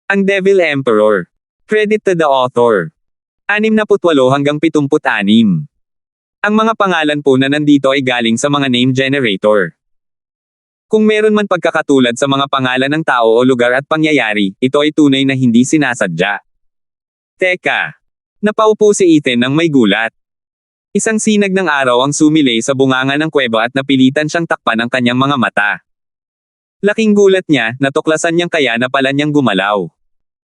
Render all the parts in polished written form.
Ang Devil Emperor. Credit to the author. 68 hanggang 76. Ang mga pangalan po na nandito ay galing sa mga name generator. Kung meron man pagkakatulad sa mga pangalan ng tao o lugar at pangyayari, ito ay tunay na hindi sinasadya. Teka. Napaupo si Ethan nang may gulat. Isang sinag ng araw ang sumilay sa bunganga ng kuweba at napilitan siyang takpan ang kanyang mga mata. Laking gulat niya, natuklasan niyang kaya na pala niyang gumalaw.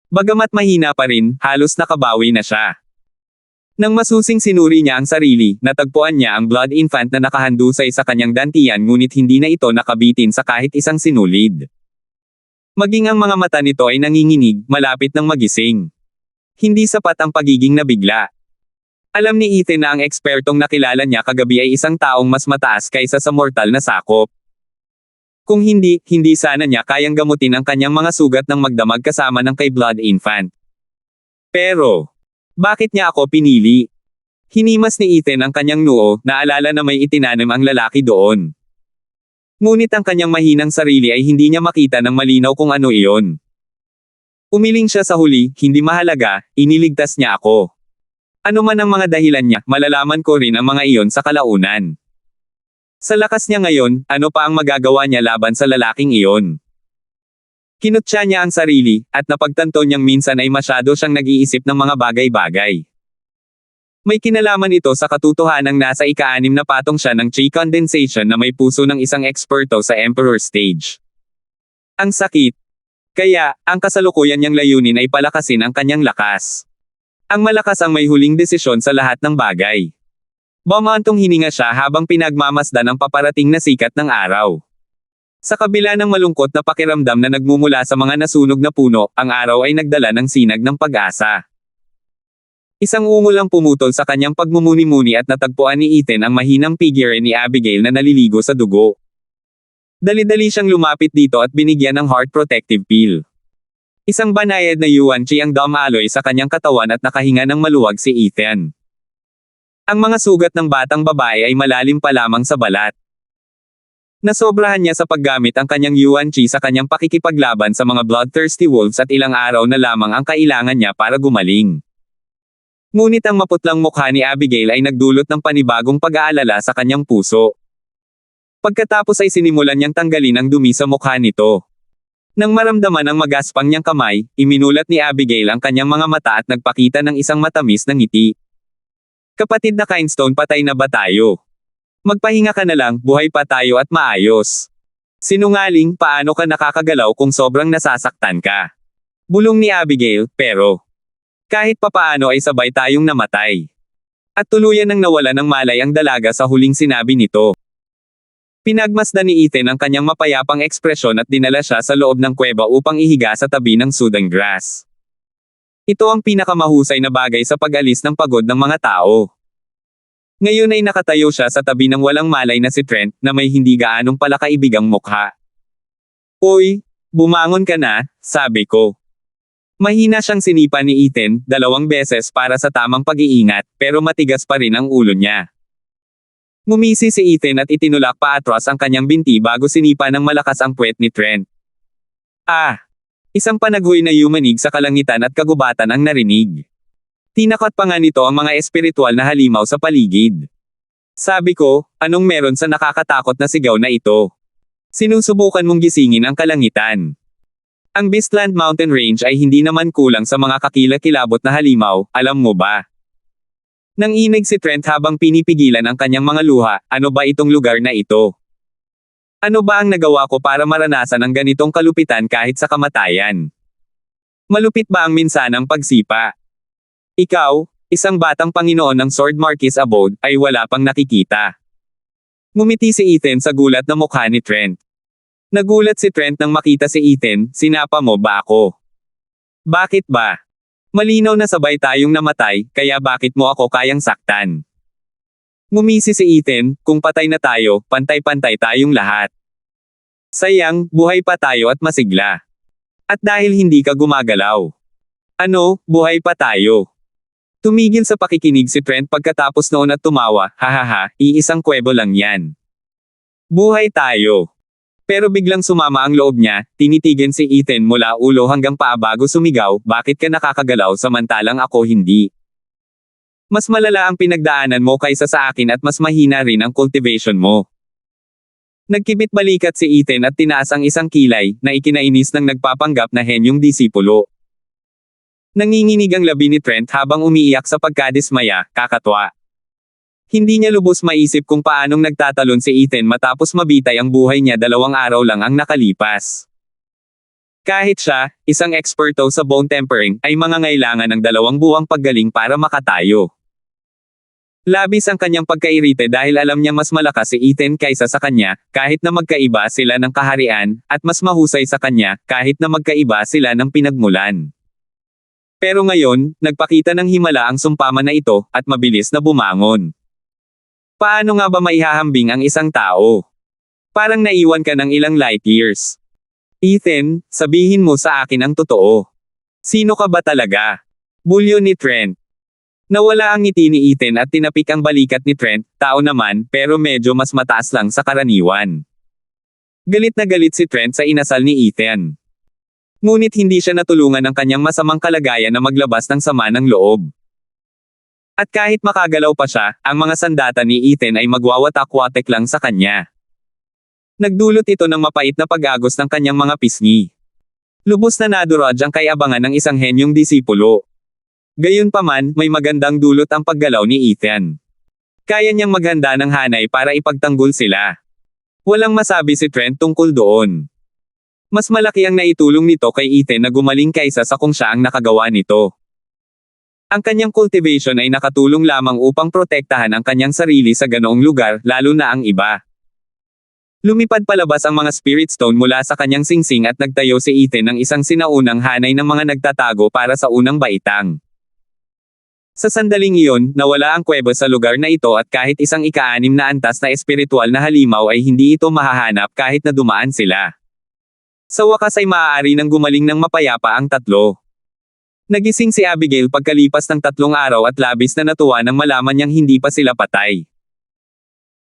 Bagamat mahina pa rin, halos nakabawi na siya. Nang masusing sinuri niya ang sarili, natagpuan niya ang blood infant na nakahandusay sa kanyang dantian ngunit hindi na ito nakabitin sa kahit isang sinulid. Maging ang mga mata nito ay nanginginig, malapit ng magising. Hindi sapat ang pagiging nabigla. Alam ni Ethan na ang ekspertong nakilala niya kagabi ay isang taong mas mataas kaysa sa mortal na sakop. Kung hindi sana niya kayang gamutin ang kanyang mga sugat ng magdamag kasama ng kay blood infant. Pero, bakit niya ako pinili? Hinimas ni Ethan ang kanyang noo, naalala na may itinanim ang lalaki doon. Ngunit ang kanyang mahinang sarili ay hindi niya makita ng malinaw kung ano iyon. Umiling siya sa huli, hindi mahalaga, iniligtas niya ako. Ano man ang mga dahilan niya, malalaman ko rin ang mga iyon sa kalaunan. Sa lakas niya ngayon, ano pa ang magagawa niya laban sa lalaking iyon? Kinutya niya ang sarili, at napagtanto niyang minsan ay masyado siyang nag-iisip ng mga bagay-bagay. May kinalaman ito sa katotohanang nasa ika-6 na patong siya ng chi condensation na may puso ng isang eksperto sa Emperor Stage. Ang sakit. Kaya, ang kasalukuyan niyang layunin ay palakasin ang kanyang lakas. Ang malakas ang may huling desisyon sa lahat ng bagay. Bumantong hininga siya habang pinagmamasdan ang paparating na sikat ng araw. Sa kabila ng malungkot na pakiramdam na nagmumula sa mga nasunog na puno, ang araw ay nagdala ng sinag ng pag-asa. Isang ungol ang pumutol sa kanyang pagmumuni-muni at natagpuan ni Ethan ang mahinang figure ni Abigail na naliligo sa dugo. Dali-dali siyang lumapit dito at binigyan ng heart protective pill. Isang banayad na yuan chi ang dumaloy sa kanyang katawan at nakahinga ng maluwag si Ethan. Ang mga sugat ng batang babae ay malalim pa lamang sa balat. Nasobrahan niya sa paggamit ang kanyang yuan chi sa kanyang pakikipaglaban sa mga bloodthirsty wolves at ilang araw na lamang ang kailangan niya para gumaling. Ngunit ang maputlang mukha ni Abigail ay nagdulot ng panibagong pag-aalala sa kanyang puso. Pagkatapos ay sinimulan niyang tanggalin ang dumi sa mukha nito. Nang maramdaman ang magaspang niyang kamay, iminulat ni Abigail ang kanyang mga mata at nagpakita ng isang matamis na ngiti. Kapatid na Kindstone, patay na ba tayo? Magpahinga ka na lang, buhay pa tayo at maayos. Sinungaling, paano ka nakakagalaw kung sobrang nasasaktan ka? Bulong ni Abigail, pero kahit papaano ay sabay tayong namatay. At tuluyan nang nawala ng malay ang dalaga sa huling sinabi nito. Pinagmasdan ni Ethan ang kanyang mapayapang ekspresyon at dinala siya sa loob ng kuweba upang ihiga sa tabi ng sudang grass. Ito ang pinakamahusay na bagay sa pag-alis ng pagod ng mga tao. Ngayon ay nakatayo siya sa tabi ng walang malay na si Trent na may hindi gaanong palakaibigang mukha. Uy, bumangon ka na, sabi ko. Mahina siyang sinipa ni Ethan 2 beses para sa tamang pag-iingat, pero matigas pa rin ang ulo niya. Ngumisi si Ethan at itinulak pa atras ang kanyang binti bago sinipa ng malakas ang puwet ni Trent. Isang panaghoy na yumanig sa kalangitan at kagubatan ang narinig. Tinakot pa nga nito ang mga espiritual na halimaw sa paligid. Sabi ko, anong meron sa nakakatakot na sigaw na ito? Sinusubukan mong gisingin ang kalangitan. Ang Beastland Mountain Range ay hindi naman kulang sa mga kakilakilabot na halimaw, alam mo ba? Nanginig si Trent habang pinipigilan ang kanyang mga luha, ano ba itong lugar na ito? Ano ba ang nagawa ko para maranasan ang ganitong kalupitan kahit sa kamatayan? Malupit ba ang minsanang pagsipa? Ikaw, isang batang Panginoon ng Sword Marquis Abode, ay wala pang nakikita. Ngumiti si Ethan sa gulat na mukha ni Trent. Nagulat si Trent nang makita si Ethan, sinapa mo ba ako? Bakit ba? Malinaw na sabay tayong namatay, kaya bakit mo ako kayang saktan? Ngumisi si Ethan, kung patay na tayo, pantay-pantay tayong lahat. Sayang, buhay pa tayo at masigla. At dahil hindi ka gumagalaw. Ano, buhay pa tayo. Tumigil sa pakikinig si Trent pagkatapos noon at tumawa, hahaha, iisang kwebo lang yan. Buhay tayo. Pero biglang sumama ang loob niya, tinitigan si Ethan mula ulo hanggang paa bago sumigaw, bakit ka nakakagalaw samantalang ako hindi? Mas malala ang pinagdaanan mo kaysa sa akin at mas mahina rin ang cultivation mo. Nagkibit balikat si Ethan at tinaas ang isang kilay, na ikinainis ng nagpapanggap na henyong disipulo. Nanginginig ang labi ni Trent habang umiiyak sa pagkadismaya, kakatwa. Hindi niya lubos maisip kung paanong nagtatalon si Ethan matapos mabitay ang buhay niya 2 araw lang ang nakalipas. Kahit siya, isang eksperto sa bone tempering, ay mangangailangan ng 2 buwang paggaling para makatayo. Labis ang kanyang pagkairite dahil alam niya mas malakas si Ethan kaysa sa kanya, kahit na magkaiba sila ng kaharian, at mas mahusay sa kanya, kahit na magkaiba sila ng pinagmulan. Pero ngayon, nagpakita ng himala ang sumpaman na ito, at mabilis na bumangon. Paano nga ba maihahambing ang isang tao? Parang naiwan ka ng ilang light years. Ethan, sabihin mo sa akin ang totoo. Sino ka ba talaga? Bulyo ni Trent. Nawala ang ngiti ni Ethan at tinapik ang balikat ni Trent, tao naman, pero medyo mas mataas lang sa karaniwan. Galit na galit si Trent sa inasal ni Ethan. Ngunit hindi siya natulungan ng kanyang masamang kalagayan na maglabas ng sama ng loob. At kahit makagalaw pa siya, ang mga sandata ni Ethan ay magwawatak-watek lang sa kanya. Nagdulot ito ng mapait na pag-agos ng kanyang mga pisngi. Lubos na naduraj ang kay-abangan ng isang henyong disipulo. Gayunpaman, may magandang dulot ang paggalaw ni Ethan. Kaya niyang maghanda ng hanay para ipagtanggol sila. Walang masabi si Trent tungkol doon. Mas malaki ang naitulong nito kay Ethan na gumaling kaysa sa kung siya ang nakagawa nito. Ang kanyang cultivation ay nakatulong lamang upang protektahan ang kanyang sarili sa ganoong lugar, lalo na ang iba. Lumipad palabas ang mga spirit stone mula sa kanyang singsing at nagtayo si Ethan ng isang sinaunang hanay ng mga nagtatago para sa unang baitang. Sa sandaling iyon, nawala ang kuweba sa lugar na ito at kahit isang ika-6 na antas na espiritual na halimaw ay hindi ito mahahanap kahit na dumaan sila. Sa wakas ay maaari nang gumaling ng mapayapa ang tatlo. Nagising si Abigail pagkalipas ng 3 araw at labis na natuwa nang malaman niyang hindi pa sila patay.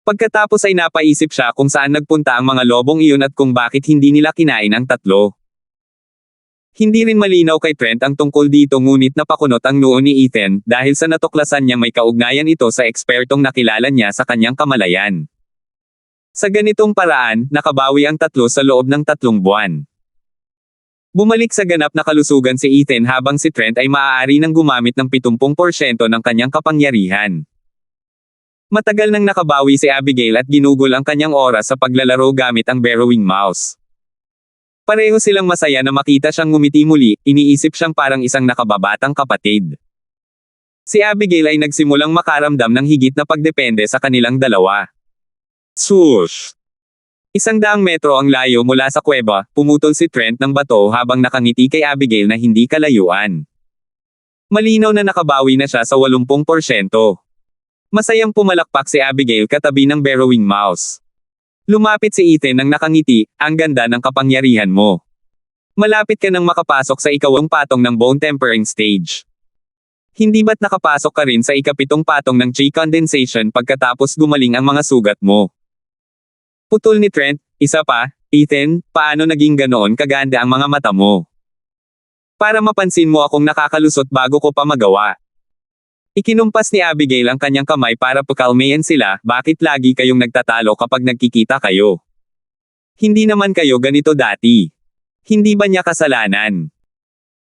Pagkatapos ay napaisip siya kung saan nagpunta ang mga lobong iyon at kung bakit hindi nila kinain ang tatlo. Hindi rin malinaw kay Trent ang tungkol dito ngunit napakunot ang noo ni Ethan dahil sa natuklasan niyang may kaugnayan ito sa ekspertong nakilala niya sa kanyang kamalayan. Sa ganitong paraan, nakabawi ang tatlo sa loob ng 3 buwan. Bumalik sa ganap na kalusugan si Ethan habang si Trent ay maaari nang gumamit ng 70% ng kanyang kapangyarihan. Matagal nang nakabawi si Abigail at ginugol ang kanyang oras sa paglalaro gamit ang Burrowing Mouse. Pareho silang masaya na makita siyang ngumiti muli, iniisip siyang parang isang nakababatang kapatid. Si Abigail ay nagsimulang makaramdam ng higit na pagdepende sa kanilang dalawa. Swoosh! 100 metro ang layo mula sa kuweba, pumutol si Trent ng bato habang nakangiti kay Abigail na hindi kalayuan. Malinaw na nakabawi na siya sa 80%. Masayang pumalakpak si Abigail katabi ng Burrowing Mouse. Lumapit si Ethan nang nakangiti, ang ganda ng kapangyarihan mo. Malapit ka nang makapasok sa 2nd patong ng bone tempering stage. Hindi ba't nakapasok ka rin sa 7th patong ng chi condensation pagkatapos gumaling ang mga sugat mo? Putol ni Trent, isa pa, Ethan, paano naging ganoon kaganda ang mga mata mo? Para mapansin mo akong nakakalusot bago ko pa magawa. Ikinumpas ni Abigail ang kanyang kamay para pakalmayan sila, bakit lagi kayong nagtatalo kapag nagkikita kayo? Hindi naman kayo ganito dati. Hindi ba niya kasalanan?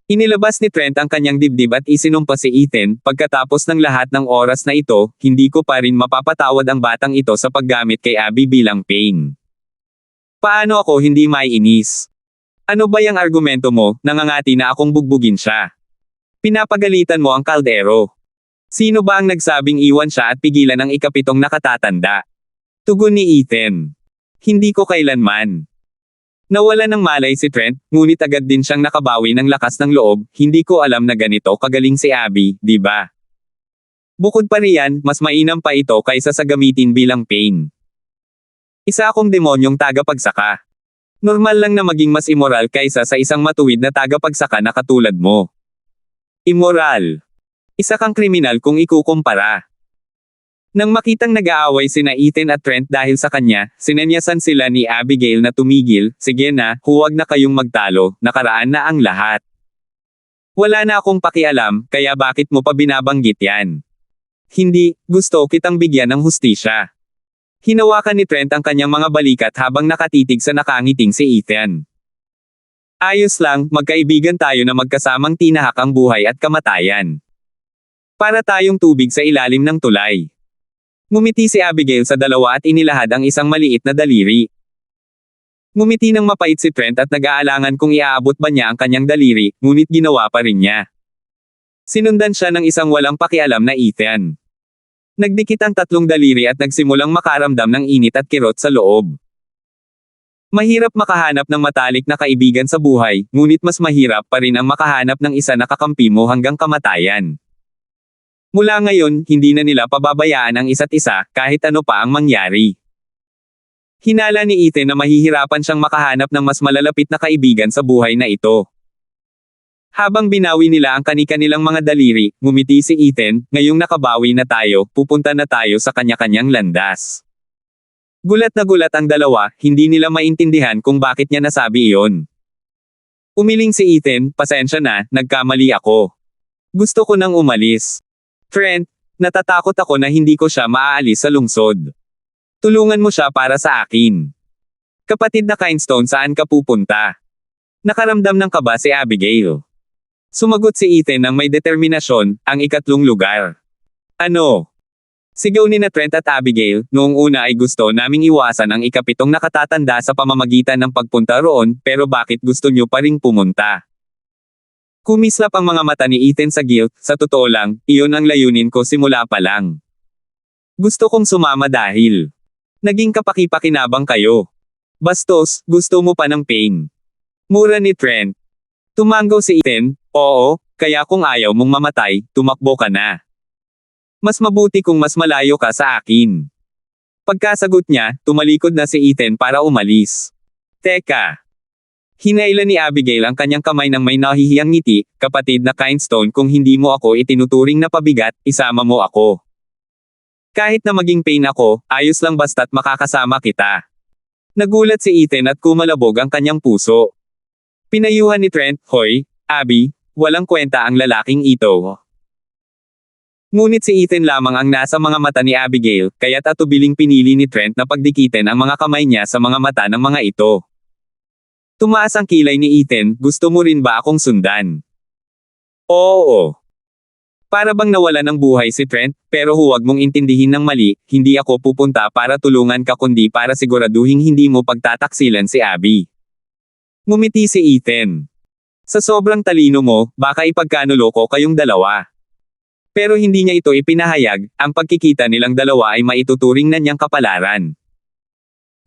Inilabas ni Trent ang kanyang dibdib at isinumpas si Ethan, pagkatapos ng lahat ng oras na ito, hindi ko pa rin mapapatawad ang batang ito sa paggamit kay Abby bilang pain. Paano ako hindi maiinis? Ano ba yung argumento mo, nangangati na akong bugbugin siya? Pinapagalitan mo ang kaldero. Sino ba ang nagsabing iwan siya at pigilan ang 7th nakatatanda? Tugon ni Ethan. Hindi ko kailanman. Nawala ng malay si Trent, ngunit agad din siyang nakabawi ng lakas ng loob, hindi ko alam na ganito kagaling si Abby, di ba? Bukod pa riyan, mas mainam pa ito kaysa sa gamitin bilang pain. Isa akong demonyong tagapagsaka. Normal lang na maging mas immoral kaysa sa isang matuwid na tagapagsaka na katulad mo. Immoral. Isa kang kriminal kung ikukumpara. Nang makitang nag-aaway sina Ethan at Trent dahil sa kanya, sinenyasan sila ni Abigail na tumigil, sige na, huwag na kayong magtalo, nakaraan na ang lahat. Wala na akong pakialam, kaya bakit mo pa binabanggit yan? Hindi, gusto kitang bigyan ng hustisya. Hinawakan ni Trent ang kanyang mga balikat habang nakatitig sa nakangiting si Ethan. Ayos lang, magkaibigan tayo na magkasamang tinahak ang buhay at kamatayan. Para tayong tubig sa ilalim ng tulay. Ngumiti si Abigail sa dalawa at inilahad ang isang maliit na daliri. Ngumiti ng mapait si Trent at nag-aalangan kung iaabot ba niya ang kanyang daliri, ngunit ginawa pa rin niya. Sinundan siya ng isang walang pakialam na Ethan. Nagdikit ang tatlong daliri at nagsimulang makaramdam ng init at kirot sa loob. Mahirap makahanap ng matalik na kaibigan sa buhay, ngunit mas mahirap pa rin ang makahanap ng isa na kakampi mo hanggang kamatayan. Mula ngayon, hindi na nila pababayaan ang isa't isa, kahit ano pa ang mangyari. Hinala ni Ethan na mahihirapan siyang makahanap ng mas malalapit na kaibigan sa buhay na ito. Habang binawi nila ang kani-kanilang mga daliri, ngumiti si Ethan, ngayong nakabawi na tayo, pupunta na tayo sa kanya-kanyang landas. Gulat na gulat ang dalawa, hindi nila maintindihan kung bakit niya nasabi iyon. Umiling si Ethan, pasensya na, nagkamali ako. Gusto ko nang umalis. Trent, natatakot ako na hindi ko siya maaalis sa lungsod. Tulungan mo siya para sa akin. Kapatid na Kindstone, saan ka pupunta? Nakaramdam ng kaba si Abigail. Sumagot si Ethan ng may determinasyon, ang ikatlong lugar. Ano? Sigaw ni na Trent at Abigail, noong una ay gusto naming iwasan ang ikapitong nakatatanda sa pamamagitan ng pagpunta roon, pero bakit gusto niyo pa ring pumunta? Kumislap ang mga mata ni Ethan sa guilt, sa totoo lang, iyon ang layunin ko simula pa lang. Gusto kong sumama dahil naging kapaki-pakinabang kayo. Bastos, gusto mo pa ng pain. Mura ni Trent. Tumango si Ethan, oo, kaya kung ayaw mong mamatay, tumakbo ka na. Mas mabuti kung mas malayo ka sa akin. Pagkasagot niya, tumalikod na si Ethan para umalis. Teka. Hinailan ni Abigail ang kanyang kamay ng may nahihiyang ngiti, kapatid na Kindstone, kung hindi mo ako itinuturing na pabigat, isama mo ako. Kahit na maging pain ako, ayos lang basta't makakasama kita. Nagulat si Ethan at kumalabog ang kanyang puso. Pinayuhan ni Trent, hoy, Abby, walang kwenta ang lalaking ito. Ngunit si Ethan lamang ang nasa mga mata ni Abigail, kaya't atubiling pinili ni Trent na pagdikitin ang mga kamay niya sa mga mata ng mga ito. Tumaas ang kilay ni Ethan, gusto mo rin ba akong sundan? Oo. Para bang nawala ng buhay si Trent, pero huwag mong intindihin ng mali, hindi ako pupunta para tulungan ka kundi para siguraduhin hindi mo pagtataksilan si Abby. Ngumiti si Ethan. Sa sobrang talino mo, baka ipagkanulo ko kayong dalawa. Pero hindi niya ito ipinahayag, ang pagkikita nilang dalawa ay maituturing na niyang kapalaran.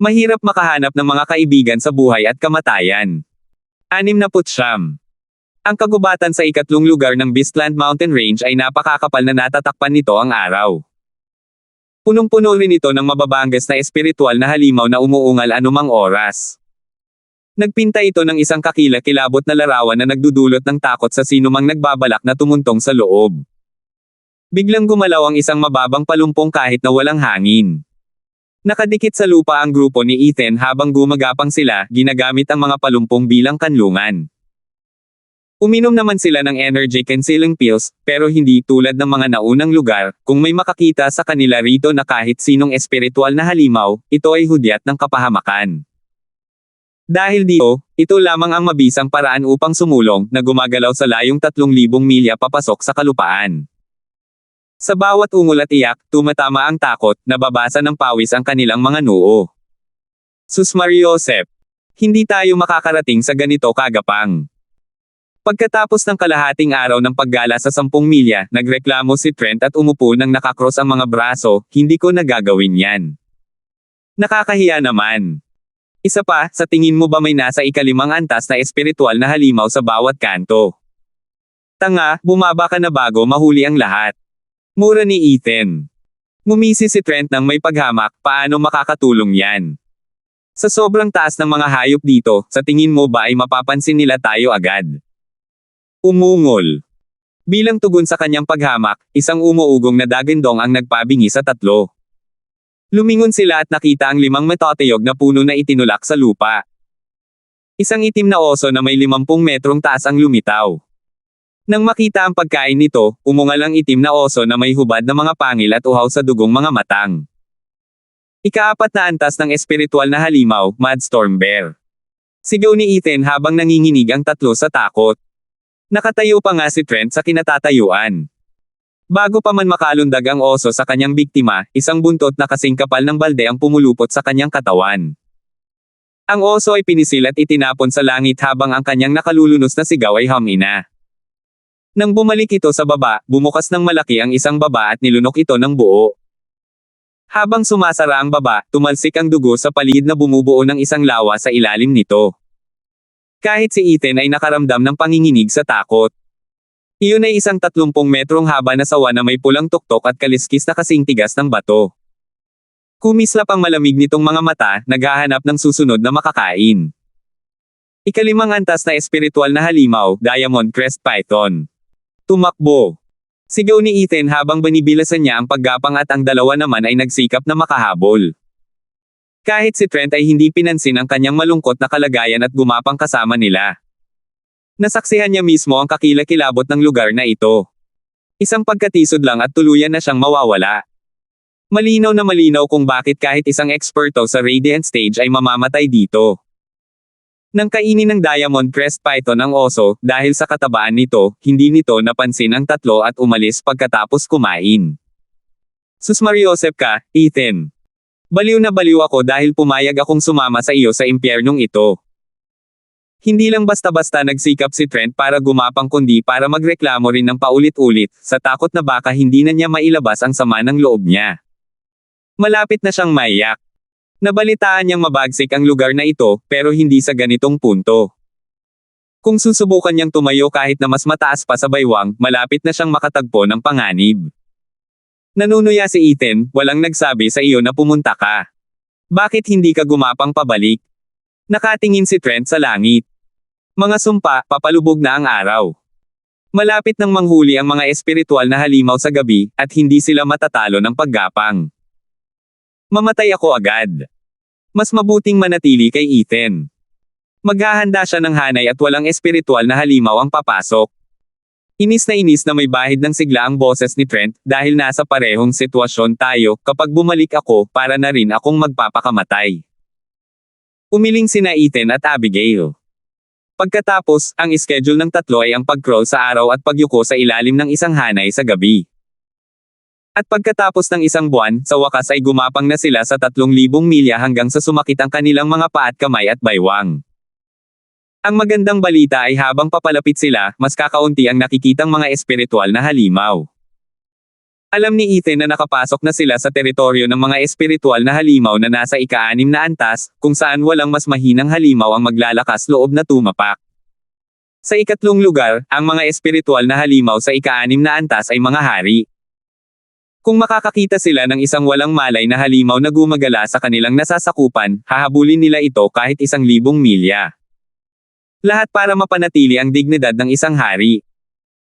Mahirap makahanap ng mga kaibigan sa buhay at kamatayan. 69. Ang kagubatan sa ikatlong lugar ng Beastland Mountain Range ay napakakapal na natatakpan nito ang araw. Punong-puno rin ito ng mababangas na espiritual na halimaw na umuungal anumang oras. Nagpinta ito ng isang kakilakilabot na larawan na nagdudulot ng takot sa sinumang nagbabalak na tumuntong sa loob. Biglang gumalaw ang isang mababang palumpong kahit na walang hangin. Nakadikit sa lupa ang grupo ni Ethan habang gumagapang sila, ginagamit ang mga palumpong bilang kanlungan. Uminom naman sila ng energy canceling pills, pero hindi tulad ng mga naunang lugar, kung may makakita sa kanila rito na kahit sinong espiritual na halimaw, ito ay hudyat ng kapahamakan. Dahil dito, ito lamang ang mabisang paraan upang sumulong, na gumagalaw sa layong 3,000 milya papasok sa kalupaan. Sa bawat ungol at iyak, tumatama ang takot, nababasa ng pawis ang kanilang mga noo. Sus Mariosep! Hindi tayo makakarating sa ganito kagapang. Pagkatapos ng kalahating araw ng paggala sa 10 milya, nagreklamo si Trent at umupo nang nakakross ang mga braso, hindi ko nagagawin yan. Nakakahiya naman. Isa pa, sa tingin mo ba may nasa ikalimang antas na espiritual na halimaw sa bawat kanto? Tanga, bumaba ka na bago mahuli ang lahat. Mura ni Ethan. Ngumisi si Trent ng may paghamak, paano makakatulong yan? Sa sobrang taas ng mga hayop dito, sa tingin mo ba ay mapapansin nila tayo agad? Umungol. Bilang tugon sa kanyang paghamak, isang umuugong na dagindong ang nagpabingi sa tatlo. Lumingon sila at nakita ang 5 matatayog na puno na itinulak sa lupa. Isang itim na oso na may 50 metrong taas ang lumitaw. Nang makita ang pagkain nito, umungal ang itim na oso na may hubad na mga pangil at uhaw sa dugong mga matang. Ika-4 na antas ng espiritual na halimaw, Mudstorm Bear. Sigaw ni Ethan habang nanginginig ang tatlo sa takot. Nakatayo pa nga si Trent sa kinatatayuan. Bago pa man makalundag ang oso sa kanyang biktima, isang buntot na kasing kapal ng balde ang pumulupot sa kanyang katawan. Ang oso ay pinisil at itinapon sa langit habang ang kanyang nakalulunos na sigaw ay humina. Nang bumalik ito sa baba, bumukas ng malaki ang isang baba at nilunok ito ng buo. Habang sumasara ang baba, tumalsik ang dugo sa paligid na bumubuo ng isang lawa sa ilalim nito. Kahit si Ethan ay nakaramdam ng panginginig sa takot. Iyon ay isang 30 metrong haba na sawa na may pulang tuktok at kaliskis na kasing tigas ng bato. Kumislap ang malamig nitong mga mata, naghahanap ng susunod na makakain. Ika-5 antas na espiritual na halimaw, Diamond Crest Python. Tumakbo. Sigaw ni Ethan habang binibilasan niya ang paggapang at ang dalawa naman ay nagsikap na makahabol. Kahit si Trent ay hindi pinansin ang kanyang malungkot na kalagayan at gumapang kasama nila. Nasaksihan niya mismo ang kakilakilabot ng lugar na ito. Isang pagkatisod lang at tuluyan na siyang mawawala. Malinaw na malinaw kung bakit kahit isang eksperto sa Radiant Stage ay mamamatay dito. Nang kainin ng Diamond Crest Python ang oso, dahil sa katabaan nito, hindi nito napansin ang tatlo at umalis pagkatapos kumain. Sus Mariosep ka, Ethan. Baliw na baliw ako dahil pumayag akong sumama sa iyo sa impyernong ito. Hindi lang basta-basta nagsikap si Trent para gumapang kundi para magreklamo rin ng paulit-ulit, sa takot na baka hindi na niya mailabas ang sama ng loob niya. Malapit na siyang maiyak. Nabalitaan niyang mabagsik ang lugar na ito, pero hindi sa ganitong punto. Kung susubukan niyang tumayo kahit na mas mataas pa sa baywang, malapit na siyang makatagpo ng panganib. Nanunuya si Ethan, walang nagsabi sa iyo na pumunta ka. Bakit hindi ka gumapang pabalik? Nakatingin si Trent sa langit. Mga sumpa, papalubog na ang araw. Malapit nang manghuli ang mga espiritual na halimaw sa gabi, at hindi sila matatalo ng paggapang. Mamatay ako agad. Mas mabuting manatili kay Ethan. Maghahanda siya ng hanay at walang espiritual na halimaw ang papasok. Inis na may bahid ng sigla ang boses ni Trent, dahil nasa parehong sitwasyon tayo, kapag bumalik ako, para na rin akong magpapakamatay. Umiling sina Ethan at Abigail. Pagkatapos, ang schedule ng tatlo ay ang pag-crawl sa araw at pagyuko sa ilalim ng isang hanay sa gabi. At pagkatapos ng isang buwan, sa wakas ay gumapang na sila sa 3,000 milya hanggang sa sumakit ang kanilang mga paa at kamay at baywang. Ang magandang balita ay habang papalapit sila, mas kakaunti ang nakikitang mga espiritual na halimaw. Alam ni Ethan na nakapasok na sila sa teritoryo ng mga espiritual na halimaw na nasa ika-6 na antas, kung saan walang mas mahinang halimaw ang maglalakas loob na tumapak. Sa ika-3 lugar, ang mga espiritual na halimaw sa ika-6 na antas ay mga hari. Kung makakakita sila ng isang walang malay na halimaw na gumagala sa kanilang nasasakupan, hahabulin nila ito kahit 1,000 milya. Lahat para mapanatili ang dignidad ng isang hari.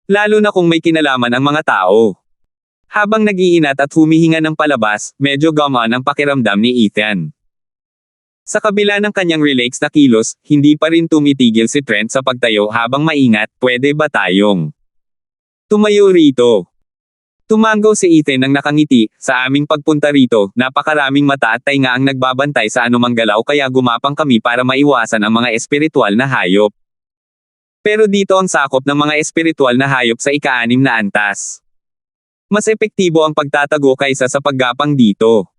Lalo na kung may kinalaman ang mga tao. Habang nag-iinat at humihinga ng palabas, medyo gumaan ang pakiramdam ni Ethan. Sa kabila ng kanyang relax na kilos, hindi pa rin tumitigil si Trent sa pagtayo habang maingat, pwede ba tayong tumayo rito? Tumanggaw si Ethan nang nakangiti, sa aming pagpunta rito, napakaraming mata at tainga ang nagbabantay sa anumang galaw kaya gumapang kami para maiwasan ang mga espiritual na hayop. Pero dito ang sakop ng mga espiritual na hayop sa ika-6 na antas. Mas epektibo ang pagtatago kaysa sa paggapang dito.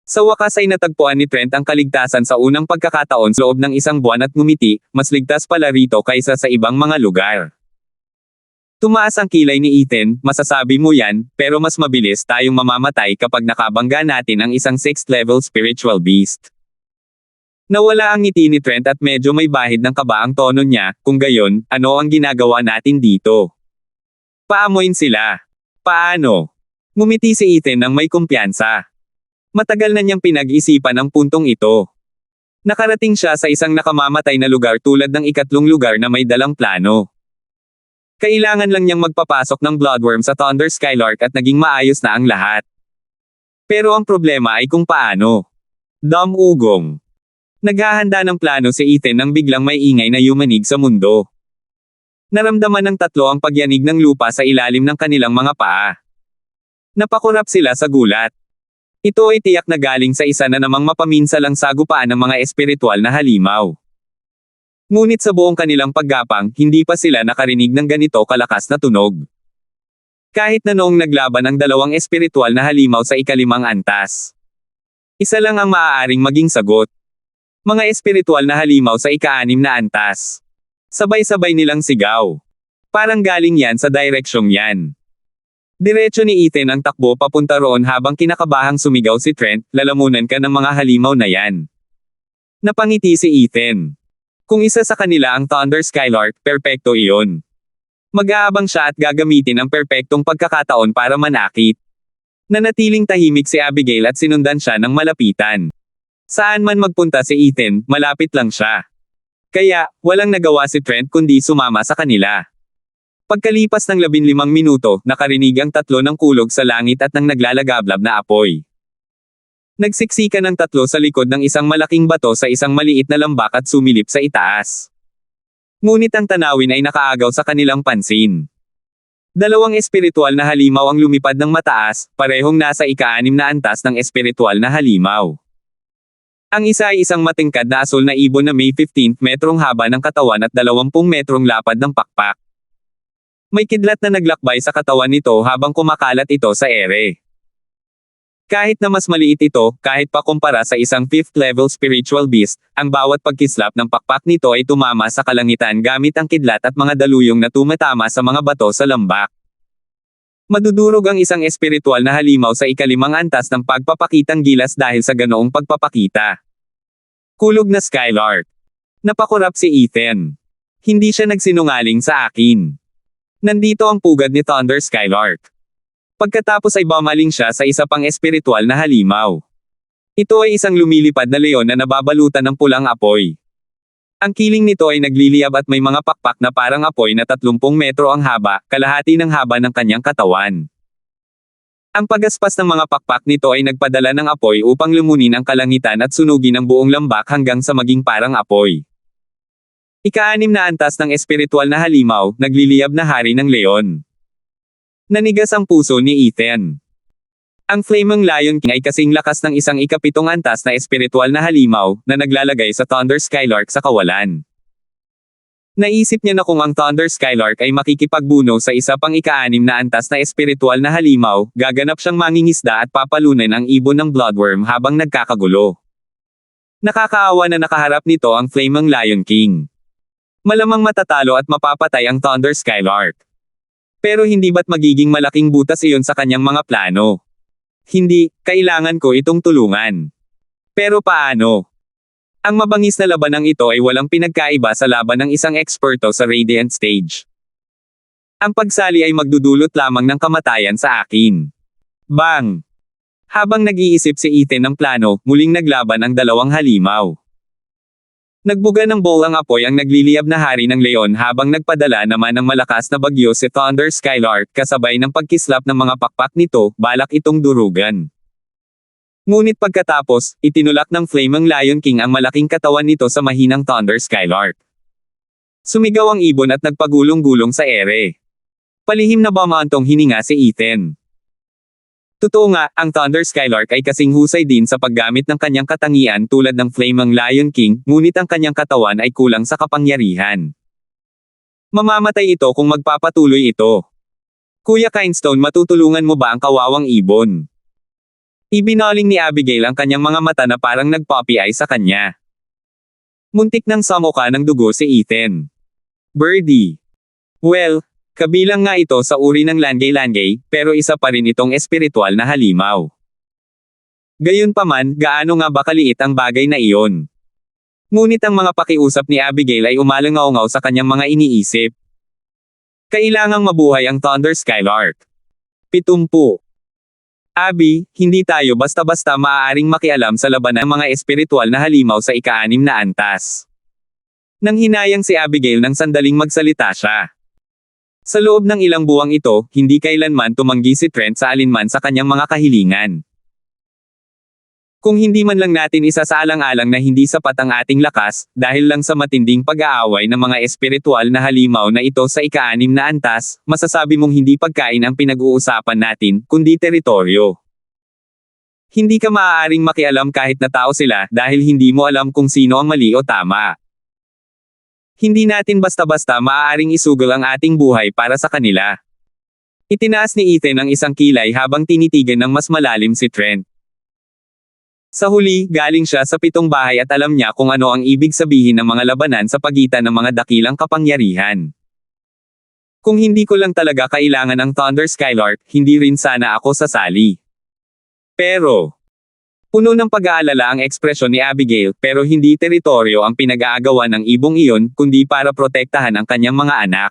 Sa wakas ay natagpuan ni Trent ang kaligtasan sa unang pagkakataon sa loob ng 1 buwan at ngumiti, mas ligtas pala rito kaysa sa ibang mga lugar. Tumaas ang kilay ni Ethan, masasabi mo yan, pero mas mabilis tayong mamamatay kapag nakabangga natin ang isang 6th level spiritual beast. Nawala ang ngiti ni Trent at medyo may bahid ng kaba ang tono niya, kung gayon, ano ang ginagawa natin dito? Paamoyin sila. Paano? Ngumiti si Ethan nang may kumpiyansa. Matagal na niyang pinag-isipan ang puntong ito. Nakarating siya sa isang nakamamatay na lugar tulad ng ika-3 lugar na may dalang plano. Kailangan lang niyang magpapasok ng Bloodworm sa Thunder Skylark at naging maayos na ang lahat. Pero ang problema ay kung paano. Ugong. Naghahanda ng plano si Ethan nang biglang may ingay na yumanig sa mundo. Naramdaman ng tatlo ang pagyanig ng lupa sa ilalim ng kanilang mga paa. Napakurap sila sa gulat. Ito ay tiyak na galing sa isa na namang mapaminsalang sagupaan ng mga espiritual na halimaw. Ngunit sa buong kanilang paggapang, hindi pa sila nakarinig ng ganito kalakas na tunog. Kahit na noong naglaban ang dalawang espiritual na halimaw sa ikalimang antas. Isa lang ang maaaring maging sagot. Mga espiritual na halimaw sa ika-6 na antas. Sabay-sabay nilang sigaw. Parang galing yan sa direksyong yan. Diretso ni Ethan ang takbo papunta roon habang kinakabahang sumigaw si Trent, lalamunan ka ng mga halimaw na yan. Napangiti si Ethan. Kung isa sa kanila ang Thunder Skylark, perpekto iyon. Mag-aabang siya at gagamitin ang perpektong pagkakataon para manakit. Nanatiling tahimik si Abigail at sinundan siya ng malapitan. Saan man magpunta si Ethan, malapit lang siya. Kaya, walang nagawa si Trent kundi sumama sa kanila. Pagkalipas ng 15 minuto, nakarinig ang tatlo ng kulog sa langit at ng naglalagablab na apoy. Nagsiksikan ng tatlo sa likod ng isang malaking bato sa isang maliit na lambak at sumilip sa itaas. Ngunit ang tanawin ay nakaagaw sa kanilang pansin. Dalawang espiritual na halimaw ang lumipad ng mataas, parehong nasa ika-6 na antas ng espiritual na halimaw. Ang isa ay isang matingkad na asul na ibon na may 15 metrong haba ng katawan at 20 metrong lapad ng pakpak. May kidlat na naglakbay sa katawan nito habang kumakalat ito sa ere. Kahit na mas maliit ito, kahit pa kumpara sa isang 5th level spiritual beast, ang bawat pagkislap ng pakpak nito ay tumama sa kalangitan gamit ang kidlat at mga daluyong na tumatama sa mga bato sa lambak. Madudurog ang isang espiritual na halimaw sa ikalimang antas ng pagpapakitang gilas dahil sa ganoong pagpapakita. Kulog na Skylark. Napakurap si Ethan. Hindi siya nagsinungaling sa akin. Nandito ang pugad ni Thunder Skylark. Pagkatapos ay bumaling siya sa isa pang espiritual na halimaw. Ito ay isang lumilipad na leon na nababalutan ng pulang apoy. Ang kiling nito ay nagliliyab at may mga pakpak na parang apoy na 30 metro ang haba, kalahati ng haba ng kanyang katawan. Ang pagaspas ng mga pakpak nito ay nagpadala ng apoy upang lumunin ang kalangitan at sunugin ang buong lambak hanggang sa maging parang apoy. Ika-6 na antas ng espiritual na halimaw, nagliliyab na hari ng leon. Nanigas ang puso ni Ethan. Ang Flaming Lion King ay kasing lakas ng isang ika-7 antas na espiritual na halimaw, na naglalagay sa Thunder Skylark sa kawalan. Naisip niya na kung ang Thunder Skylark ay makikipagbuno sa isa pang ika-6 na antas na espiritual na halimaw, gaganap siyang mangingisda at papalunin ang ibon ng Bloodworm habang nagkakagulo. Nakakaawa na nakaharap nito ang Flaming Lion King. Malamang matatalo at mapapatay ang Thunder Skylark. Pero hindi ba't magiging malaking butas iyon sa kanyang mga plano? Hindi, kailangan ko itong tulungan. Pero paano? Ang mabangis na labanang ito ay walang pinagkaiba sa laban ng isang eksperto sa Radiant Stage. Ang pagsali ay magdudulot lamang ng kamatayan sa akin. Bang! Habang nag-iisip si Ethan ng plano, muling naglaban ang dalawang halimaw. Nagbuga ng bowl ang apoy ang nagliliyab na hari ng leon habang nagpadala naman ng malakas na bagyo si Thunder Skylark kasabay ng pagkislap ng mga pakpak nito, balak itong durugan. Ngunit pagkatapos, itinulak ng Flaming Lion King ang malaking katawan nito sa mahinang Thunder Skylark. Sumigaw ang ibon at nagpagulong-gulong sa ere. Palihim na bumantong hininga si Ethan. Totoo nga, ang Thunder Skylark ay kasing husay din sa paggamit ng kanyang katangian tulad ng Flaming Lion King, ngunit ang kanyang katawan ay kulang sa kapangyarihan. Mamamatay ito kung magpapatuloy ito. Kuya Kindstone, matutulungan mo ba ang kawawang ibon? Ibinaling ni Abigail ang kanyang mga mata na parang nag-puppy eye sa kanya. Muntik nang samuka ng dugo si Ethan. Birdie. Well, kabilang nga ito sa uri ng langgay-langgay, pero isa pa rin itong espiritual na halimaw. Gayunpaman, gaano nga ba kaliit ang bagay na iyon? Ngunit ang mga pakiusap ni Abigail ay umalangaw-ngaw sa kanyang mga iniisip. Kailangang mabuhay ang Thunder Skylark. 70. Abi, hindi tayo basta-basta maaaring makialam sa laban ng mga espiritual na halimaw sa ika-6 na antas. Nang hinayang si Abigail ng sandaling magsalita siya. Sa loob ng ilang buwang ito, hindi kailanman tumanggi si Trent sa alinman sa kanyang mga kahilingan. Kung hindi man lang natin isasaalang-alang na hindi sapat ang ating lakas, dahil lang sa matinding pag-aaway ng mga espiritual na halimaw na ito sa ika-6 na antas, masasabi mong hindi pagkain ang pinag-uusapan natin, kundi teritoryo. Hindi ka maaaring makialam kahit na tao sila dahil hindi mo alam kung sino ang mali o tama. Hindi natin basta-basta maaaring isugol ang ating buhay para sa kanila. Itinaas ni Ethan ang isang kilay habang tinitigan ng mas malalim si Trent. Sa huli, galing siya sa 7 bahay at alam niya kung ano ang ibig sabihin ng mga labanan sa pagitan ng mga dakilang kapangyarihan. Kung hindi ko lang talaga kailangan ang Thunder Skylark, hindi rin sana ako sasali. Pero, puno ng pag-aalala ang ekspresyon ni Abigail, pero hindi teritoryo ang pinag-aagawan ng ibong iyon, kundi para protektahan ang kanyang mga anak.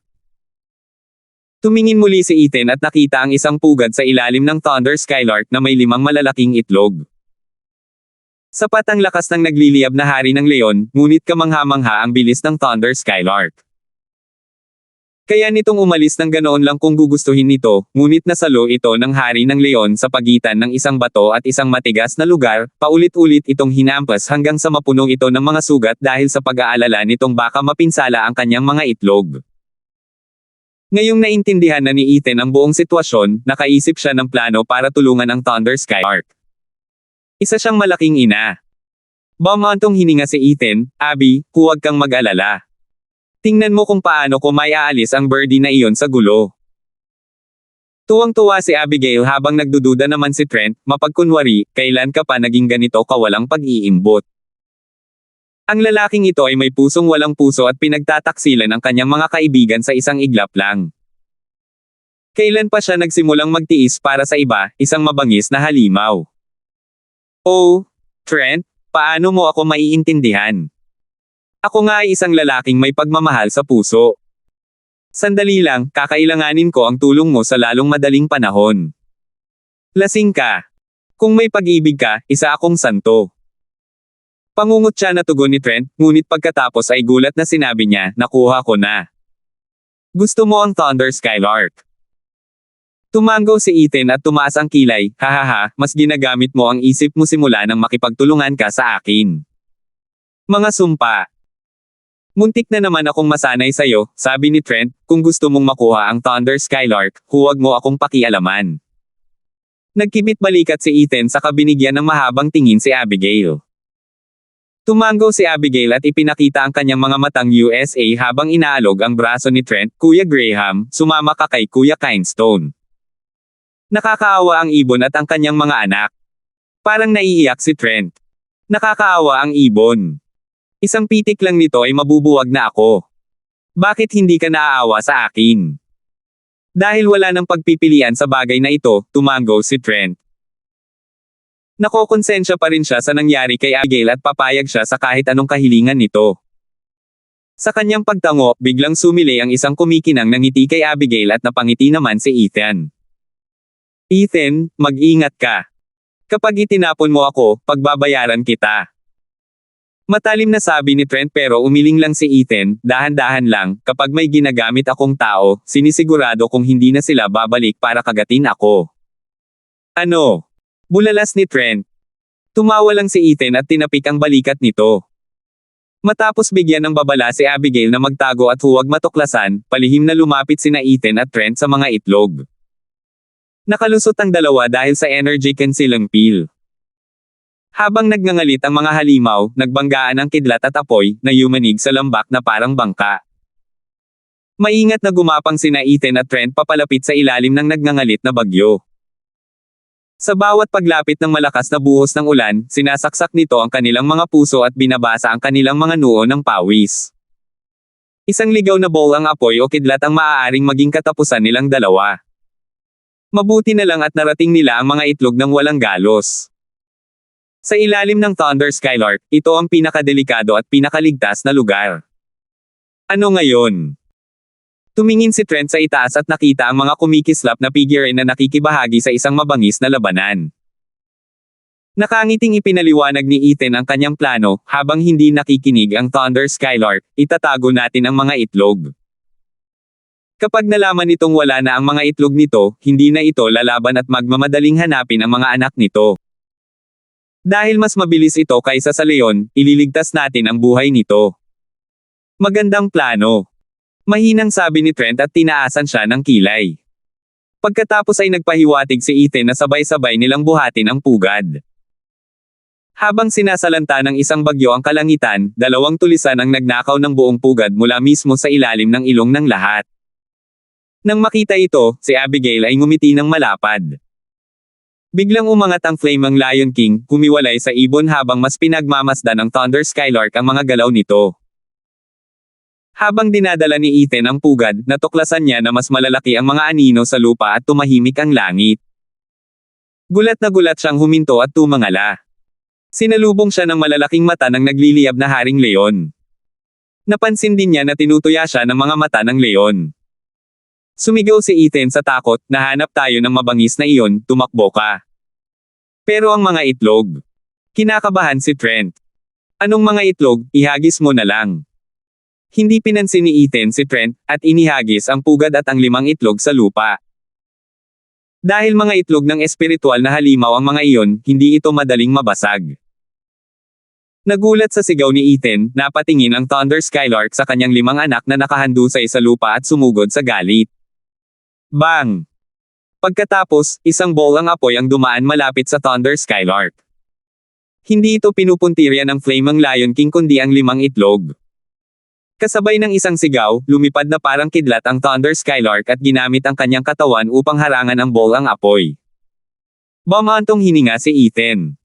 Tumingin muli si Ethan at nakita ang isang pugad sa ilalim ng Thunder Skylark na may 5 malalaking itlog. Sapat ang lakas ng nagliliyab na hari ng leon, ngunit kamangha-mangha ang bilis ng Thunder Skylark. Kaya nitong umalis ng ganoon lang kung gugustuhin nito, ngunit nasalo ito ng hari ng leon sa pagitan ng isang bato at isang matigas na lugar, paulit-ulit itong hinampas hanggang sa mapuno ito ng mga sugat dahil sa pag-aalala nitong baka mapinsala ang kanyang mga itlog. Ngayong naintindihan na ni Ethan ang buong sitwasyon, nakaisip siya ng plano para tulungan ang Thunder Skylark. Isa siyang malaking ina. Bumantong hininga si Ethan, Abby, huwag kang mag-alala. Tingnan mo kung paano ko may aalis ang birdie na iyon sa gulo. Tuwang-tuwa si Abigail habang nagdududa naman si Trent, mapagkunwari, kailan ka pa naging ganito kawalang pag-iimbot. Ang lalaking ito ay may pusong walang puso at pinagtataksilan ang kanyang mga kaibigan sa isang iglap lang. Kailan pa siya nagsimulang magtiis para sa iba, isang mabangis na halimaw. Oh, Trent, paano mo ako maiintindihan? Ako nga ay isang lalaking may pagmamahal sa puso. Sandali lang, kakailanganin ko ang tulong mo sa lalong madaling panahon. Lasing ka. Kung may pag-ibig ka, isa akong santo. Pangungot siya na tugon ni Trent, ngunit pagkatapos ay gulat na sinabi niya, nakuha ko na. Gusto mo ang Thunder Skylark? Tumango si Ethan at tumaas ang kilay, hahaha, mas ginagamit mo ang isip mo simula nang makipagtulungan ka sa akin. Mga sumpa. Muntik na naman akong masanay sa'yo, sabi ni Trent, kung gusto mong makuha ang Thunder Skylark, huwag mo akong pakialaman. Nagkibit balikat si Ethan sa kabinigyan ng mahabang tingin si Abigail. Tumango si Abigail at ipinakita ang kanyang mga matang USA habang inaalog ang braso ni Trent, Kuya Graham, sumama ka kay Kuya Kindstone. Nakakaawa ang ibon at ang kanyang mga anak. Parang naiiyak si Trent. Nakakaawa ang ibon. Isang pitik lang nito ay mabubuwag na ako. Bakit hindi ka naaawa sa akin? Dahil wala nang pagpipilian sa bagay na ito, tumango si Trent. Nakokonsensya pa rin siya sa nangyari kay Abigail at papayag siya sa kahit anong kahilingan nito. Sa kanyang pagtango, biglang sumili ang isang kumikinang ngiti kay Abigail at napangiti naman si Ethan. Ethan, mag-ingat ka. Kapag itinapon mo ako, pagbabayaran kita. Matalim na sabi ni Trent pero umiling lang si Ethan, dahan-dahan lang, kapag may ginagamit akong tao, sinisigurado kung hindi na sila babalik para kagatin ako. Ano? Bulalas ni Trent. Tumawa lang si Ethan at tinapik ang balikat nito. Matapos bigyan ng babala si Abigail na magtago at huwag matuklasan, palihim na lumapit sina Ethan at Trent sa mga itlog. Nakalusot ang dalawa dahil sa energy concealing peel. Habang nagngangalit ang mga halimaw, nagbanggaan ang kidlat at apoy, na yumanig sa lambak na parang bangka. Maingat na gumapang sina Ethan at Trent papalapit sa ilalim ng nagngangalit na bagyo. Sa bawat paglapit ng malakas na buhos ng ulan, sinasaksak nito ang kanilang mga puso at binabasa ang kanilang mga noo ng pawis. Isang ligaw na bowl ang apoy o kidlat ang maaaring maging katapusan nilang dalawa. Mabuti na lang at narating nila ang mga itlog ng walang galos. Sa ilalim ng Thunder Skylark, ito ang pinakadelikado at pinakaligtas na lugar. Ano ngayon? Tumingin si Trent sa itaas at nakita ang mga kumikislap na figure na nakikibahagi sa isang mabangis na labanan. Nakangiting ipinaliwanag ni Ethan ang kanyang plano, habang hindi nakikinig ang Thunder Skylark, itatago natin ang mga itlog. Kapag nalaman nitong wala na ang mga itlog nito, hindi na ito lalaban at magmamadaling hanapin ang mga anak nito. Dahil mas mabilis ito kaysa sa leon, ililigtas natin ang buhay nito. Magandang plano. Mahinang sabi ni Trent at tinaasan siya ng kilay. Pagkatapos ay nagpahiwatig si Ethan na sabay-sabay nilang buhatin ang pugad. Habang sinasalanta ng isang bagyo ang kalangitan, dalawang tulisan ang nagnakaw ng buong pugad mula mismo sa ilalim ng ilong ng lahat. Nang makita ito, si Abigail ay ngumiti ng malapad. Biglang umangat ang Flaming Lion King, kumiwalay sa ibon habang mas pinagmamasdan ng Thunder Skylark ang mga galaw nito. Habang dinadala ni Ethan ang pugad, natuklasan niya na mas malalaki ang mga anino sa lupa at tumahimik ang langit. Gulat na gulat siyang huminto at tumangala. Sinalubong siya ng malalaking mata ng nagliliyab na Haring Leon. Napansin din niya na tinutuya siya ng mga mata ng leon. Sumigaw si Ethan sa takot, nahanap tayo ng mabangis na iyon, tumakbo ka. Pero ang mga itlog. Kinakabahan si Trent. Anong mga itlog, ihagis mo na lang. Hindi pinansin ni Ethan si Trent, at inihagis ang pugad at ang 5 itlog sa lupa. Dahil mga itlog ng espiritual na halimaw ang mga iyon, hindi ito madaling mabasag. Nagulat sa sigaw ni Ethan, napatingin ang Thunder Skylark sa kanyang 5 anak na nakahandusay sa lupa at sumugod sa galit. Bang! Pagkatapos, isang bolang apoy ang dumaan malapit sa Thunder Skylark. Hindi ito pinupuntirya ng Flaming Lion King kundi ang 5 itlog. Kasabay ng isang sigaw, lumipad na parang kidlat ang Thunder Skylark at ginamit ang kanyang katawan upang harangan ang bolang apoy. Bumantong hininga si Ethan.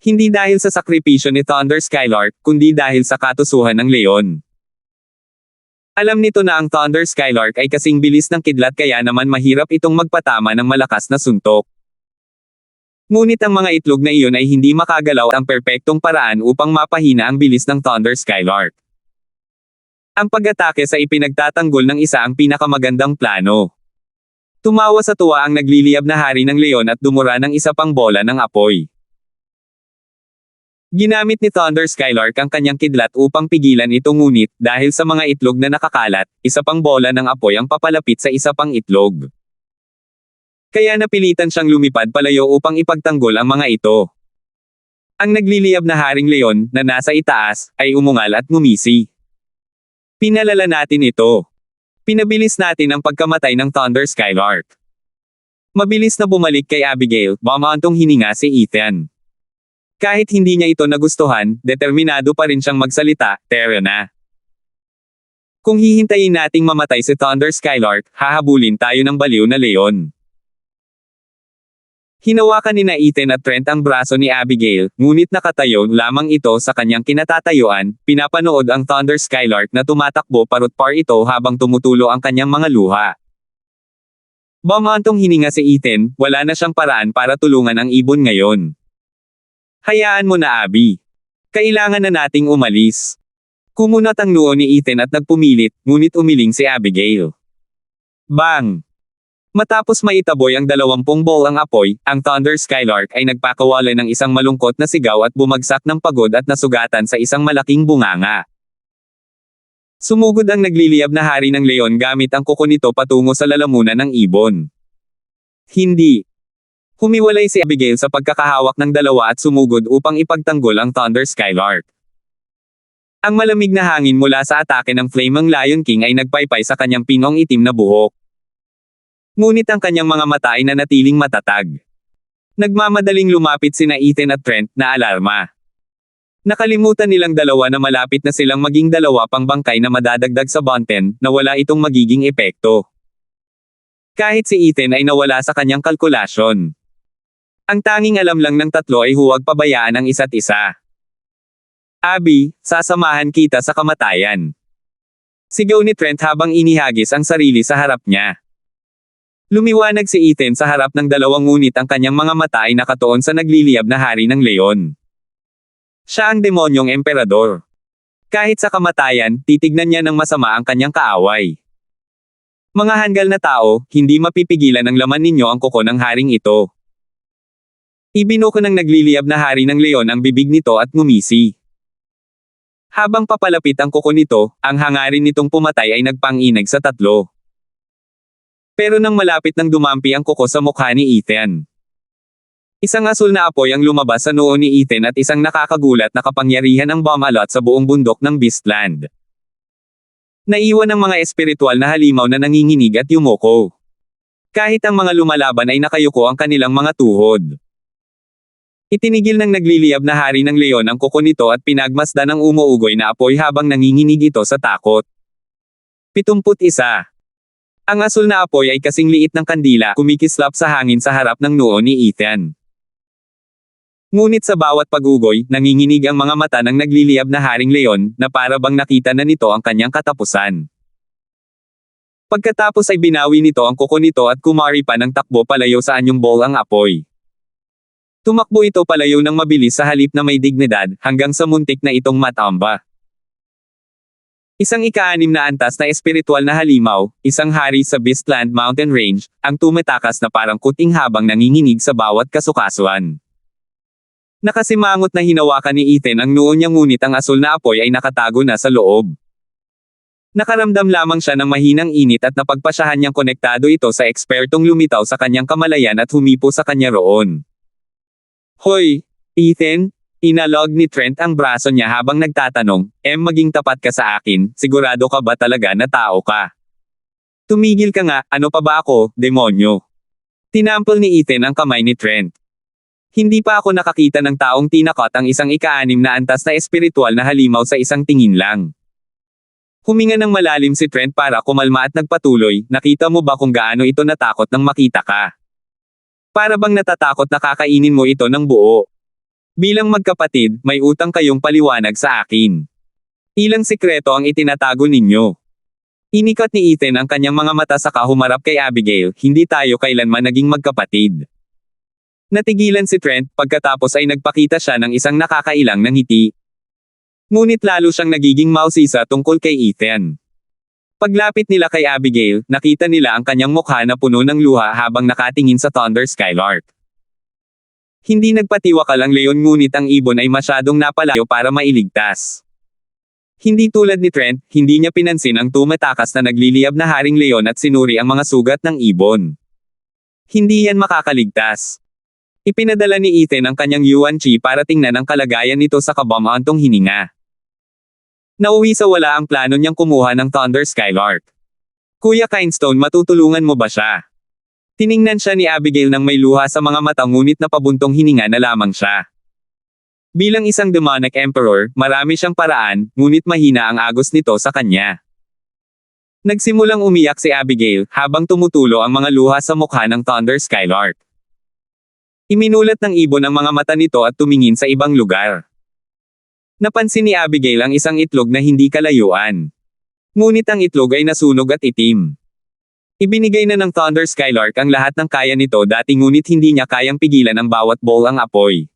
Hindi dahil sa sakripisyo ni Thunder Skylark, kundi dahil sa katusuhan ng leon. Alam nito na ang Thunder Skylark ay kasing bilis ng kidlat kaya naman mahirap itong magpatama ng malakas na suntok. Ngunit ang mga itlog na iyon ay hindi makagalaw ang perpektong paraan upang mapahina ang bilis ng Thunder Skylark. Ang pag-atake sa ipinagtatanggol ng isa ang pinakamagandang plano. Tumawa sa tuwa ang nagliliyab na hari ng leon at dumura ng isa pang bola ng apoy. Ginamit ni Thunder Skylark ang kanyang kidlat upang pigilan ito ngunit, dahil sa mga itlog na nakakalat, isa pang bola ng apoy ang papalapit sa isa pang itlog. Kaya napilitan siyang lumipad palayo upang ipagtanggol ang mga ito. Ang nagliliyab na haring leon, na nasa itaas, ay umungal at ngumisi. Pinalala natin ito. Pinabilis natin ang pagkamatay ng Thunder Skylark. Mabilis na bumalik kay Abigail, bumantong hininga si Ethan. Kahit hindi niya ito nagustuhan, determinado pa rin siyang magsalita, "Tara na. Kung hihintayin nating mamatay si Thunder Skylark, hahabulin tayo ng baliw na leon." Hinawakan ni Ethan at Trent ang braso ni Abigail, ngunit nakatayo lamang ito sa kanyang kinatatayuan, pinapanood ang Thunder Skylark na tumatakbo parut-par ito habang tumutulo ang kanyang mga luha. Bumantong hininga si Ethan, wala na siyang paraan para tulungan ang ibon ngayon. "Hayaan mo na Abby. Kailangan na nating umalis." Kumunat ang noo ni Ethan at nagpumilit, ngunit umiling si Abigail. Bang! Matapos maitaboy ang 20 bolang apoy, ang Thunder Skylark ay nagpakawala ng isang malungkot na sigaw at bumagsak ng pagod at nasugatan sa isang malaking bunganga. Sumugod ang nagliliyab na hari ng leon gamit ang kuko nito patungo sa lalamunan ng ibon. Hindi. Humiwalay si Abigail sa pagkakahawak ng dalawa at sumugod upang ipagtanggol ang Thunder Skylark. Ang malamig na hangin mula sa atake ng Flaming Lion King ay nagpaypay sa kanyang pinong itim na buhok. Ngunit ang kanyang mga mata ay nanatiling matatag. Nagmamadaling lumapit sina Ethan at Trent na alarma. Nakalimutan nilang dalawa na malapit na silang maging 2 pang bangkay na madadagdag sa bonten, na wala itong magiging epekto. Kahit si Ethan ay nawala sa kanyang kalkulasyon. Ang tanging alam lang ng tatlo ay huwag pabayaan ang isa't isa. "Abby, sasamahan kita sa kamatayan." Sigaw ni Trent habang inihagis ang sarili sa harap niya. Lumiwanag si Ethan sa harap ng 2 ngunit ang kanyang mga mata ay nakatuon sa nagliliyab na hari ng leon. Siya ang demonyong emperador. Kahit sa kamatayan, titignan niya ng masama ang kanyang kaaway. "Mga hanggal na tao, hindi mapipigilan ng laman ninyo ang kuko ng haring ito." Ibinuko ng nagliliyab na hari ng leon ang bibig nito at ngumisi. Habang papalapit ang kuko nito, ang hangarin nitong pumatay ay nagpanginag sa tatlo. Pero nang malapit nang dumampi ang kuko sa mukha ni Ethan. Isang asul na apoy ang lumabas sa noo ni Ethan at isang nakakagulat na kapangyarihan ang bumalot sa buong bundok ng Beastland. Naiwan ang mga espiritual na halimaw na nanginginig at yumuko. Kahit ang mga lumalaban ay nakayuko ang kanilang mga tuhod. Itinigil ng nagliliyab na hari ng leon ang kuko nito at pinagmasdan ng umuugoy na apoy habang nanginginig ito sa takot. 71. Ang asul na apoy ay kasing liit ng kandila, kumikislap sa hangin sa harap ng noo ni Ethan. Ngunit sa bawat pagugoy, nanginginig ang mga mata ng nagliliyab na haring leon, na para bang nakita na nito ang kanyang katapusan. Pagkatapos ay binawi nito ang kuko nito at kumari pa ng takbo palayo sa anyong bowl ang apoy. Tumakbo ito palayo ng mabilis sa halip na may dignidad, hanggang sa muntik na itong matamba. Isang ika-6 na antas na espiritual na halimaw, isang hari sa Beastland Mountain Range, ang tumatakas na parang kuting habang nanginginig sa bawat kasukasuan. Nakasimangot na hinawakan ni Ethan ang noo niya ngunit ang asul na apoy ay nakatago na sa loob. Nakaramdam lamang siya ng mahinang init at napagpasyahan niyang konektado ito sa ekspertong lumitaw sa kanyang kamalayan at humipo sa kanya roon. Hoy, Ethan? Inalog ni Trent ang braso niya habang nagtatanong, maging tapat ka sa akin, sigurado ka ba talaga na tao ka? Tumigil ka nga, ano pa ba ako, demonyo? Tinampol ni Ethan ang kamay ni Trent. Hindi pa ako nakakita ng taong tinakot ang isang ika-6 na antas na espiritual na halimaw sa isang tingin lang. Huminga ng malalim si Trent para kumalma at nagpatuloy, nakita mo ba kung gaano ito natakot nang makita ka? Para bang natatakot na kakainin mo ito ng buo? Bilang magkapatid, may utang kayong paliwanag sa akin. Ilang sikreto ang itinatago ninyo. Inikat ni Ethan ang kanyang mga mata saka humarap kay Abigail, hindi tayo kailanman naging magkapatid. Natigilan si Trent, pagkatapos ay nagpakita siya ng isang nakakailang na ngiti. Ngunit lalo siyang nagiging mausisa tungkol kay Ethan. Paglapit nila kay Abigail, nakita nila ang kanyang mukha na puno ng luha habang nakatingin sa Thunder Skylark. Hindi nagpatiwakal ang leon ngunit ang ibon ay masyadong napalayo para mailigtas. Hindi tulad ni Trent, hindi niya pinansin ang tumatakas na nagliliyab na haring leon at sinuri ang mga sugat ng ibon. Hindi yan makakaligtas. Ipinadala ni Ethan ang kanyang Yuan Chi para tingnan ang kalagayan nito sa kabamantong hininga. Nauwi sa wala ang plano niyang kumuha ng Thunder Skylark. Kuya Kindstone, matutulungan mo ba siya? Tiningnan siya ni Abigail nang may luha sa mga mata ngunit napabuntong hininga na lamang siya. Bilang isang demonic emperor, marami siyang paraan, ngunit mahina ang agos nito sa kanya. Nagsimulang umiyak si Abigail, habang tumutulo ang mga luha sa mukha ng Thunder Skylark. Iminulat ng ibon ang mga mata nito at tumingin sa ibang lugar. Napansin ni Abigail ang isang itlog na hindi kalayuan. Ngunit ang itlog ay nasunog at itim. Ibinigay na ng Thunder Skylark ang lahat ng kaya nito dati ngunit hindi niya kayang pigilan ang bawat bowl ang apoy.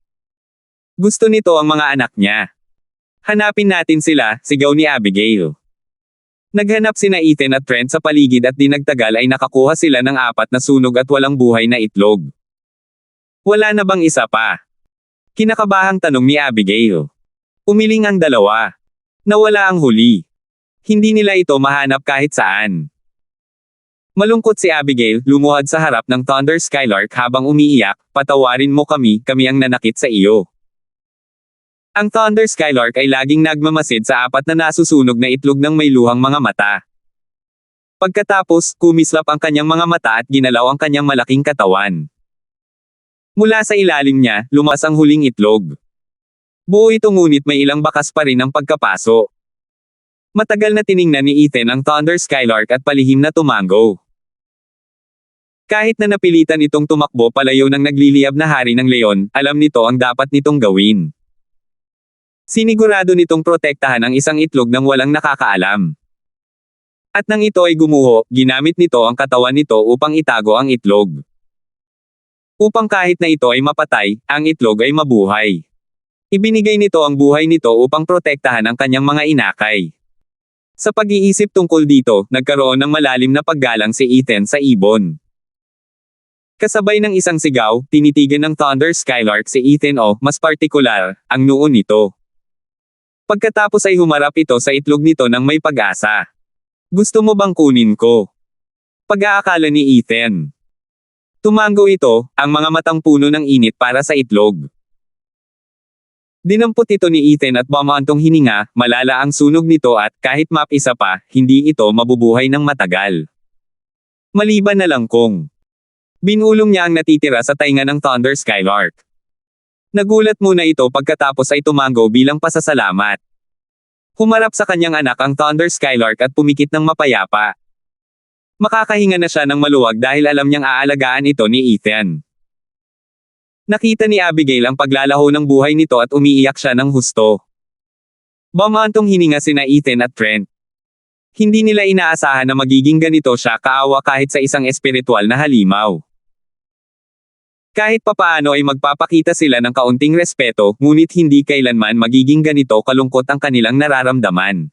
Gusto nito ang mga anak niya. Hanapin natin sila, sigaw ni Abigail. Naghanap sina Ethan at Trent sa paligid at di nagtagal ay nakakuha sila ng 4 na sunog at walang buhay na itlog. Wala na bang isa pa? Kinakabahang tanong ni Abigail. Umiling ang dalawa. Nawala ang huli. Hindi nila ito mahanap kahit saan. Malungkot si Abigail, lumuhad sa harap ng Thunder Skylark habang umiiyak, patawarin mo kami, kami ang nanakit sa iyo. Ang Thunder Skylark ay laging nagmamasid sa 4 na nasusunog na itlog ng may luhang mga mata. Pagkatapos, kumislap ang kanyang mga mata at ginalaw ang kanyang malaking katawan. Mula sa ilalim niya, lumas ang huling itlog. Buo ito ngunit may ilang bakas pa rin ang pagkapaso. Matagal na tiningnan ni Ethan ang Thunder Skylark at palihim na tumango. Kahit na napilitan itong tumakbo palayo ng nagliliyab na hari ng leon, alam nito ang dapat nitong gawin. Sinigurado nitong protektahan ang isang itlog nang walang nakakaalam. At nang ito ay gumuho, ginamit nito ang katawan nito upang itago ang itlog. Upang kahit na ito ay mapatay, ang itlog ay mabuhay. Ibinigay nito ang buhay nito upang protektahan ang kanyang mga inakay. Sa pag-iisip tungkol dito, nagkaroon ng malalim na paggalang si Ethan sa ibon. Kasabay ng isang sigaw, tinitigan ng Thunder Skylark si Ethan mas partikular, ang noo nito. Pagkatapos ay humarap ito sa itlog nito ng may pag-asa. Gusto mo bang kunin ko? Pag-aakala ni Ethan. Tumango ito, ang mga matang puno ng init para sa itlog. Dinampot ito ni Ethan at bumaantong hininga, malala ang sunog nito at, kahit map isa pa, hindi ito mabubuhay ng matagal. Maliban na lang kung binulong niya ang natitira sa tainga ng Thunder Skylark. Nagulat muna ito pagkatapos ay tumango bilang pasasalamat. Humarap sa kanyang anak ang Thunder Skylark at pumikit ng mapayapa. Makakahinga na siya ng maluwag dahil alam niyang aalagaan ito ni Ethan. Nakita ni Abigail ang paglalaho ng buhay nito at umiiyak siya ng husto. Bumaantong hininga sina Ethan at Trent. Hindi nila inaasahan na magiging ganito siya kaawa kahit sa isang espiritual na halimaw. Kahit papaano ay magpapakita sila ng kaunting respeto, ngunit hindi kailanman magiging ganito kalungkot ang kanilang nararamdaman.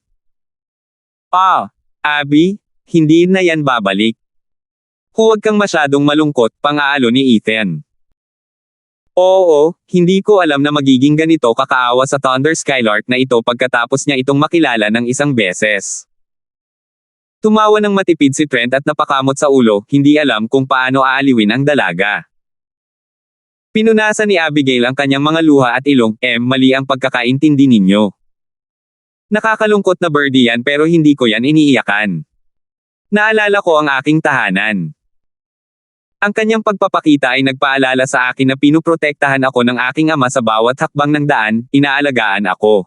Abby, hindi na yan babalik. Huwag kang masyadong malungkot, pang-aalo ni Ethan. Oo, hindi ko alam na magiging ganito kakaawa sa Thunder Skylark na ito pagkatapos niya itong makilala ng isang beses. Tumawa ng matipid si Trent at napakamot sa ulo, hindi alam kung paano aaliwin ang dalaga. Pinunasan ni Abigail ang kanyang mga luha at ilong, mali ang pagkakaintindi ninyo. Nakakalungkot na birdie yan pero hindi ko yan iniiyakan. Naalala ko ang aking tahanan. Ang kanyang pagpapakita ay nagpaalala sa akin na pinuprotektahan ako ng aking ama sa bawat hakbang ng daan, inaalagaan ako.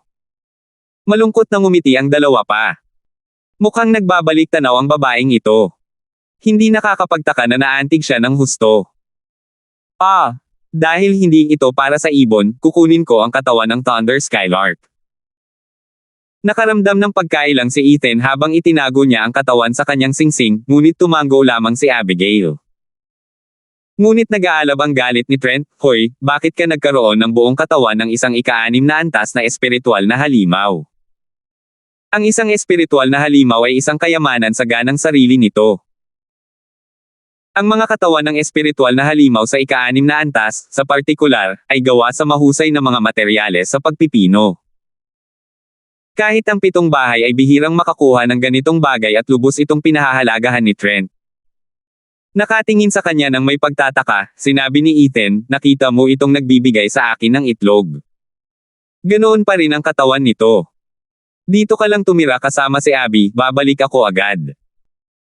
Malungkot na ngumiti ang dalawa pa. Mukhang nagbabalik tanaw ang babaeng ito. Hindi nakakapagtaka na naantig siya ng husto. Dahil hindi ito para sa ibon, kukunin ko ang katawan ng Thunder Skylark. Nakaramdam ng pagkailang si Ethan habang itinago niya ang katawan sa kanyang singsing, ngunit tumango lamang si Abigail. Ngunit nag-aalab ang galit ni Trent, "Hoy, bakit ka nagkaroon ng buong katawan ng isang ika-6 na antas na espiritual na halimaw?" Ang isang espiritual na halimaw ay isang kayamanan sa ganang sarili nito. Ang mga katawan ng espiritual na halimaw sa ika-6 na antas, sa partikular, ay gawa sa mahusay na mga materyales sa pagpipino. Kahit ang 7 bahay ay bihirang makakuha ng ganitong bagay at lubos itong pinahahalagahan ni Trent. Nakatingin sa kanya ng may pagtataka, sinabi ni Ethan, "Nakita mo itong nagbibigay sa akin ng itlog. Ganoon pa rin ang katawan nito. Dito ka lang tumira kasama si Abby, babalik ako agad."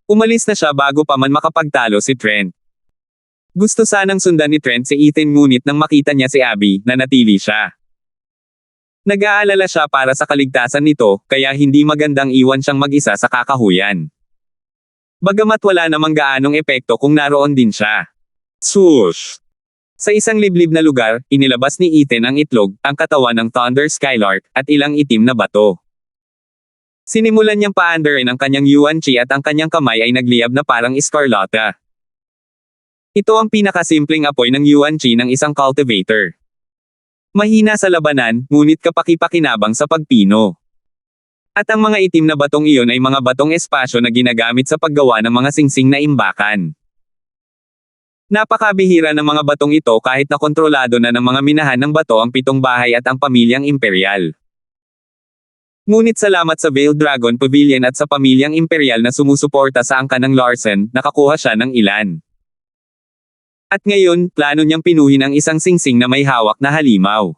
Umalis na siya bago pa man makapagtalo si Trent. Gusto sanang sundan ni Trent si Ethan ngunit nang makita niya si Abby, nanatili siya. Nag-aalala siya para sa kaligtasan nito, kaya hindi magandang iwan siyang mag-isa sa kakahuyan. Bagamat wala namang gaanong epekto kung naroon din siya. Swoosh! Sa isang liblib na lugar, inilabas ni Ethan ang itlog, ang katawan ng Thunder Skylark, at ilang itim na bato. Sinimulan niyang paandarin ang kanyang Yuan Chi at ang kanyang kamay ay nagliyab na parang escarlata. Ito ang pinakasimpleng apoy ng Yuan Chi ng isang cultivator. Mahina sa labanan, ngunit kapaki-pakinabang sa pagpino. At ang mga itim na batong iyon ay mga batong espasyo na ginagamit sa paggawa ng mga singsing na imbakan. Napakabihira ng mga batong ito kahit na kontrolado na ng mga minahan ng bato ang 7 bahay at ang pamilyang imperial. Ngunit salamat sa Veiled Dragon Pavilion at sa pamilyang imperial na sumusuporta sa angkan ng Larsen, nakakuha siya ng ilan. At ngayon, plano niyang pinuhin ang isang singsing na may hawak na halimaw.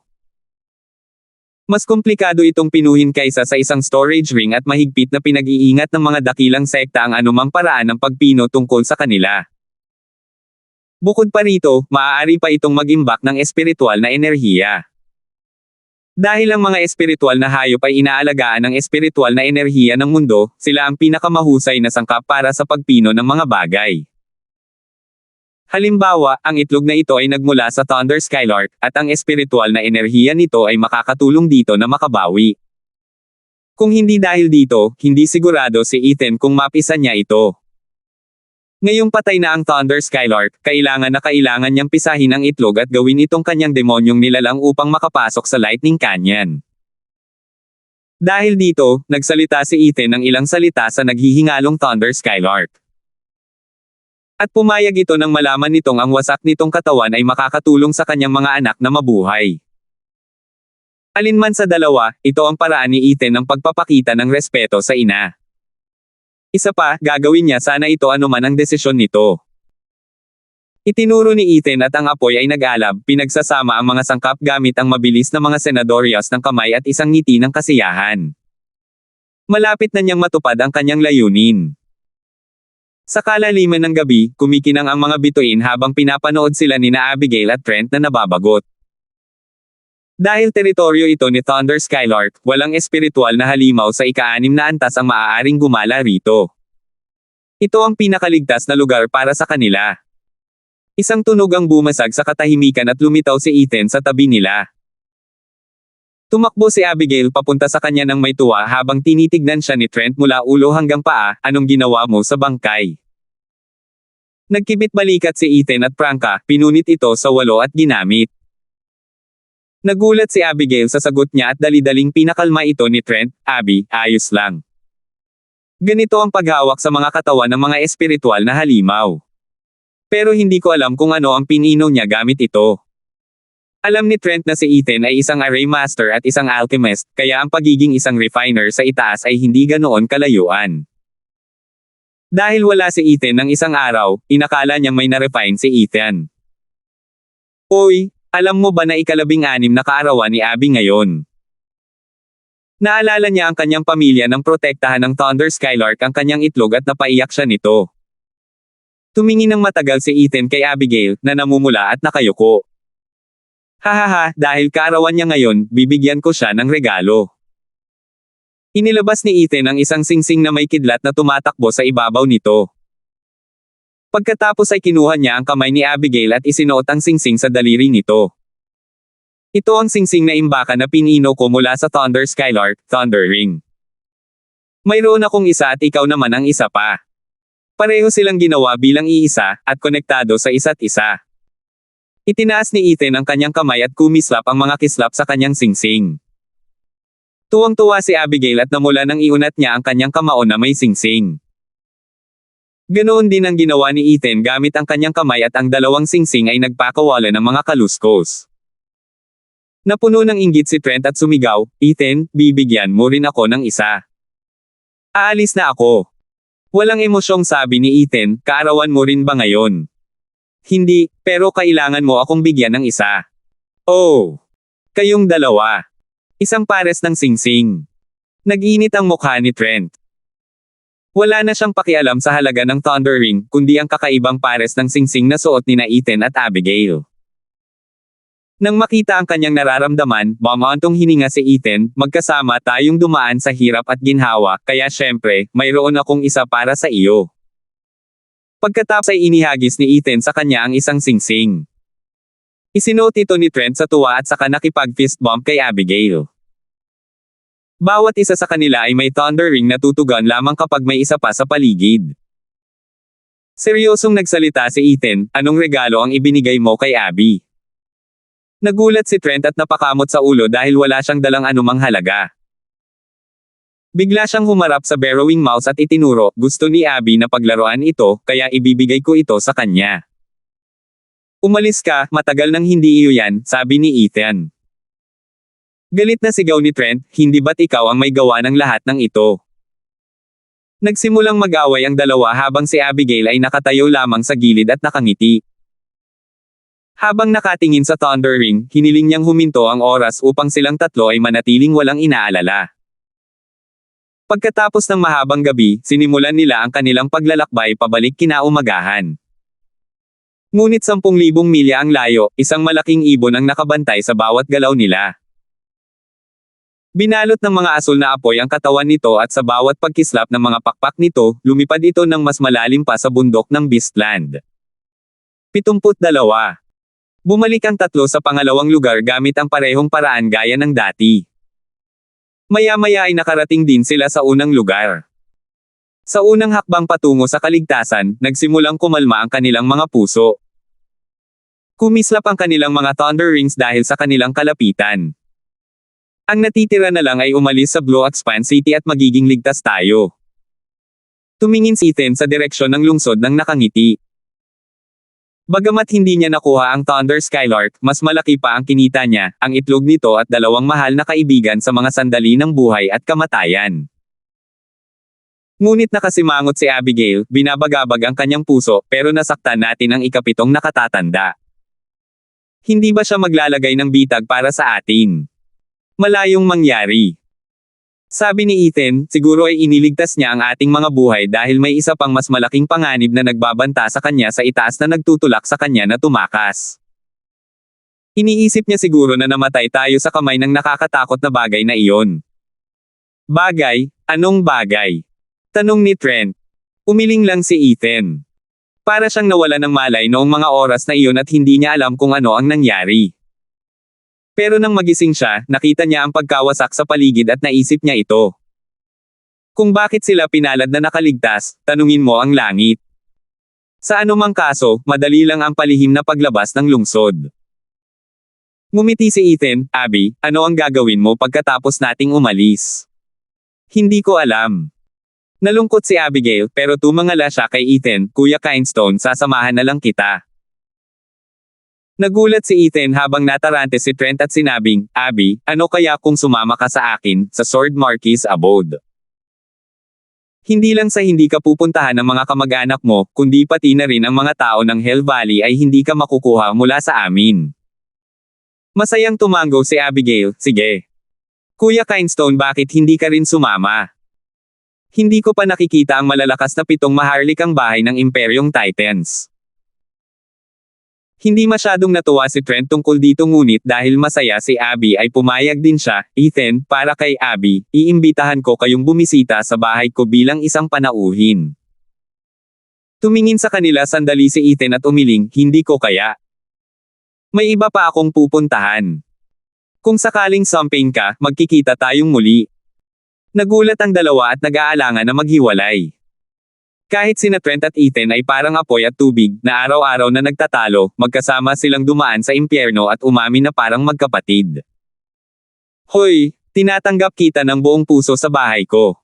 Mas komplikado itong pinuhin kaysa sa isang storage ring at mahigpit na pinag-iingat ng mga dakilang sekta ang anumang paraan ng pagpino tungkol sa kanila. Bukod pa rito, maaari pa itong mag-imbak ng espiritual na enerhiya. Dahil ang mga espiritual na hayop ay inaalagaan ng espiritual na enerhiya ng mundo, sila ang pinakamahusay na sangkap para sa pagpino ng mga bagay. Halimbawa, ang itlog na ito ay nagmula sa Thunder Skylark, at ang espiritual na enerhiya nito ay makakatulong dito na makabawi. Kung hindi dahil dito, hindi sigurado si Ethan kung mapisa niya ito. Ngayong patay na ang Thunder Skylark, kailangan niyang pisahin ang itlog at gawin itong kanyang demonyong nilalang upang makapasok sa Lightning Canyon. Dahil dito, nagsalita si Ethan ng ilang salita sa naghihingalong Thunder Skylark. At pumayag ito nang malaman nitong ang wasak nitong katawan ay makakatulong sa kanyang mga anak na mabuhay. Alinman sa dalawa, ito ang paraan ni Ethan ng pagpapakita ng respeto sa ina. Isa pa, gagawin niya sana ito anuman ang desisyon nito. Itinuro ni Ethan at ang apoy ay nag-alab, pinagsasama ang mga sangkap gamit ang mabilis na mga senadoryas ng kamay at isang ngiti ng kasiyahan. Malapit na niyang matupad ang kanyang layunin. Sa kalaliman ng gabi, kumikinang ang mga bituin habang pinapanood sila nina Abigail at Trent na nababagot. Dahil teritoryo ito ni Thunder Skylark, walang espiritual na halimaw sa ika-6 na antas ang maaaring gumala rito. Ito ang pinakaligtas na lugar para sa kanila. Isang tunog ang bumasag sa katahimikan at lumitaw si Ethan sa tabi nila. Tumakbo si Abigail papunta sa kanya ng may tuwa habang tinitignan siya ni Trent mula ulo hanggang paa. Anong ginawa mo sa bangkay? Nagkibit balikat si Ethan at prangka, pinunit ito sa walo at ginamit. Nagulat si Abigail sa sagot niya at dali-daling pinakalma ito ni Trent. Abby, ayos lang. Ganito ang paghawak sa mga katawan ng mga espiritual na halimaw. Pero hindi ko alam kung ano ang pinino niya gamit ito. Alam ni Trent na si Ethan ay isang array master at isang alchemist, kaya ang pagiging isang refiner sa itaas ay hindi ganoon kalayuan. Dahil wala si Ethan ng isang araw, inakala niyang may na-refine si Ethan. Oy! Alam mo ba na ika-16 na kaarawan ni Abby ngayon? Naalala niya ang kanyang pamilya nang protektahan ng Thunder Skylark ang kanyang itlog at napaiyak siya nito. Tumingin ng matagal si Ethan kay Abigail, na namumula at nakayuko. Hahaha, dahil kaarawan niya ngayon, bibigyan ko siya ng regalo. Inilabas ni Ethan ang isang singsing na may kidlat na tumatakbo sa ibabaw nito. Pagkatapos ay kinuha niya ang kamay ni Abigail at isinuot ang singsing sa daliri nito. Ito ang singsing na imbaka na pinino ko mula sa Thunder Skylark, Thunder Ring. Mayroon akong isa at ikaw naman ang isa pa. Pareho silang ginawa bilang iisa, at konektado sa isa't isa. Itinaas ni Ethan ang kanyang kamay at kumislap ang mga kislap sa kanyang singsing. Tuwang-tuwa si Abigail at namula nang iunat niya ang kanyang kamao na may singsing. Ganoon din ang ginawa ni Ethan gamit ang kanyang kamay at ang dalawang singsing ay nagpakawala ng mga kaluskos. Napuno ng inggit si Trent at sumigaw, Ethan, bibigyan mo rin ako ng isa. Aalis na ako. Walang emosyong sabi ni Ethan, kaarawan mo rin ba ngayon? Hindi, pero kailangan mo akong bigyan ng isa. Oh! Kayong dalawa. Isang pares ng singsing. Nag-init ang mukha ni Trent. Wala na siyang pakialam sa halaga ng Thunder Ring, kundi ang kakaibang pares ng singsing na suot nina Ethan at Abigail. Nang makita ang kanyang nararamdaman, bumantong hininga si Ethan, magkasama tayong dumaan sa hirap at ginhawa, kaya syempre, mayroon akong isa para sa iyo. Pagkatapos ay inihagis ni Ethan sa kanya ang isang singsing. Isinuot ito ni Trent sa tuwa at saka nakipag-fist bump kay Abigail. Bawat isa sa kanila ay may Thunder Ring na tutugan lamang kapag may isa pa sa paligid. Seryosong nagsalita si Ethan, anong regalo ang ibinigay mo kay Abby? Nagulat si Trent at napakamot sa ulo dahil wala siyang dalang anumang halaga. Bigla siyang humarap sa Burrowing Mouse at itinuro, gusto ni Abby na paglaruan ito, kaya ibibigay ko ito sa kanya. Umalis ka, matagal nang hindi iyo yan, sabi ni Ethan. Galit na sigaw ni Trent, hindi ba't ikaw ang may gawa ng lahat ng ito? Nagsimulang mag-away ang dalawa habang si Abigail ay nakatayo lamang sa gilid at nakangiti. Habang nakatingin sa Thunder Ring, hiniling niyang huminto ang oras upang silang tatlo ay manatiling walang inaalala. Pagkatapos ng mahabang gabi, sinimulan nila ang kanilang paglalakbay pabalik kinaumagahan. Ngunit 10,000 milya ang layo, isang malaking ibon ang nakabantay sa bawat galaw nila. Binalot ng mga asul na apoy ang katawan nito at sa bawat pagkislap ng mga pakpak nito, lumipad ito ng mas malalim pa sa bundok ng Beastland. 72. Bumalik ang tatlo sa pangalawang lugar gamit ang parehong paraan gaya ng dati. Maya-maya ay nakarating din sila sa unang lugar. Sa unang hakbang patungo sa kaligtasan, nagsimulang kumalma ang kanilang mga puso. Kumislap ang kanilang mga Thunder Rings dahil sa kanilang kalapitan. Ang natitira na lang ay umalis sa Blue Expanse City at magiging ligtas tayo. Tumingin si Ethan sa direksyon ng lungsod ng nakangiti. Bagamat hindi niya nakuha ang Thunder Skylark, mas malaki pa ang kinita niya, ang itlog nito at dalawang mahal na kaibigan sa mga sandali ng buhay at kamatayan. Ngunit nakasimangot si Abigail, binabagabag ang kanyang puso, pero nasaktan natin ang ikapitong nakatatanda. Hindi ba siya maglalagay ng bitag para sa atin? Malayong mangyari. Sabi ni Ethan, siguro ay iniligtas niya ang ating mga buhay dahil may isa pang mas malaking panganib na nagbabanta sa kanya sa itaas na nagtutulak sa kanya na tumakas. Iniisip niya siguro na namatay tayo sa kamay ng nakakatakot na bagay na iyon. Bagay? Anong bagay? Tanong ni Trent. Umiling lang si Ethan. Para siyang nawala ng malay noong mga oras na iyon at hindi niya alam kung ano ang nangyari. Pero nang magising siya, nakita niya ang pagkawasak sa paligid at naisip niya ito. Kung bakit sila pinalad na nakaligtas, tanungin mo ang langit. Sa anumang kaso, madali lang ang palihim na paglabas ng lungsod. Ngumiti si Ethan, Abby, ano ang gagawin mo pagkatapos nating umalis? Hindi ko alam. Nalungkot si Abigail, pero tumangala siya kay Ethan, Kuya Kindstone, sasamahan na lang kita. Nagulat si Ethan habang natarante si Trent at sinabing, Abby, ano kaya kung sumama ka sa akin, sa Sword Marquis Abode? Hindi lang sa hindi ka pupuntahan ng mga kamag-anak mo, kundi pati na rin ang mga tao ng Hell Valley ay hindi ka makukuha mula sa amin. Masayang tumango si Abigail, sige. Kuya Kindstone, bakit hindi ka rin sumama? Hindi ko pa nakikita ang malalakas na 7 maharlikang bahay ng Imperyong Titans. Hindi masyadong natuwa si Trent tungkol dito ngunit dahil masaya si Abby ay pumayag din siya, Ethan, para kay Abby, iimbitahan ko kayong bumisita sa bahay ko bilang isang panauhin. Tumingin sa kanila sandali si Ethan at umiling, hindi ko kaya. May iba pa akong pupuntahan. Kung sakaling sampain ka, magkikita tayong muli. Nagulat ang dalawa at nag-aalangan na maghiwalay. Kahit sina Trent at Ethan ay parang apoy at tubig, na araw-araw na nagtatalo, magkasama silang dumaan sa impyerno at umamin na parang magkapatid. Hoy, tinatanggap kita ng buong puso sa bahay ko.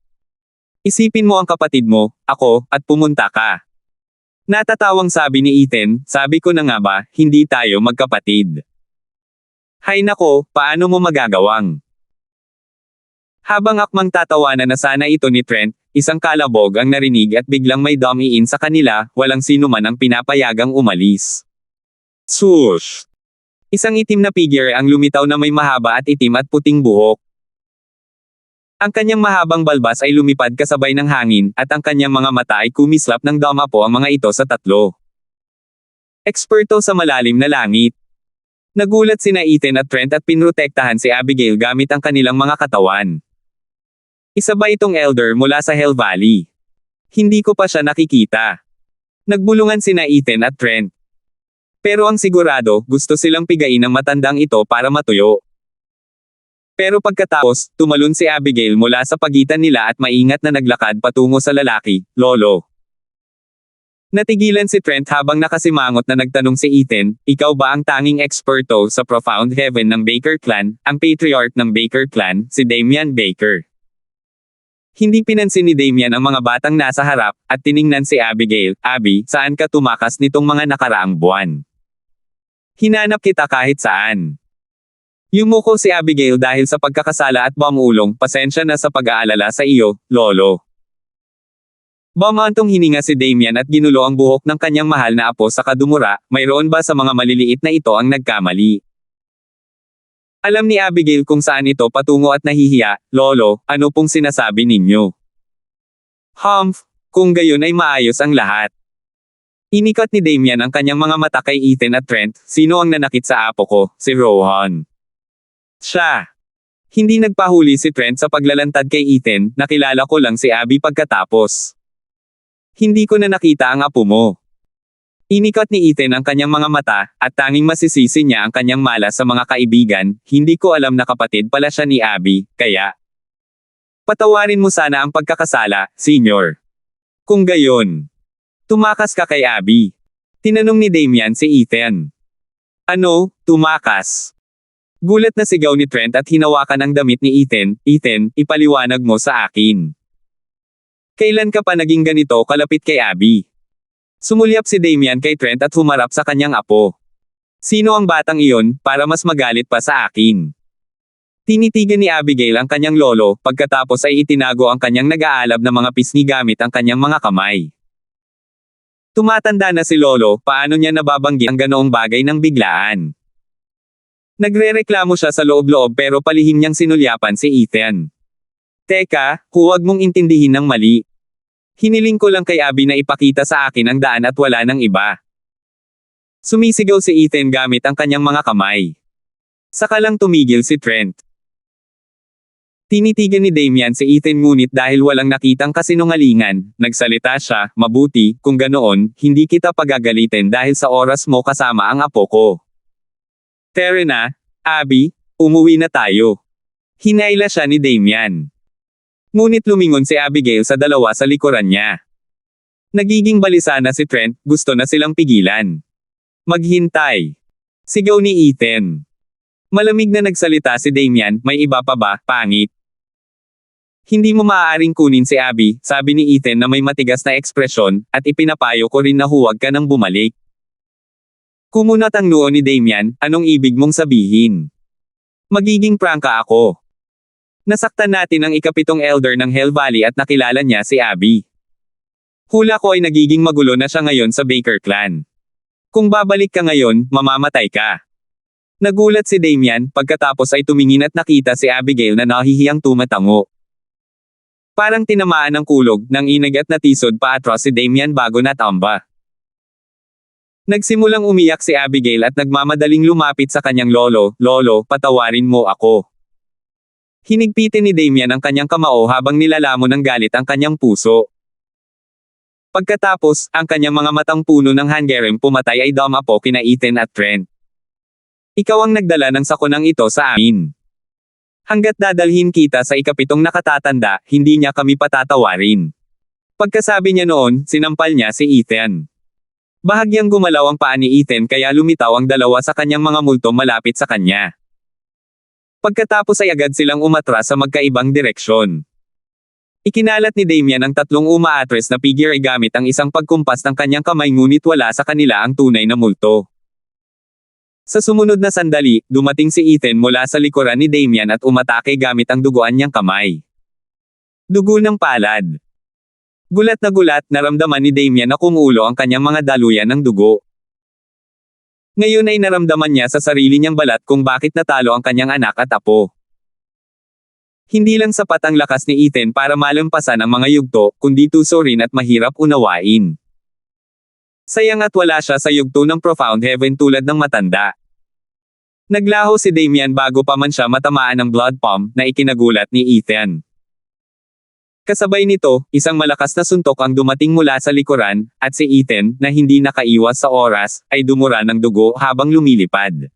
Isipin mo ang kapatid mo, ako, at pumunta ka. Natatawang sabi ni Ethan, sabi ko na nga ba, hindi tayo magkapatid. Hay nako, paano mo magagawang? Habang akmang tatawanan na sana ito ni Trent, isang kalabog ang narinig at biglang may dummy-in sa kanila, walang sino man ang pinapayagang umalis. Swoosh! Isang itim na figure ang lumitaw na may mahaba at itim at puting buhok. Ang kanyang mahabang balbas ay lumipad kasabay ng hangin, at ang kanyang mga mata ay kumislap ng damapo ang mga ito sa tatlo. Eksperto sa malalim na langit. Nagulat sina Ethan at Trent at pinrotektahan si Abigail gamit ang kanilang mga katawan. Isa ba itong elder mula sa Hell Valley? Hindi ko pa siya nakikita. Nagbulungan sina Ethan at Trent. Pero ang sigurado, gusto silang pigain ang matandang ito para matuyo. Pero pagkatapos, tumalon si Abigail mula sa pagitan nila at maingat na naglakad patungo sa lalaki, Lolo. Natigilan si Trent habang nakasimangot na nagtanong si Ethan, ikaw ba ang tanging eksperto sa Profound Heaven ng Baker Clan, ang patriarch ng Baker Clan, si Damian Baker? Hindi pinansin ni Damian ang mga batang nasa harap, at tiningnan si Abigail, Abby, saan ka tumakas nitong mga nakaraang buwan? Hinanap kita kahit saan. Yumuko si Abigail dahil sa pagkakasala at bamulong, pasensya na sa pag-aalala sa iyo, Lolo. Bamantong hininga si Damian at ginulo ang buhok ng kanyang mahal na apo sa kadumura, mayroon ba sa mga maliliit na ito ang nagkamali? Alam ni Abigail kung saan ito patungo at nahihiya, Lolo, ano pong sinasabi ninyo? Humph, kung gayon ay maayos ang lahat. Inikat ni Damian ang kanyang mga mata kay Ethan at Trent, sino ang nanakit sa apo ko, si Rohan. Siya. Hindi nagpahuli si Trent sa paglalantad kay Ethan, nakilala ko lang si Abby pagkatapos. Hindi ko na nakita ang apo mo. Inikat ni Ethan ang kanyang mga mata, at tanging masisisi niya ang kanyang malas sa mga kaibigan, hindi ko alam na kapatid pala siya ni Abby, kaya patawarin mo sana ang pagkakasala, Senyor. Kung gayon, tumakas ka kay Abby. Tinanong ni Damian si Ethan. Ano, tumakas? Gulat na sigaw ni Trent at hinawakan ang damit ni Ethan, Ethan, ipaliwanag mo sa akin. Kailan ka pa naging ganito kalapit kay Abby? Sumulyap si Damian kay Trent at humarap sa kanyang apo. Sino ang batang iyon, para mas magalit pa sa akin? Tinitigan ni Abigail ang kanyang lolo, pagkatapos ay itinago ang kanyang nag-aalab na mga pisngi gamit ang kanyang mga kamay. Tumatanda na si lolo, paano niya nababanggit ang ganoong bagay ng biglaan? Nagrereklamo siya sa loob-loob pero palihim niyang sinulyapan si Ethan. Teka, huwag mong intindihin ng mali. Hiniling ko lang kay Abby na ipakita sa akin ang daan at wala ng iba. Sumisigaw si Ethan gamit ang kanyang mga kamay. Saka lang tumigil si Trent. Tinitigan ni Damian si Ethan ngunit dahil walang nakitang kasinungalingan, nagsalita siya, mabuti, kung ganoon, hindi kita pagagalitin dahil sa oras mo kasama ang apo ko. Tara na, Abby, umuwi na tayo. Hinayla siya ni Damian. Ngunit lumingon si Abigail sa dalawa sa likuran niya. Nagiging balisa na si Trent, gusto na silang pigilan. Maghintay. Sigaw ni Ethan. Malamig na nagsalita si Damian, may iba pa ba, pangit? Hindi mo maaaring kunin si Abby, sabi ni Ethan na may matigas na ekspresyon, at ipinapayo ko rin na huwag ka nang bumalik. Kumunat ang noo ni Damian, anong ibig mong sabihin? Magiging prangka ako. Nasaktan natin ang ikapitong elder ng Hell Valley at nakilala niya si Abby. Hula ko ay nagiging magulo na siya ngayon sa Baker clan. Kung babalik ka ngayon, mamamatay ka. Nagulat si Damian, pagkatapos ay tumingin at nakita si Abigail na nahihiyang tumatango. Parang tinamaan ng kulog, nang inag at natisod pa atras si Damian bago natamba. Nagsimulang umiyak si Abigail at nagmamadaling lumapit sa kanyang lolo, Lolo, patawarin mo ako. Hinigpitin ni Damian ang kanyang kamao habang nilalamon ng galit ang kanyang puso. Pagkatapos, ang kanyang mga matang puno ng hanggerem pumatay ay damapo kina Ethan at Trent. Ikaw ang nagdala ng sakunang ito sa amin. Hanggat dadalhin kita sa ikapitong nakatatanda, hindi niya kami patatawarin. Pagkasabi niya noon, sinampal niya si Ethan. Bahagyang gumalaw ang paa ni Ethan kaya lumitaw ang dalawa sa kanyang mga multo malapit sa kanya. Pagkatapos ay agad silang umatras sa magkaibang direksyon. Ikinalat ni Damian ang tatlong umaatres na figure ay gamit ang isang pagkumpas ng kanyang kamay ngunit wala sa kanila ang tunay na multo. Sa sumunod na sandali, dumating si Ethan mula sa likuran ni Damian at umatake gamit ang duguan niyang kamay. Dugo ng palad. Gulat na gulat, naramdaman ni Damian na kumuulo ang kanyang mga daluyan ng dugo. Ngayon ay naramdaman niya sa sarili niyang balat kung bakit natalo ang kanyang anak at apo. Hindi lang sapat ang lakas ni Ethan para malampasan ang mga yugto, kundi tuso rin at mahirap unawain. Sayang at wala siya sa yugto ng Profound Heaven tulad ng matanda. Naglaho si Damian bago pa man siya matamaan ng blood palm na ikinagulat ni Ethan. Kasabay nito, isang malakas na suntok ang dumating mula sa likuran, at si Ethan, na hindi nakaiwas sa oras, ay dumura ng dugo habang lumilipad.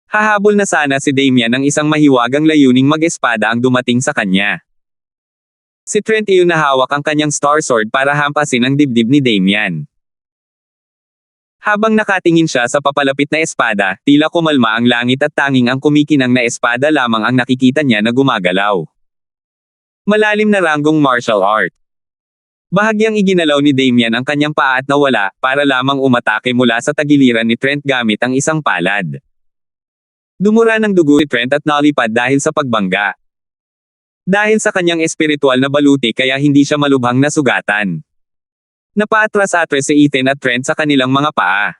Hahabol na sana si Damian ng isang mahiwagang layuning mag-espada ang dumating sa kanya. Si Trent iyon nahawak ang kanyang Star Sword para hampasin ang dibdib ni Damian. Habang nakatingin siya sa papalapit na espada, tila kumalma ang langit at tanging ang kumikinang na espada lamang ang nakikita niya na gumagalaw. Malalim na ranggong martial art. Bahagyang iginalaw ni Damian ang kanyang paa at nawala, para lamang umatake mula sa tagiliran ni Trent gamit ang isang palad. Dumura ng dugo si Trent at nalipad dahil sa pagbangga. Dahil sa kanyang espiritual na baluti kaya hindi siya malubhang nasugatan. Napaatras-atras si Ethan at Trent sa kanilang mga paa.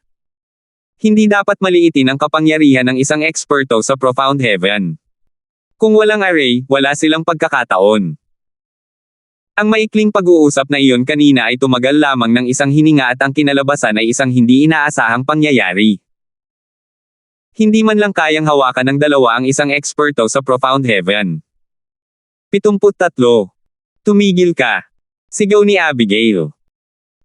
Hindi dapat maliitin ang kapangyarihan ng isang eksperto sa Profound Heaven. Kung walang array, wala silang pagkakataon. Ang maikling pag-uusap na iyon kanina ay tumagal lamang ng isang hininga at ang kinalabasan ay isang hindi inaasahang pangyayari. Hindi man lang kayang hawakan ng dalawa ang isang eksperto sa Profound Heaven. 73. Tumigil ka. Sigaw ni Abigail.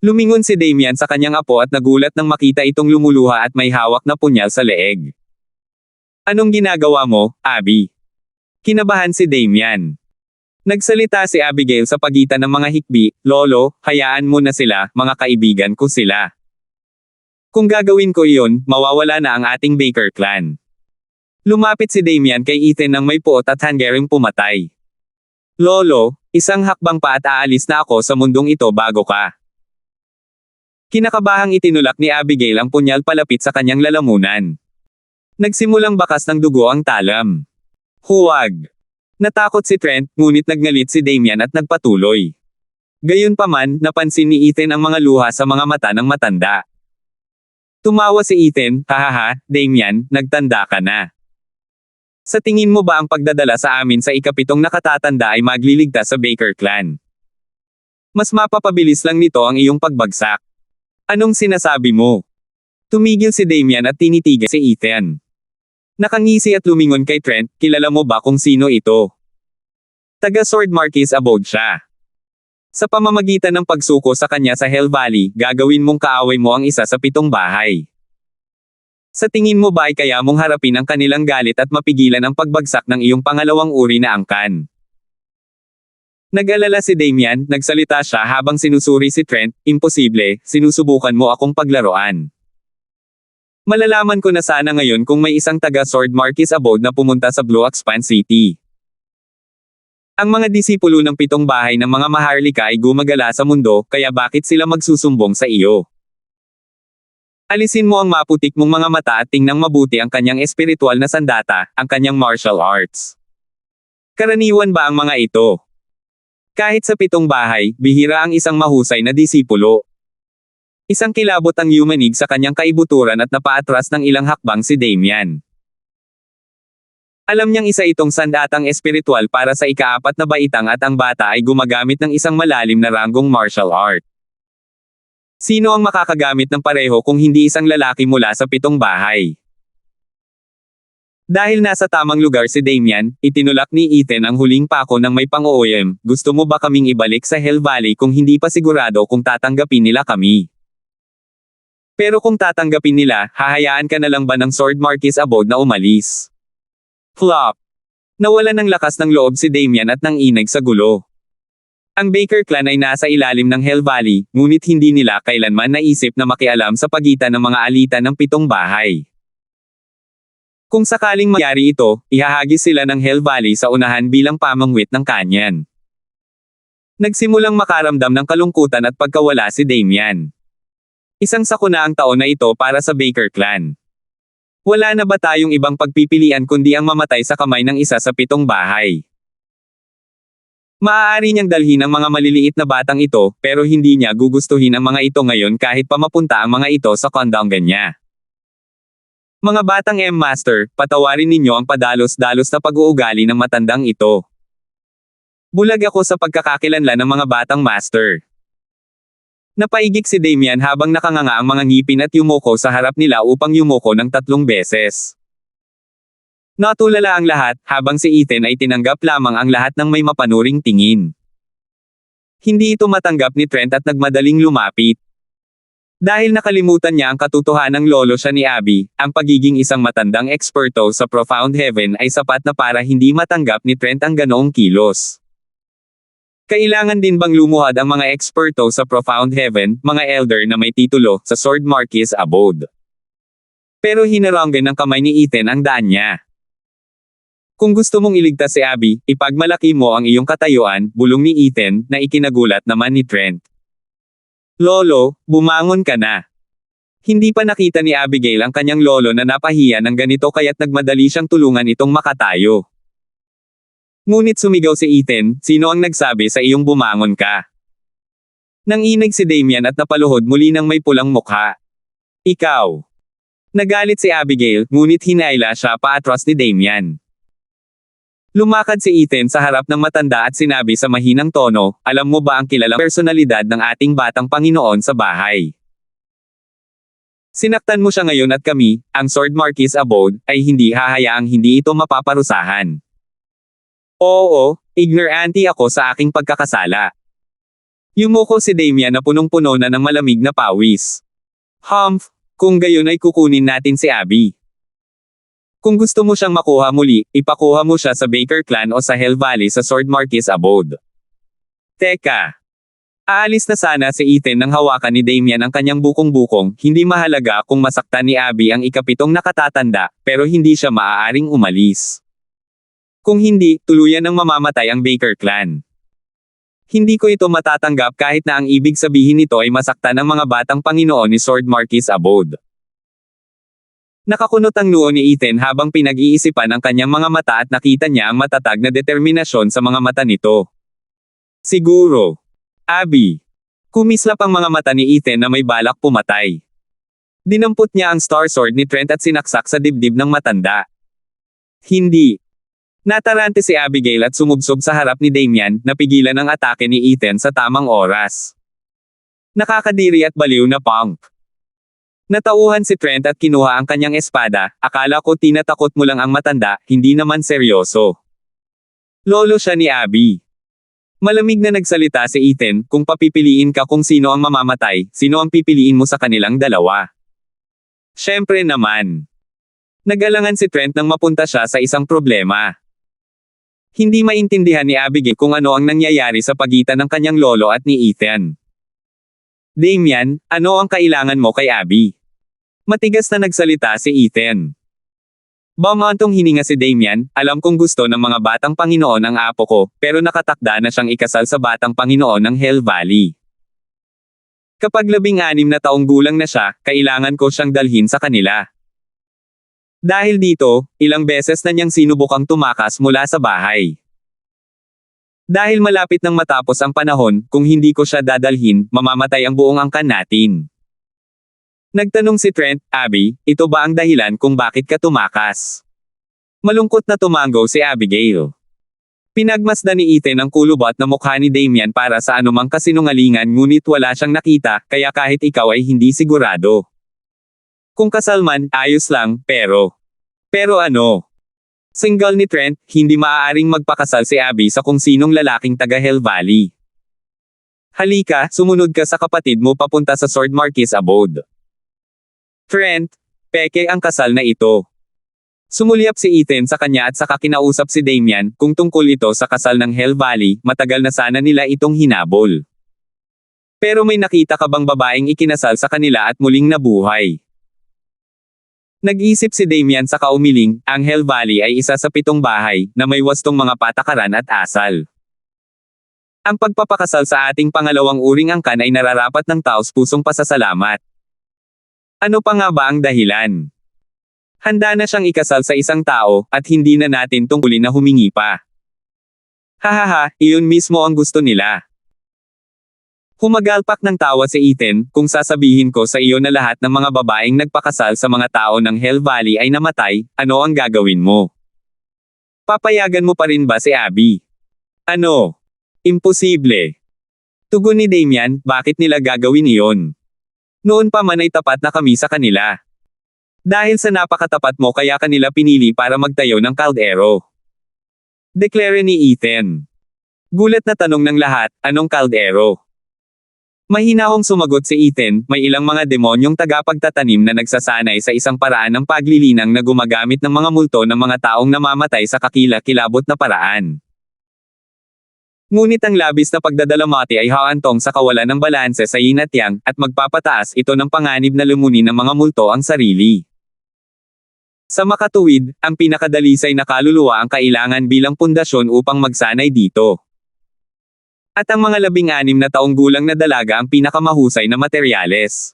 Lumingon si Damian sa kanyang apo at nagulat nang makita itong lumuluha at may hawak na punyal sa leeg. Anong ginagawa mo, Abby? Kinabahan si Damian. Nagsalita si Abigail sa pagitan ng mga hikbi, Lolo, hayaan mo na sila, mga kaibigan ko sila. Kung gagawin ko iyon, mawawala na ang ating Baker clan. Lumapit si Damian kay Ethan nang may puot at hangering pumatay. Lolo, isang hakbang pa at aalis na ako sa mundong ito bago ka. Kinakabahang itinulak ni Abigail ang punyal palapit sa kanyang lalamunan. Nagsimulang bakas ng dugo ang talam. Huwag. Natakot si Trent, ngunit nagngalit si Damian at nagpatuloy. Gayunpaman, napansin ni Ethan ang mga luha sa mga mata ng matanda. Tumawa si Ethan, hahaha, Damian, nagtanda ka na. Sa tingin mo ba ang pagdadala sa amin sa ikapitong nakatatanda ay magliligtas sa Baker clan? Mas mapapabilis lang nito ang iyong pagbagsak. Anong sinasabi mo? Tumigil si Damian at tinitigan si Ethan. Nakangisi at lumingon kay Trent, kilala mo ba kung sino ito? Taga Sword Marquis Abode siya. Sa pamamagitan ng pagsuko sa kanya sa Hell Valley, gagawin mong kaaway mo ang isa sa 7 bahay. Sa tingin mo ba ay kaya mong harapin ang kanilang galit at mapigilan ang pagbagsak ng iyong pangalawang uri na angkan? Nag-alala si Damian, nagsalita siya habang sinusuri si Trent, imposible, sinusubukan mo akong paglaruan. Malalaman ko na sana ngayon kung may isang taga Sword Marquis Abode na pumunta sa Blue Expanse City. Ang mga disipulo ng 7 bahay ng mga Maharlika ay gumagala sa mundo, kaya bakit sila magsusumbong sa iyo? Alisin mo ang maputik mong mga mata at tingnang mabuti ang kanyang espiritual na sandata, ang kanyang martial arts. Karaniwan ba ang mga ito? Kahit sa 7 bahay, bihira ang isang mahusay na disipulo. Isang kilabot ang yumanig sa kanyang kaibuturan at napaatras ng ilang hakbang si Damian. Alam niyang isa itong sandatang espiritual para sa ika-4 na baitang at ang bata ay gumagamit ng isang malalim na ranggong martial art. Sino ang makakagamit ng pareho kung hindi isang lalaki mula sa 7 bahay? Dahil nasa tamang lugar si Damian, itinulak ni Ethan ang huling pako ng may pang-OM, gusto mo ba kaming ibalik sa Hell Valley kung hindi pa sigurado kung tatanggapin nila kami? Pero kung tatanggapin nila, hahayaan ka na lang ba ng Sword Marquis Abode na umalis? Flop. Nawalan ng lakas ng loob si Damian at nanginag sa gulo. Ang Baker clan ay nasa ilalim ng Hell Valley, ngunit hindi nila kailanman naisip na makialam sa pagitan ng mga alitan ng 7 bahay. Kung sakaling mangyari ito, ihahagis sila ng Hell Valley sa unahan bilang pamangwit ng kanyan. Nagsimulang makaramdam ng kalungkutan at pagkawala si Damian. Isang sakunaang taon na ito para sa Baker clan. Wala na ba tayong ibang pagpipilian kundi ang mamatay sa kamay ng isa sa 7 bahay? Maaari niyang dalhin ang mga maliliit na batang ito, pero hindi niya gugustuhin ang mga ito ngayon kahit pa mapunta ang mga ito sa kondangan niya. Mga batang M-Master, patawarin ninyo ang padalos-dalos na pag-uugali ng matandang ito. Bulag ako sa pagkakakilanlan ng mga batang master. Napaigik si Damian habang nakanganga ang mga ngipin at yumuko sa harap nila upang yumuko ng 3 beses. Natulala ang lahat, habang si Ethan ay tinanggap lamang ang lahat ng may mapanuring tingin. Hindi ito matanggap ni Trent at nagmadaling lumapit. Dahil nakalimutan niya ang katotohanang lolo siya ni Abby, ang pagiging isang matandang eksperto sa Profound Heaven ay sapat na para hindi matanggap ni Trent ang ganoong kilos. Kailangan din bang lumuhad ang mga eksperto sa Profound Heaven, mga elder na may titulo, sa Sword Marquis Abode? Pero hinaranggan ng kamay ni Ethan ang daan niya. Kung gusto mong iligtas si Abby, ipagmalaki mo ang iyong katayuan, bulong ni Ethan, na ikinagulat naman ni Trent. Lolo, bumangon ka na. Hindi pa nakita ni Abigail ang kanyang lolo na napahiya ng ganito kaya't nagmadali siyang tulungan itong makatayo. Ngunit sumigaw si Ethan, sino ang nagsabi sa iyong bumangon ka? Nanginig si Damian at napaluhod muli ng may pulang mukha. Ikaw. Nagalit si Abigail, ngunit hinaila siya paatras ni Damian. Lumakad si Ethan sa harap ng matanda at sinabi sa mahinang tono, alam mo ba ang kilalang personalidad ng ating batang Panginoon sa bahay? Sinaktan mo siya ngayon at kami, ang Sword Marquis Abode, ay hindi hahayaang hindi ito mapaparusahan. Oo, ignorante ako sa aking pagkakasala. Yumuko si Damian na punong-puno na ng malamig na pawis. Humph, kung gayon ay kukunin natin si Abby. Kung gusto mo siyang makuha muli, ipakuha mo siya sa Baker clan o sa Hell Valley sa Sword Marquis Abode. Teka. Aalis na sana si Ethan nang hawakan ni Damian ang kanyang bukong-bukong, hindi mahalaga kung masaktan ni Abby ang ikapitong nakatatanda, pero hindi siya maaaring umalis. Kung hindi, tuluyan ng mamamatay ang Baker clan. Hindi ko ito matatanggap kahit na ang ibig sabihin nito ay masaktan ang mga batang Panginoon ni Sword Marquis Abode. Nakakunot ang noo ni Ethan habang pinag-iisipan ang kanyang mga mata at nakita niya ang matatag na determinasyon sa mga mata nito. Siguro. Abby. Kumislap ang mga mata ni Ethan na may balak pumatay. Dinampot niya ang Star Sword ni Trent at sinaksak sa dibdib ng matanda. Hindi. Natarante si Abigail at sumubsob sa harap ni Damian, napigilan ang atake ni Ethan sa tamang oras. Nakakadiri at baliw na punk. Natauhan si Trent at kinuha ang kanyang espada, akala ko tinatakot mo lang ang matanda, hindi naman seryoso. Lolo siya ni Abby. Malamig na nagsalita si Ethan, kung papipiliin ka kung sino ang mamamatay, sino ang pipiliin mo sa kanilang dalawa? Siyempre naman. Nag-alangan si Trent nang mapunta siya sa isang problema. Hindi maintindihan ni Abigail kung ano ang nangyayari sa pagitan ng kanyang lolo at ni Ethan. Damian, ano ang kailangan mo kay Abby? Matigas na nagsalita si Ethan. Bumantong hininga si Damian, alam kong gusto ng mga batang Panginoon ang apo ko, pero nakatakda na siyang ikasal sa batang Panginoon ng Hell Valley. Kapag 16 na taong gulang na siya, kailangan ko siyang dalhin sa kanila. Dahil dito, ilang beses na niyang sinubukang tumakas mula sa bahay. Dahil malapit nang matapos ang panahon, kung hindi ko siya dadalhin, mamamatay ang buong angkan natin. Nagtanong si Trent, Abby, ito ba ang dahilan kung bakit ka tumakas? Malungkot na tumango si Abigail. Pinagmasdan ni Ethan ang kulubot na mukha ni Damian para sa anumang kasinungalingan ngunit wala siyang nakita, kaya kahit ikaw ay hindi sigurado. Kung kasal man, ayos lang, pero ano? Single ni Trent, hindi maaaring magpakasal si Abby sa kung sinong lalaking taga Hell Valley. Halika, sumunod ka sa kapatid mo papunta sa Sword Marquis Abode. Trent, peke ang kasal na ito. Sumulyap si Ethan sa kanya at saka kinausap si Damian, kung tungkol ito sa kasal ng Hell Valley, matagal na sana nila itong hinabol. Pero may nakita ka bang babaeng ikinasal sa kanila at muling nabuhay? Nag-isip si Damian sa kaumiling, ang Hell Valley ay isa sa 7 bahay, na may wastong mga patakaran at asal. Ang pagpapakasal sa ating pangalawang uring angkan ay nararapat ng taos-pusong pasasalamat. Ano pa nga ba ang dahilan? Handa na siyang ikasal sa isang tao, at hindi na natin tungkulin na humingi pa. Hahaha, iyon mismo ang gusto nila. Humagalpak ng tawa si Ethan, kung sasabihin ko sa iyo na lahat ng mga babaeng nagpakasal sa mga tao ng Hell Valley ay namatay, ano ang gagawin mo? Papayagan mo pa rin ba si Abby? Ano? Imposible. Tugon ni Damian, bakit nila gagawin iyon? Noon pa man ay tapat na kami sa kanila. Dahil sa napakatapat mo kaya kanila pinili para magtayo ng kaldero. Deklare ni Ethan. Gulat na tanong ng lahat, anong kaldero? Mahinahong sumagot si Ethan, may ilang mga demonyong tagapagtatanim na nagsasanay sa isang paraan ng paglilinang na gumagamit ng mga multo ng mga taong namamatay sa kakila-kilabot na paraan. Ngunit ang labis na pagdadalamati ay haantong sa kawalan ng balanse sa yin at yang, at magpapataas ito ng panganib na lumunin ng mga multo ang sarili. Sa makatuwid, ang pinakadalisay na kaluluwa ang kailangan bilang pundasyon upang magsanay dito. At ang mga 16 na taong gulang na dalaga ang pinakamahusay na materyales.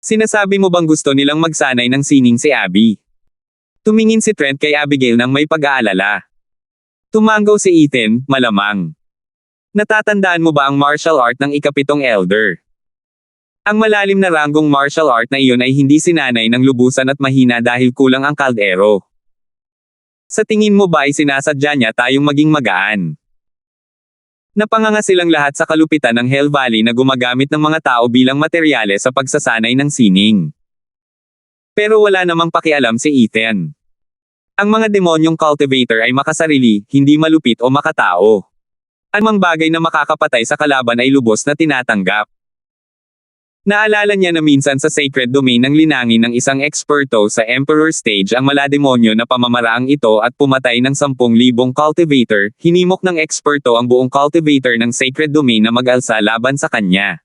Sinasabi mo bang gusto nilang magsanay ng sining si Abby? Tumingin si Trent kay Abigail nang may pag-aalala. Tumango si Ethan, malamang. Natatandaan mo ba ang martial art ng ika-7 elder? Ang malalim na ranggong martial art na iyon ay hindi sinanay ng lubusan at mahina dahil kulang ang kaldero. Sa tingin mo ba ay sinasadya niya tayong maging magaan? Napanganga silang lahat sa kalupitan ng Hell Valley na gumagamit ng mga tao bilang materyales sa pagsasanay ng sining. Pero wala namang pakialam si Ethan. Ang mga demonyong cultivator ay makasarili, hindi malupit o makatao. Anumang bagay na makakapatay sa kalaban ay lubos na tinatanggap. Naalala niya na minsan sa sacred domain ng linangin ng isang eksperto sa Emperor Stage ang malademonyo na pamamaraang ito at pumatay ng 10,000 cultivator, hinimok ng eksperto ang buong cultivator ng sacred domain na mag-alsa laban sa kanya.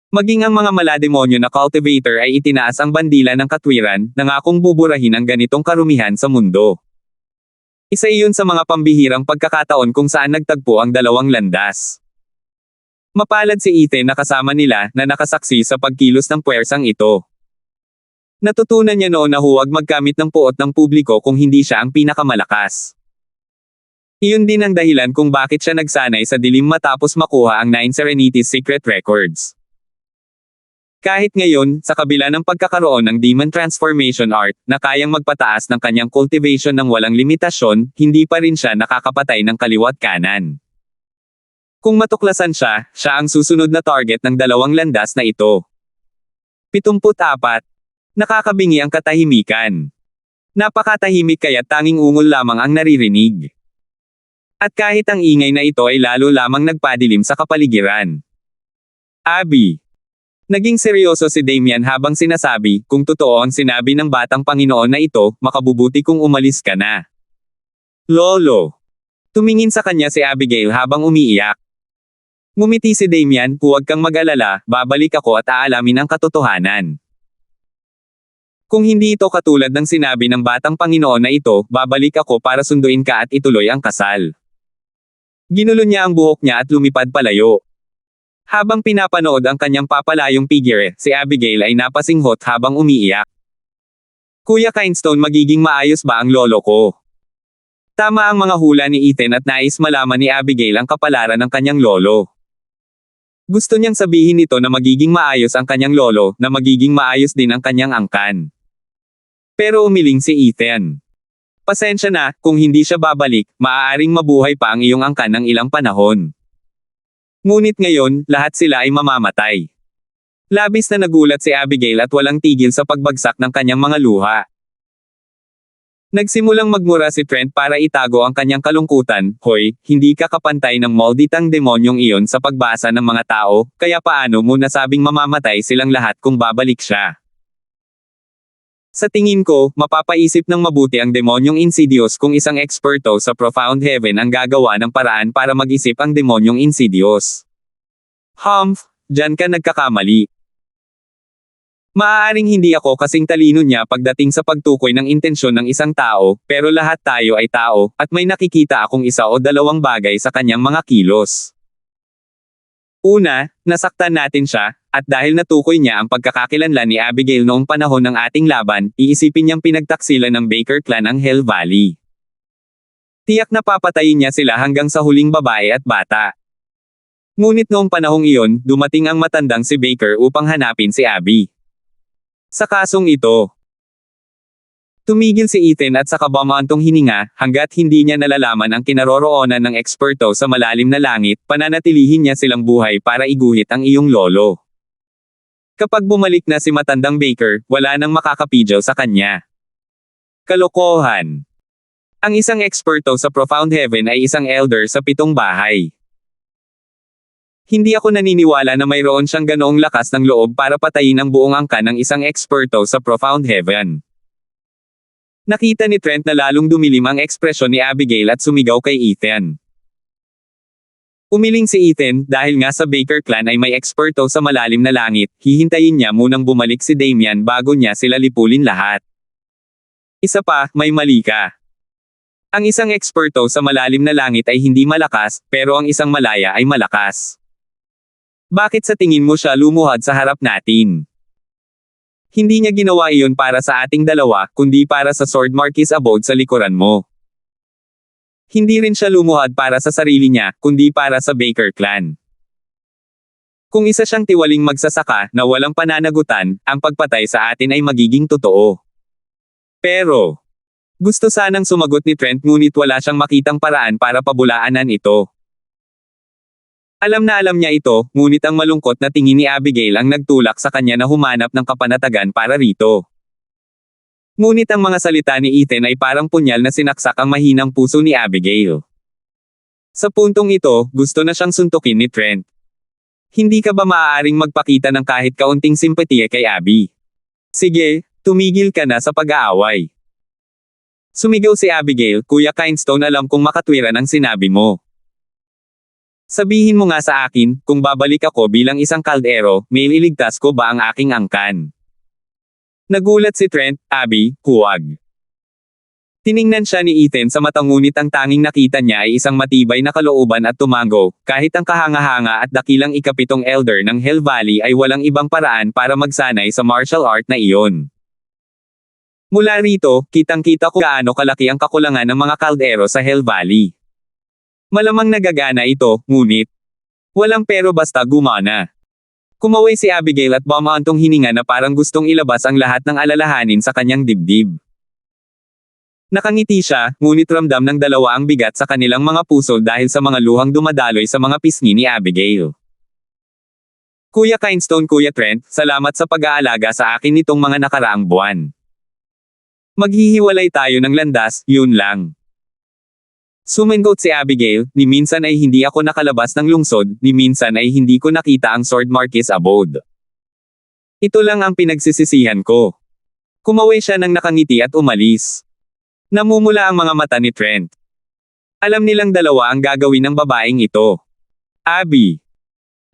Maging ang mga malademonyo na cultivator ay itinaas ang bandila ng katwiran, nangakong buburahin ang ganitong karumihan sa mundo. Isa iyon sa mga pambihirang pagkakataon kung saan nagtagpo ang dalawang landas. Mapalad si Ethan na kasama nila na nakasaksi sa pagkilos ng puwersang ito. Natutunan niya noon na huwag magkamit ng puot ng publiko kung hindi siya ang pinakamalakas. Iyon din ang dahilan kung bakit siya nagsanay sa dilim matapos makuha ang 9 Serenity's Secret Records. Kahit ngayon, sa kabila ng pagkakaroon ng Demon Transformation Art, na kayang magpataas ng kanyang cultivation ng walang limitasyon, hindi pa rin siya nakakapatay ng kaliwat kanan. Kung matuklasan siya, siya ang susunod na target ng dalawang landas na ito. 74. Nakakabingi ang katahimikan. Napakatahimik kaya't tanging ungol lamang ang naririnig. At kahit ang ingay na ito ay lalo lamang nagpadilim sa kapaligiran. Abby. Naging seryoso si Damian habang sinasabi, kung totoo ang sinabi ng batang Panginoon na ito, makabubuti kung umalis ka na. Lolo. Tumingin sa kanya si Abigail habang umiiyak. Ngumiti si Damian, huwag kang mag-alala, babalik ako at aalamin ang katotohanan. Kung hindi ito katulad ng sinabi ng batang Panginoon na ito, babalik ako para sunduin ka at ituloy ang kasal. Ginulo niya ang buhok niya at lumipad palayo. Habang pinapanood ang kanyang papalayong figure, si Abigail ay napasinghot habang umiiyak. Kuya Kindstone, magiging maayos ba ang lolo ko? Tama ang mga hula ni Ethan at nais malaman ni Abigail ang kapalaran ng kanyang lolo. Gusto niyang sabihin nito na magiging maayos ang kanyang lolo, na magiging maayos din ang kanyang angkan. Pero umiling si Ethan. Pasensya na, kung hindi siya babalik, maaaring mabuhay pa ang iyong angkan ng ilang panahon. Ngunit ngayon, lahat sila ay mamamatay. Labis na nagulat si Abigail at walang tigil sa pagbagsak ng kanyang mga luha. Nagsimulang magmura si Trent para itago ang kanyang kalungkutan, hoy, hindi ka kapantay ng malditang demonyong iyon sa pagbasa ng mga tao, kaya paano mo nasabing mamamatay silang lahat kung babalik siya? Sa tingin ko, mapapaisip ng mabuti ang demonyong Insidious kung isang eksperto sa Profound Heaven ang gagawa ng paraan para mag-isip ang demonyong Insidious. Humph, dyan ka nagkakamali. Maaaring hindi ako kasing talino niya pagdating sa pagtukoy ng intensyon ng isang tao, pero lahat tayo ay tao, at may nakikita akong isa o dalawang bagay sa kanyang mga kilos. Una, nasaktan natin siya, at dahil natukoy niya ang pagkakakilanlan ni Abigail noong panahon ng ating laban, iisipin niyang pinagtaksilan ng Baker clan ang Hell Valley. Tiyak na papatayin niya sila hanggang sa huling babae at bata. Ngunit noong panahong iyon, dumating ang matandang si Baker upang hanapin si Abby. Sa kasong ito, tumigil si Ethan at saka bumantong hininga, hanggat hindi niya nalalaman ang kinaroroonan ng eksperto sa malalim na langit, pananatilihin niya silang buhay para iguhit ang iyong lolo. Kapag bumalik na si matandang Baker, wala nang makakapidyaw sa kanya. Kalokohan. Ang isang eksperto sa Profound Heaven ay isang elder sa 7 bahay. Hindi ako naniniwala na mayroon siyang ganoong lakas ng loob para patayin ang buong angkan ng isang eksperto sa Profound Heaven. Nakita ni Trent na lalong dumilim ang ekspresyon ni Abigail at sumigaw kay Ethan. Umiling si Ethan, dahil nga sa Baker clan ay may eksperto sa malalim na langit, hihintayin niya munang bumalik si Damian bago niya sila lipulin lahat. Isa pa, may mali ka. Ang isang eksperto sa malalim na langit ay hindi malakas, pero ang isang malaya ay malakas. Bakit sa tingin mo siya lumuhad sa harap natin? Hindi niya ginawa iyon para sa ating dalawa, kundi para sa Sword Marquis abode sa likuran mo. Hindi rin siya lumuhad para sa sarili niya, kundi para sa Baker clan. Kung isa siyang tiwaling magsasaka, na walang pananagutan, ang pagpatay sa atin ay magiging totoo. Pero, gusto sanang sumagot ni Trent ngunit wala siyang makitang paraan para pabulaanan ito. Alam na alam niya ito, ngunit ang malungkot na tingin ni Abigail ang nagtulak sa kanya na humanap ng kapanatagan para rito. Ngunit ang mga salita ni Ethan ay parang punyal na sinaksak ang mahinang puso ni Abigail. Sa puntong ito, gusto na siyang suntukin ni Trent. Hindi ka ba maaaring magpakita ng kahit kaunting simpatiya kay Abby? Sige, tumigil ka na sa pag-aaway. Sumigaw si Abigail, Kuya Kindstone, alam kong makatwiran ang sinabi mo. Sabihin mo nga sa akin, kung babalik ako bilang isang kaldero, may ililigtas ko ba ang aking angkan? Nagulat si Trent, Abby, huwag. Tiningnan siya ni Ethan sa mata ngunit ang tanging nakita niya ay isang matibay na kalooban at tumango, kahit ang kahanga-hanga at dakilang ika-7 elder ng Hell Valley ay walang ibang paraan para magsanay sa martial art na iyon. Mula rito, kitang-kita ko gaano kalaki ang kakulangan ng mga kaldero sa Hell Valley. Malamang nagagana ito, ngunit walang pero basta gumana. Kumaway si Abigail at bumaantong hininga na parang gustong ilabas ang lahat ng alalahanin sa kanyang dibdib. Nakangiti siya, ngunit ramdam ng dalawa ang bigat sa kanilang mga puso dahil sa mga luhang dumadaloy sa mga pisngi ni Abigail. Kuya Kindstone, Kuya Trent, salamat sa pag-aalaga sa akin nitong mga nakaraang buwan. Maghihiwalay tayo ng landas, yun lang. Sumingot si Abigail, ni minsan ay hindi ako nakalabas ng lungsod, ni minsan ay hindi ko nakita ang Sword Marquis abode. Ito lang ang pinagsisisihan ko. Kumaway siya ng nakangiti at umalis. Namumula ang mga mata ni Trent. Alam nilang dalawa ang gagawin ng babaeng ito. Abby.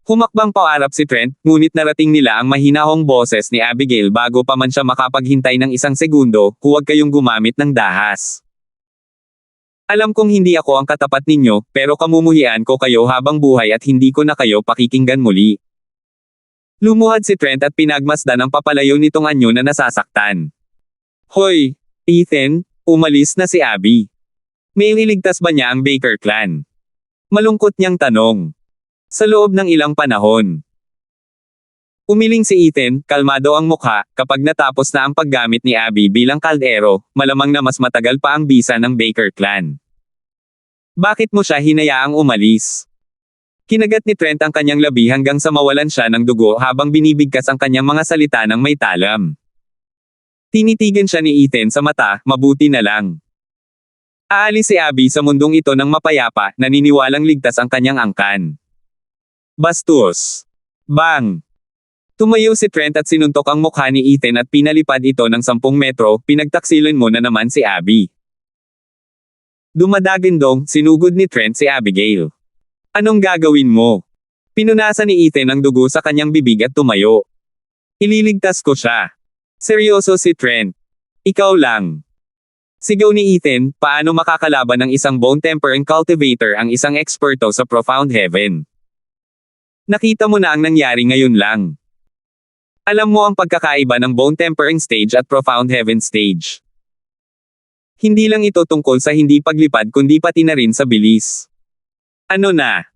Humakbang paarap si Trent, ngunit narating nila ang mahinahong boses ni Abigail bago pa man siya makapaghintay ng isang segundo, huwag kayong gumamit ng dahas. Alam kong hindi ako ang katapat ninyo, pero kamumuhian ko kayo habang buhay at hindi ko na kayo pakikinggan muli. Lumuhad si Trent at pinagmasdan ang papalayo nitong anyo na nasasaktan. Hoy, Ethan, umalis na si Abby. May ililigtas ba niya ang Baker clan? Malungkot niyang tanong. Sa loob ng ilang panahon. Umiling si Ethan, kalmado ang mukha, kapag natapos na ang paggamit ni Abby bilang kaldero, malamang na mas matagal pa ang bisa ng Baker clan. Bakit mo siya hinayaang umalis? Kinagat ni Trent ang kanyang labi hanggang sa mawalan siya ng dugo habang binibigkas ang kanyang mga salita ng may talam. Tinitigan siya ni Ethan sa mata, mabuti na lang. Aalis si Abby sa mundong ito ng mapayapa, naniniwalang ligtas ang kanyang angkan. Bastos. Bang! Tumayo si Trent at sinuntok ang mukha ni Ethan at pinalipad ito ng 10 metro, pinagtaksilan mo na naman si Abby. Dumadagindong, sinugod ni Trent si Abigail. Anong gagawin mo? Pinunasan ni Ethan ang dugo sa kanyang bibig at tumayo. Ililigtas ko siya. Seryoso si Trent. Ikaw lang. Sigaw ni Ethan, paano makakalaban ng isang bone tempering cultivator ang isang eksperto sa Profound Heaven? Nakita mo na ang nangyari ngayon lang. Alam mo ang pagkakaiba ng Bone Tempering Stage at Profound Heaven Stage. Hindi lang ito tungkol sa hindi paglipad kundi pati na rin sa bilis. Ano na?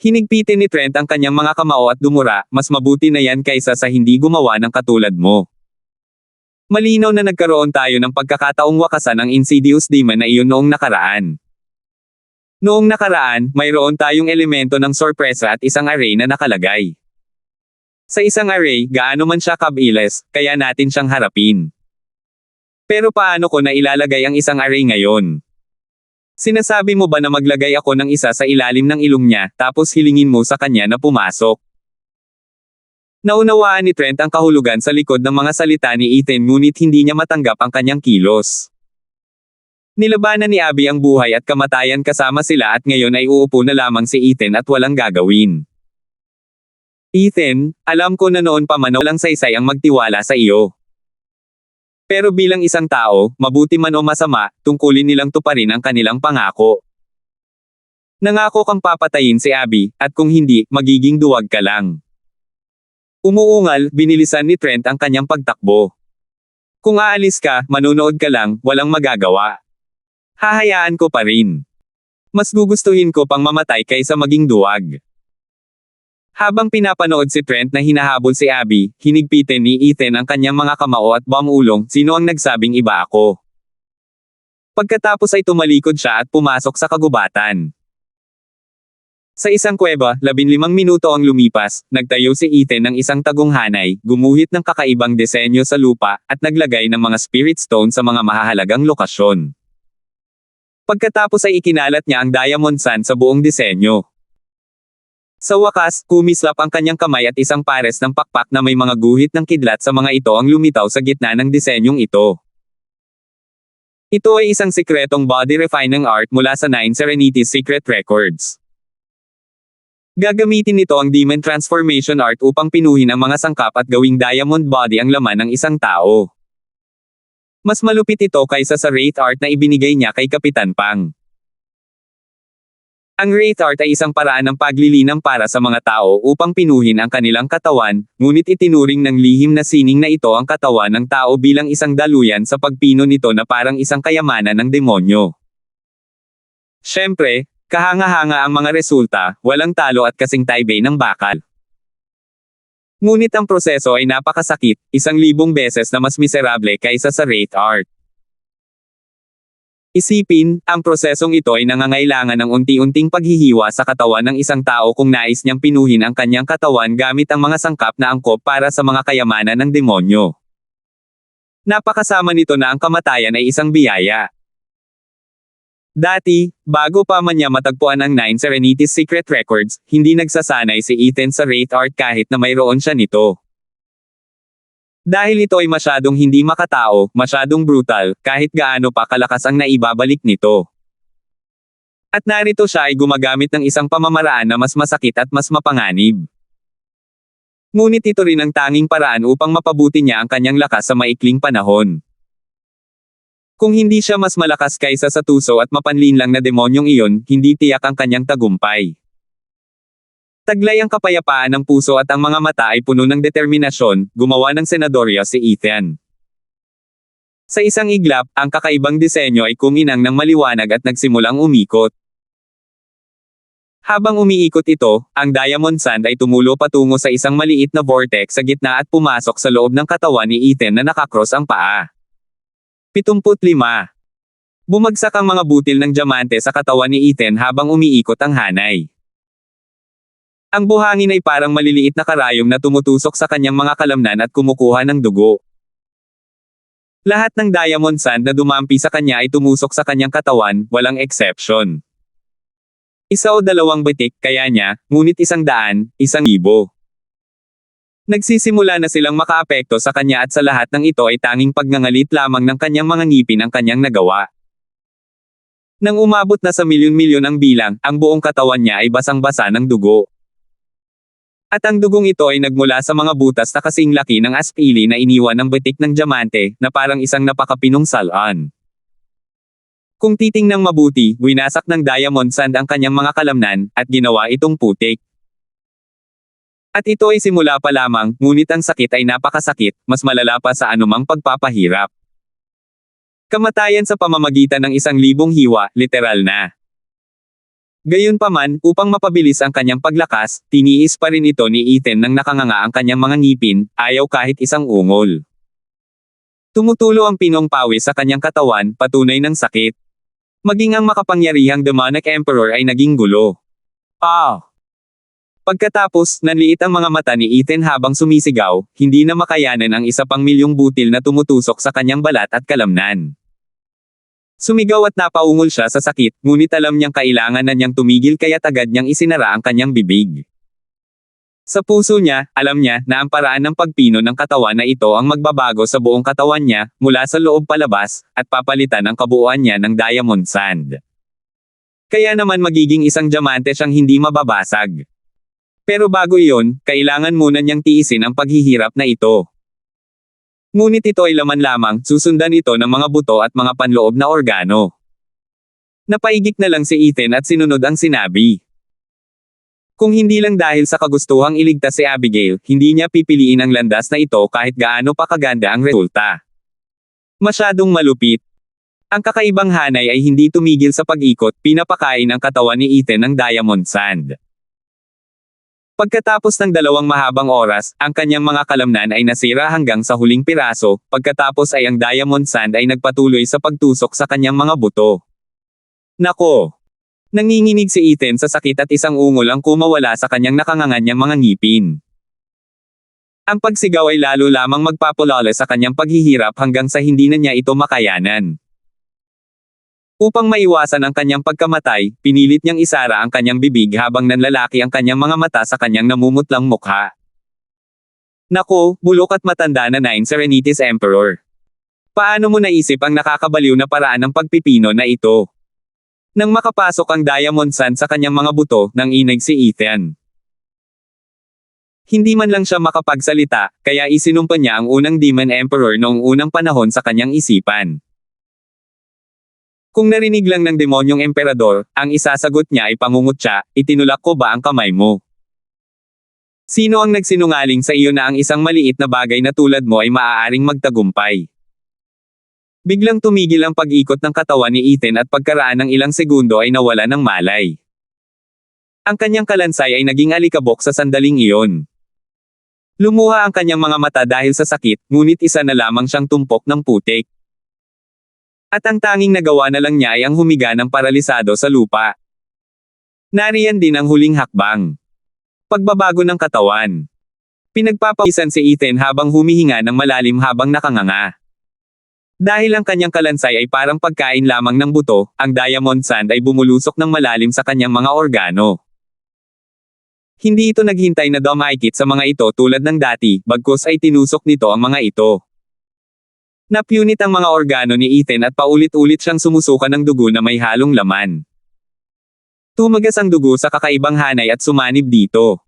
Hinigpitin ni Trent ang kanyang mga kamao at dumura, mas mabuti na yan kaysa sa hindi gumawa ng katulad mo. Malinaw na nagkaroon tayo ng pagkakataong wakasan ang insidious demon na iyon noong nakaraan. Noong nakaraan, mayroon tayong elemento ng sorpresa at isang array na nakalagay. Sa isang array, gaano man siya kabilis, kaya natin siyang harapin. Pero paano ko na ilalagay ang isang array ngayon? Sinasabi mo ba na maglagay ako ng isa sa ilalim ng ilong niya, tapos hilingin mo sa kanya na pumasok? Naunawaan ni Trent ang kahulugan sa likod ng mga salita ni Ethan ngunit hindi niya matanggap ang kanyang kilos. Nilabanan ni Abby ang buhay at kamatayan kasama sila at ngayon ay uupo na lamang si Ethan at walang gagawin. Ethan, alam ko na noon pa man walang saysay ang magtiwala sa iyo. Pero bilang isang tao, mabuti man o masama, tungkulin nilang tuparin ang kanilang pangako. Nangako kang papatayin si Abby, at kung hindi, magiging duwag ka lang. Umuungal, binilisan ni Trent ang kanyang pagtakbo. Kung aalis ka, manunood ka lang, walang magagawa. Hahayaan ko pa rin. Mas gugustuhin ko pang mamatay kaysa maging duwag. Habang pinapanood si Trent na hinahabol si Abby, hinigpitin ni Ethan ang kanyang mga kamao at bumulong, sino ang nagsabing iba ako? Pagkatapos ay tumalikod siya at pumasok sa kagubatan. Sa isang kuweba, 15 minuto ang lumipas, nagtayo si Ethan ng isang tagunghanay, gumuhit ng kakaibang disenyo sa lupa, at naglagay ng mga spirit stone sa mga mahahalagang lokasyon. Pagkatapos ay ikinalat niya ang diamond sand sa buong disenyo. Sa wakas, kumislap ang kanyang kamay at isang pares ng pakpak na may mga guhit ng kidlat sa mga ito ang lumitaw sa gitna ng disenyong ito. Ito ay isang sikretong body refining art mula sa 9 Serenity's Secret Records. Gagamitin nito ang Demon Transformation Art upang pinuhin ang mga sangkap at gawing diamond body ang laman ng isang tao. Mas malupit ito kaysa sa Wraith Art na ibinigay niya kay Kapitan Pang. Ang wraith art ay isang paraan ng paglilinang para sa mga tao upang pinuhin ang kanilang katawan, ngunit itinuring ng lihim na sining na ito ang katawan ng tao bilang isang daluyan sa pagpino nito na parang isang kayamanan ng demonyo. Siyempre, kahanga-hanga ang mga resulta, walang talo at kasing taibay ng bakal. Ngunit ang proseso ay napakasakit, 1,000 beses na mas miserable kaysa sa wraith art. Isipin, ang prosesong ito ay nangangailangan ng unti-unting paghihiwa sa katawan ng isang tao kung nais niyang pinuhin ang kanyang katawan gamit ang mga sangkap na angkop para sa mga kayamanan ng demonyo. Napakasama nito na ang kamatayan ay isang biyaya. Dati, bago pa man niya matagpuan ang 9 Serenity's Secret Records, hindi nagsasanay si Ethan sa wraith art kahit na mayroon siya nito. Dahil ito ay masyadong hindi makatao, masyadong brutal, kahit gaano pa kalakas ang naibabalik nito. At narito siya ay gumagamit ng isang pamamaraan na mas masakit at mas mapanganib. Ngunit ito rin ang tanging paraan upang mapabuti niya ang kanyang lakas sa maikling panahon. Kung hindi siya mas malakas kaysa sa tuso at mapanlinlang na demonyong iyon, hindi tiyak ang kanyang tagumpay. Taglay ang kapayapaan ng puso at ang mga mata ay puno ng determinasyon, gumawa ng senadorya si Ethan. Sa isang iglap, ang kakaibang disenyo ay kuminang ng maliwanag at nagsimulang umikot. Habang umiikot ito, ang diamond sand ay tumulo patungo sa isang maliit na vortex sa gitna at pumasok sa loob ng katawan ni Ethan na nakakross ang paa. 75. Bumagsak ang mga butil ng diamante sa katawan ni Ethan habang umiikot ang hanay. Ang buhangin ay parang maliliit na karayom na tumutusok sa kanyang mga kalamnan at kumukuha ng dugo. Lahat ng diamond sand na dumampi sa kanya ay tumusok sa kanyang katawan, walang exception. 1 o 2 batik, kaya niya, ngunit 100, 1,000. Nagsisimula na silang makaapekto sa kanya at sa lahat ng ito ay tanging pagngangalit lamang ng kanyang mga ngipin ang kanyang nagawa. Nang umabot na sa milyon-milyon ang bilang, ang buong katawan niya ay basang-basa ng dugo. At ang dugong ito ay nagmula sa mga butas na kasing laki ng aspili na iniwan ng batik ng diamante, na parang isang napakapinong salon. Kung titingnang mabuti, winasak ng diamond sand ang kanyang mga kalamnan, at ginawa itong putik. At ito ay simula pa lamang, ngunit ang sakit ay napakasakit, mas malala pa sa anumang pagpapahirap. Kamatayan sa pamamagitan ng 1,000 hiwa, literal na. Gayunpaman, upang mapabilis ang kanyang paglakas, tiniis pa rin ito ni Ethan nang nakanganga ang kanyang mga ngipin, ayaw kahit isang ungol. Tumutulo ang pinong pawis sa kanyang katawan, patunay ng sakit. Maging ang makapangyarihang demonic emperor ay naging gulo. Pagkatapos, nanliit ang mga mata ni Ethan habang sumisigaw, hindi na makayanan ang 1,000,000 butil na tumutusok sa kanyang balat at kalamnan. Sumigaw at napaungol siya sa sakit, ngunit alam niyang kailangan na niyang tumigil kaya't agad niyang isinara ang kanyang bibig. Sa puso niya, alam niya na ang paraan ng pagpino ng katawan na ito ang magbabago sa buong katawan niya, mula sa loob palabas, at papalitan ang kabuuan niya ng diamond sand. Kaya naman magiging isang diamante siyang hindi mababasag. Pero bago iyon, kailangan muna niyang tiisin ang paghihirap na ito. Ngunit ito ay laman lamang, susundan ito ng mga buto at mga panloob na organo. Napaigik na lang si Ethan at sinunod ang sinabi. Kung hindi lang dahil sa kagustuhang iligtas si Abigail, hindi niya pipiliin ang landas na ito kahit gaano pa kaganda ang resulta. Masyadong malupit. Ang kakaibang hanay ay hindi tumigil sa pag-ikot, pinapakain ang katawan ni Ethan ng diamond sand. Pagkatapos ng 2 mahabang oras, ang kanyang mga kalamnan ay nasira hanggang sa huling piraso, pagkatapos ay ang diamond sand ay nagpatuloy sa pagtusok sa kanyang mga buto. Nako! Nanginginig si Ethan sa sakit at isang ungol ang kumawala sa kanyang nakanganganyang mga ngipin. Ang pagsigaw ay lalo lamang magpapalala sa kanyang paghihirap hanggang sa hindi na niya ito makayanan. Upang maiwasan ang kanyang pagkamatay, pinilit niyang isara ang kanyang bibig habang nanlalaki ang kanyang mga mata sa kanyang namumutlang mukha. Nako, bulok at matanda na 9 Serenity's Emperor. Paano mo naisip ang nakakabaliw na paraan ng pagpipino na ito? Nang makapasok ang diamond sand sa kanyang mga buto, nang inig si Ethan. Hindi man lang siya makapagsalita, kaya isinumpa niya ang unang Demon Emperor noong unang panahon sa kanyang isipan. Kung narinig lang ng demonyong emperador, ang isasagot niya ay pangungutya, itinulak ko ba ang kamay mo? Sino ang nagsinungaling sa iyo na ang isang maliit na bagay na tulad mo ay maaaring magtagumpay? Biglang tumigil ang pag-ikot ng katawan ni Ethan at pagkaraan ng ilang segundo ay nawala ng malay. Ang kanyang kalansay ay naging alikabok sa sandaling iyon. Lumuha ang kanyang mga mata dahil sa sakit, ngunit isa na lamang siyang tumpok ng putik. At ang tanging nagawa na lang niya ay ang humiga ng paralisado sa lupa. Nariyan din ang huling hakbang. Pagbabago ng katawan. Pinagpapawisan si Ethan habang humihinga ng malalim habang nakanganga. Dahil ang kanyang kalansay ay parang pagkain lamang ng buto, ang diamond sand ay bumulusok ng malalim sa kanyang mga organo. Hindi ito naghintay na dumikit sa mga ito tulad ng dati, bagkus ay tinusok nito ang mga ito. Napunit ang mga organo ni Ethan at paulit-ulit siyang sumusuka ng dugo na may halong laman. Tumagas ang dugo sa kakaibang hanay at sumanib dito.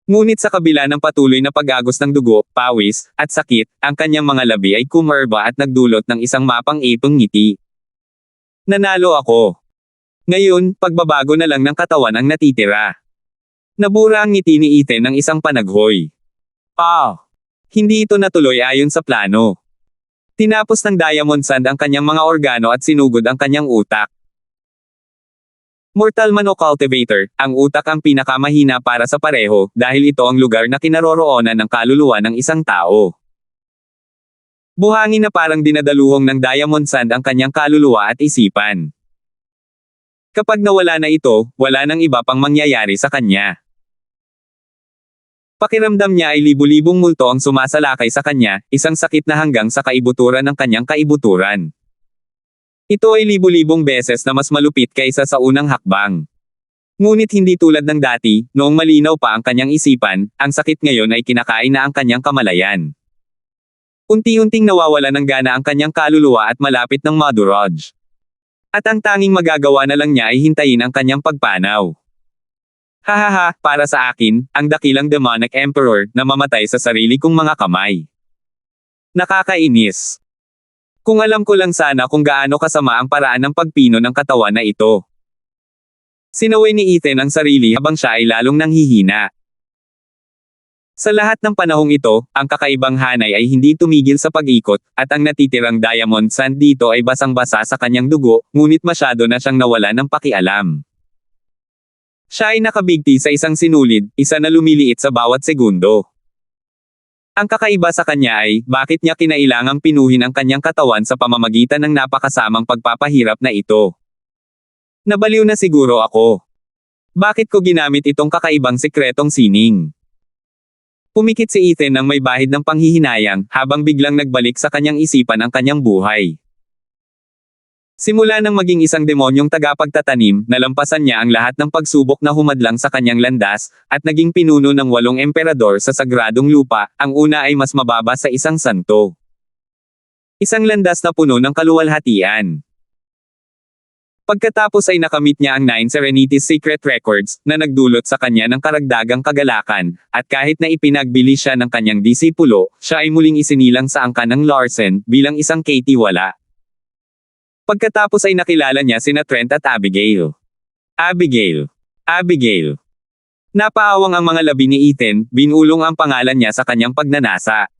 Ngunit sa kabila ng patuloy na pag-agos ng dugo, pawis, at sakit, ang kanyang mga labi ay kumerba at nagdulot ng isang mapang-ipong ngiti. Nanalo ako. Ngayon, pagbabago na lang ng katawan ang natitira. Nabura ang ngiti ni Ethan ng isang panaghoy. Hindi ito natuloy ayon sa plano. Tinapos ng diamond sand ang kanyang mga organo at sinugod ang kanyang utak. Mortal man o cultivator, ang utak ang pinakamahina para sa pareho, dahil ito ang lugar na kinaroroonan ng kaluluwa ng isang tao. Buhangin na parang dinadaluhong ng diamond sand ang kanyang kaluluwa at isipan. Kapag nawala na ito, wala nang iba pang mangyayari sa kanya. Pakiramdam niya ay libu-libong multo ang sumasalakay sa kanya, isang sakit na hanggang sa kaibuturan ng kanyang kaibuturan. Ito ay libu-libong beses na mas malupit kaysa sa unang hakbang. Ngunit hindi tulad ng dati, noong malinaw pa ang kanyang isipan, ang sakit ngayon ay kinakain na ang kanyang kamalayan. Unti-unting nawawala ng gana ang kanyang kaluluwa at malapit ng madurage. At ang tanging magagawa na lang niya ay hintayin ang kanyang pagpanaw. Hahaha, para sa akin, ang dakilang demonic emperor na mamatay sa sarili kong mga kamay. Nakakainis. Kung alam ko lang sana kung gaano kasama ang paraan ng pagpino ng katawan na ito. Sinaway ni Ethan ang sarili habang siya ay lalong nanghihina. Sa lahat ng panahong ito, ang kakaibang hanay ay hindi tumigil sa pag-ikot, at ang natitirang diamond sand dito ay basang-basa sa kanyang dugo, ngunit masyado na siyang nawala ng pakialam. Siya ay nakabigti sa isang sinulid, isa na lumiliit sa bawat segundo. Ang kakaiba sa kanya ay, bakit niya kinailangang pinuhin ang kanyang katawan sa pamamagitan ng napakasamang pagpapahirap na ito. Nabaliw na siguro ako. Bakit ko ginamit itong kakaibang sikretong sining? Pumikit si Ethan nang may bahid ng panghihinayang, habang biglang nagbalik sa kanyang isipan ang kanyang buhay. Simula nang maging isang demonyong tagapagtatanim, nalampasan niya ang lahat ng pagsubok na humadlang sa kanyang landas, at naging pinuno ng 8 emperador sa sagradong lupa, ang una ay mas mababa sa isang santo. Isang landas na puno ng kaluwalhatian. Pagkatapos ay nakamit niya ang 9 Serenity's Secret Records, na nagdulot sa kanya ng karagdagang kagalakan, at kahit na ipinagbili siya ng kanyang disipulo, siya ay muling isinilang sa angkan ng Larsen, bilang isang katiwala. Pagkatapos ay nakilala niya sina Trent at Abigail. Abigail. Napaawang ang mga labi ni Ethan, binulong ang pangalan niya sa kanyang pagnanasa.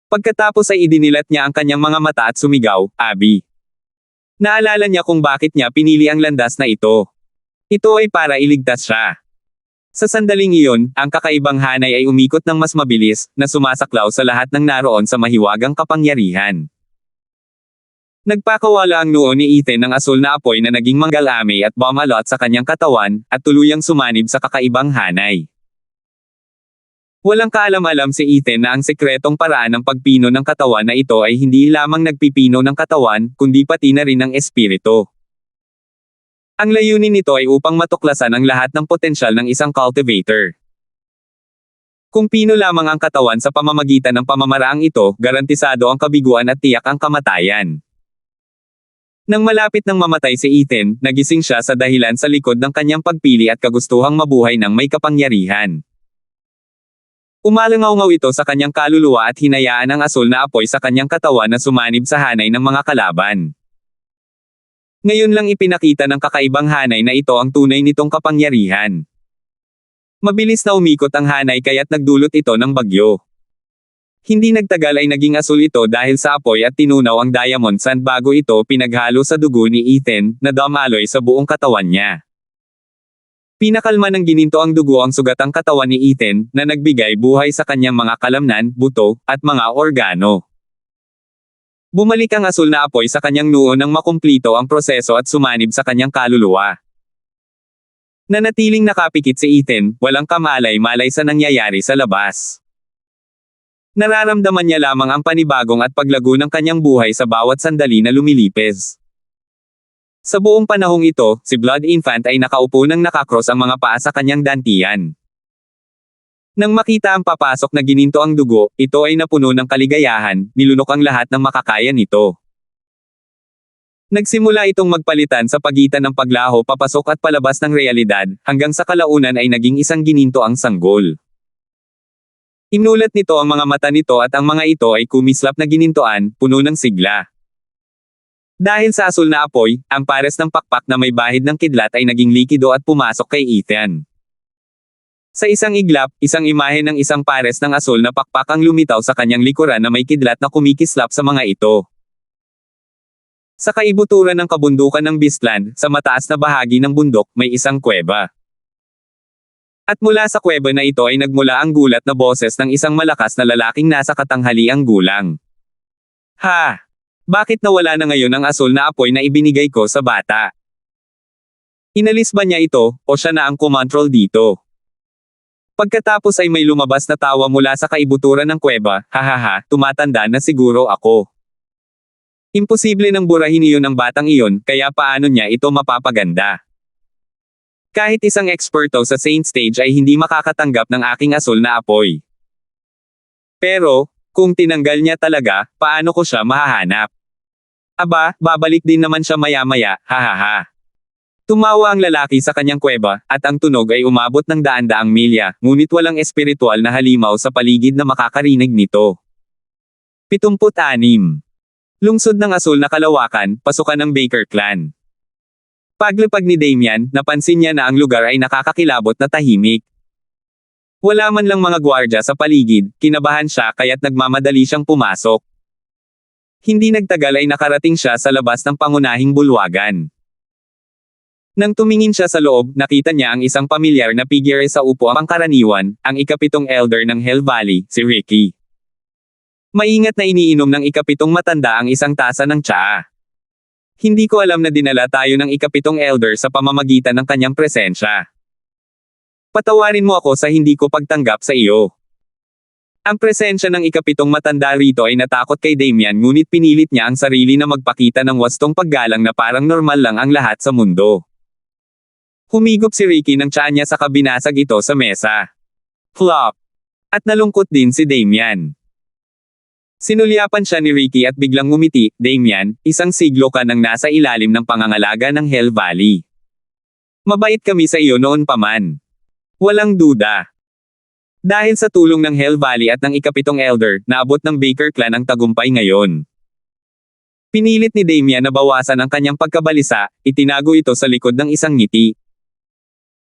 Pagkatapos ay idinilat niya ang kanyang mga mata at sumigaw, Abby. Naalala niya kung bakit niya pinili ang landas na ito. Ito ay para iligtas siya. Sa sandaling iyon, ang kakaibang hanay ay umikot ng mas mabilis, na sumasaklaw sa lahat ng naroon sa mahiwagang kapangyarihan. Nagpakawala ang noo ni Ethan ng asul na apoy na naging manggalame at bumalot sa kanyang katawan, at tuluyang sumanib sa kakaibang hanay. Walang kaalam-alam si Ethan na ang sekretong paraan ng pagpino ng katawan na ito ay hindi lamang nagpipino ng katawan, kundi pati na rin ng espiritu. Ang layunin nito ay upang matuklasan ang lahat ng potensyal ng isang cultivator. Kung pino lamang ang katawan sa pamamagitan ng pamamaraang ito, garantisado ang kabiguan at tiyak ang kamatayan. Nang malapit nang mamatay si Ethan, nagising siya sa dahilan sa likod ng kanyang pagpili at kagustuhang mabuhay ng may kapangyarihan. Umalangaw-ngaw ito sa kanyang kaluluwa at hinayaan ang asul na apoy sa kanyang katawan na sumanib sa hanay ng mga kalaban. Ngayon lang ipinakita ng kakaibang hanay na ito ang tunay nitong kapangyarihan. Mabilis na umikot ang hanay kaya't nagdulot ito ng bagyo. Hindi nagtagal ay naging asul ito dahil sa apoy at tinunaw ang diamond sand bago ito pinaghalo sa dugo ni Ethan, na dumaloy sa buong katawan niya. Pinakalma ng gininto ang dugo ang sugatang katawan ni Ethan, na nagbigay buhay sa kanyang mga kalamnan, buto, at mga organo. Bumalik ang asul na apoy sa kanyang noo nang makumplito ang proseso at sumanib sa kanyang kaluluwa. Nanatiling nakapikit si Ethan, walang kamalay-malay sa nangyayari sa labas. Nararamdaman niya lamang ang panibagong at paglago ng kanyang buhay sa bawat sandali na lumilipez. Sa buong panahong ito, si Blood Infant ay nakaupo nang nakakross ang mga paa sa kanyang dantian. Nang makita ang papasok na gininto ang dugo, ito ay napuno ng kaligayahan, nilunok ang lahat ng makakaya nito. Nagsimula itong magpalitan sa pagitan ng paglaho papasok at palabas ng realidad, hanggang sa kalaunan ay naging isang gininto ang sanggol. Inulat nito ang mga mata nito at ang mga ito ay kumislap na ginintoan, puno ng sigla. Dahil sa asul na apoy, ang pares ng pakpak na may bahid ng kidlat ay naging likido at pumasok kay Ethan. Sa isang iglap, isang imahe ng isang pares ng asul na pakpak ang lumitaw sa kanyang likuran na may kidlat na kumikislap sa mga ito. Sa kaibuturan ng kabundukan ng Beastland, sa mataas na bahagi ng bundok, may isang kuweba. At mula sa kuweba na ito ay nagmula ang gulat na boses ng isang malakas na lalaking nasa katanghaliang gulang. Ha! Bakit nawala na ngayon ang asul na apoy na ibinigay ko sa bata? Inalis ba niya ito, o siya na ang kumontrol dito? Pagkatapos ay may lumabas na tawa mula sa kaibuturan ng kuweba, hahaha, tumatanda na siguro ako. Imposible nang burahin iyon ng batang iyon, kaya paano niya ito mapapaganda? Kahit isang eksperto sa Saint Stage ay hindi makakatanggap ng aking asul na apoy. Pero, kung tinanggal niya talaga, paano ko siya mahahanap? Aba, babalik din naman siya maya-maya, hahaha. Tumawa ang lalaki sa kanyang kuweba, at ang tunog ay umabot ng daan-daang milya, ngunit walang espiritual na halimaw sa paligid na makakarinig nito. 76. Lungsod ng asul na kalawakan, pasukan ng Baker Clan. Paglapag ni Damian, napansin niya na ang lugar ay nakakakilabot na tahimik. Wala man lang mga gwardya sa paligid, kinabahan siya kaya't nagmamadali siyang pumasok. Hindi nagtagal ay nakarating siya sa labas ng pangunahing bulwagan. Nang tumingin siya sa loob, nakita niya ang isang pamilyar na figure sa upo ang pangkaraniwan, ang ikapitong elder ng Hell Valley, si Ricky. Maingat na iniinom ng ikapitong matanda ang isang tasa ng tsaa. Hindi ko alam na dinala tayo ng ikapitong elder sa pamamagitan ng kanyang presensya. Patawarin mo ako sa hindi ko pagtanggap sa iyo. Ang presensya ng ikapitong matanda rito ay natakot kay Damian ngunit pinilit niya ang sarili na magpakita ng wastong paggalang na parang normal lang ang lahat sa mundo. Humigop si Ricky ng tsaa niya sa kabinasag ito sa mesa. Flop! At nalungkot din si Damian. Sinulyapan siya ni Ricky at biglang ngumiti, Damian, isang siglo ka nang nasa ilalim ng pangangalaga ng Hell Valley. Mabait kami sa iyo noon pa man. Walang duda. Dahil sa tulong ng Hell Valley at ng ikapitong elder, naabot ng Baker Clan ang tagumpay ngayon. Pinilit ni Damian na bawasan ang kanyang pagkabalisa, itinago ito sa likod ng isang ngiti.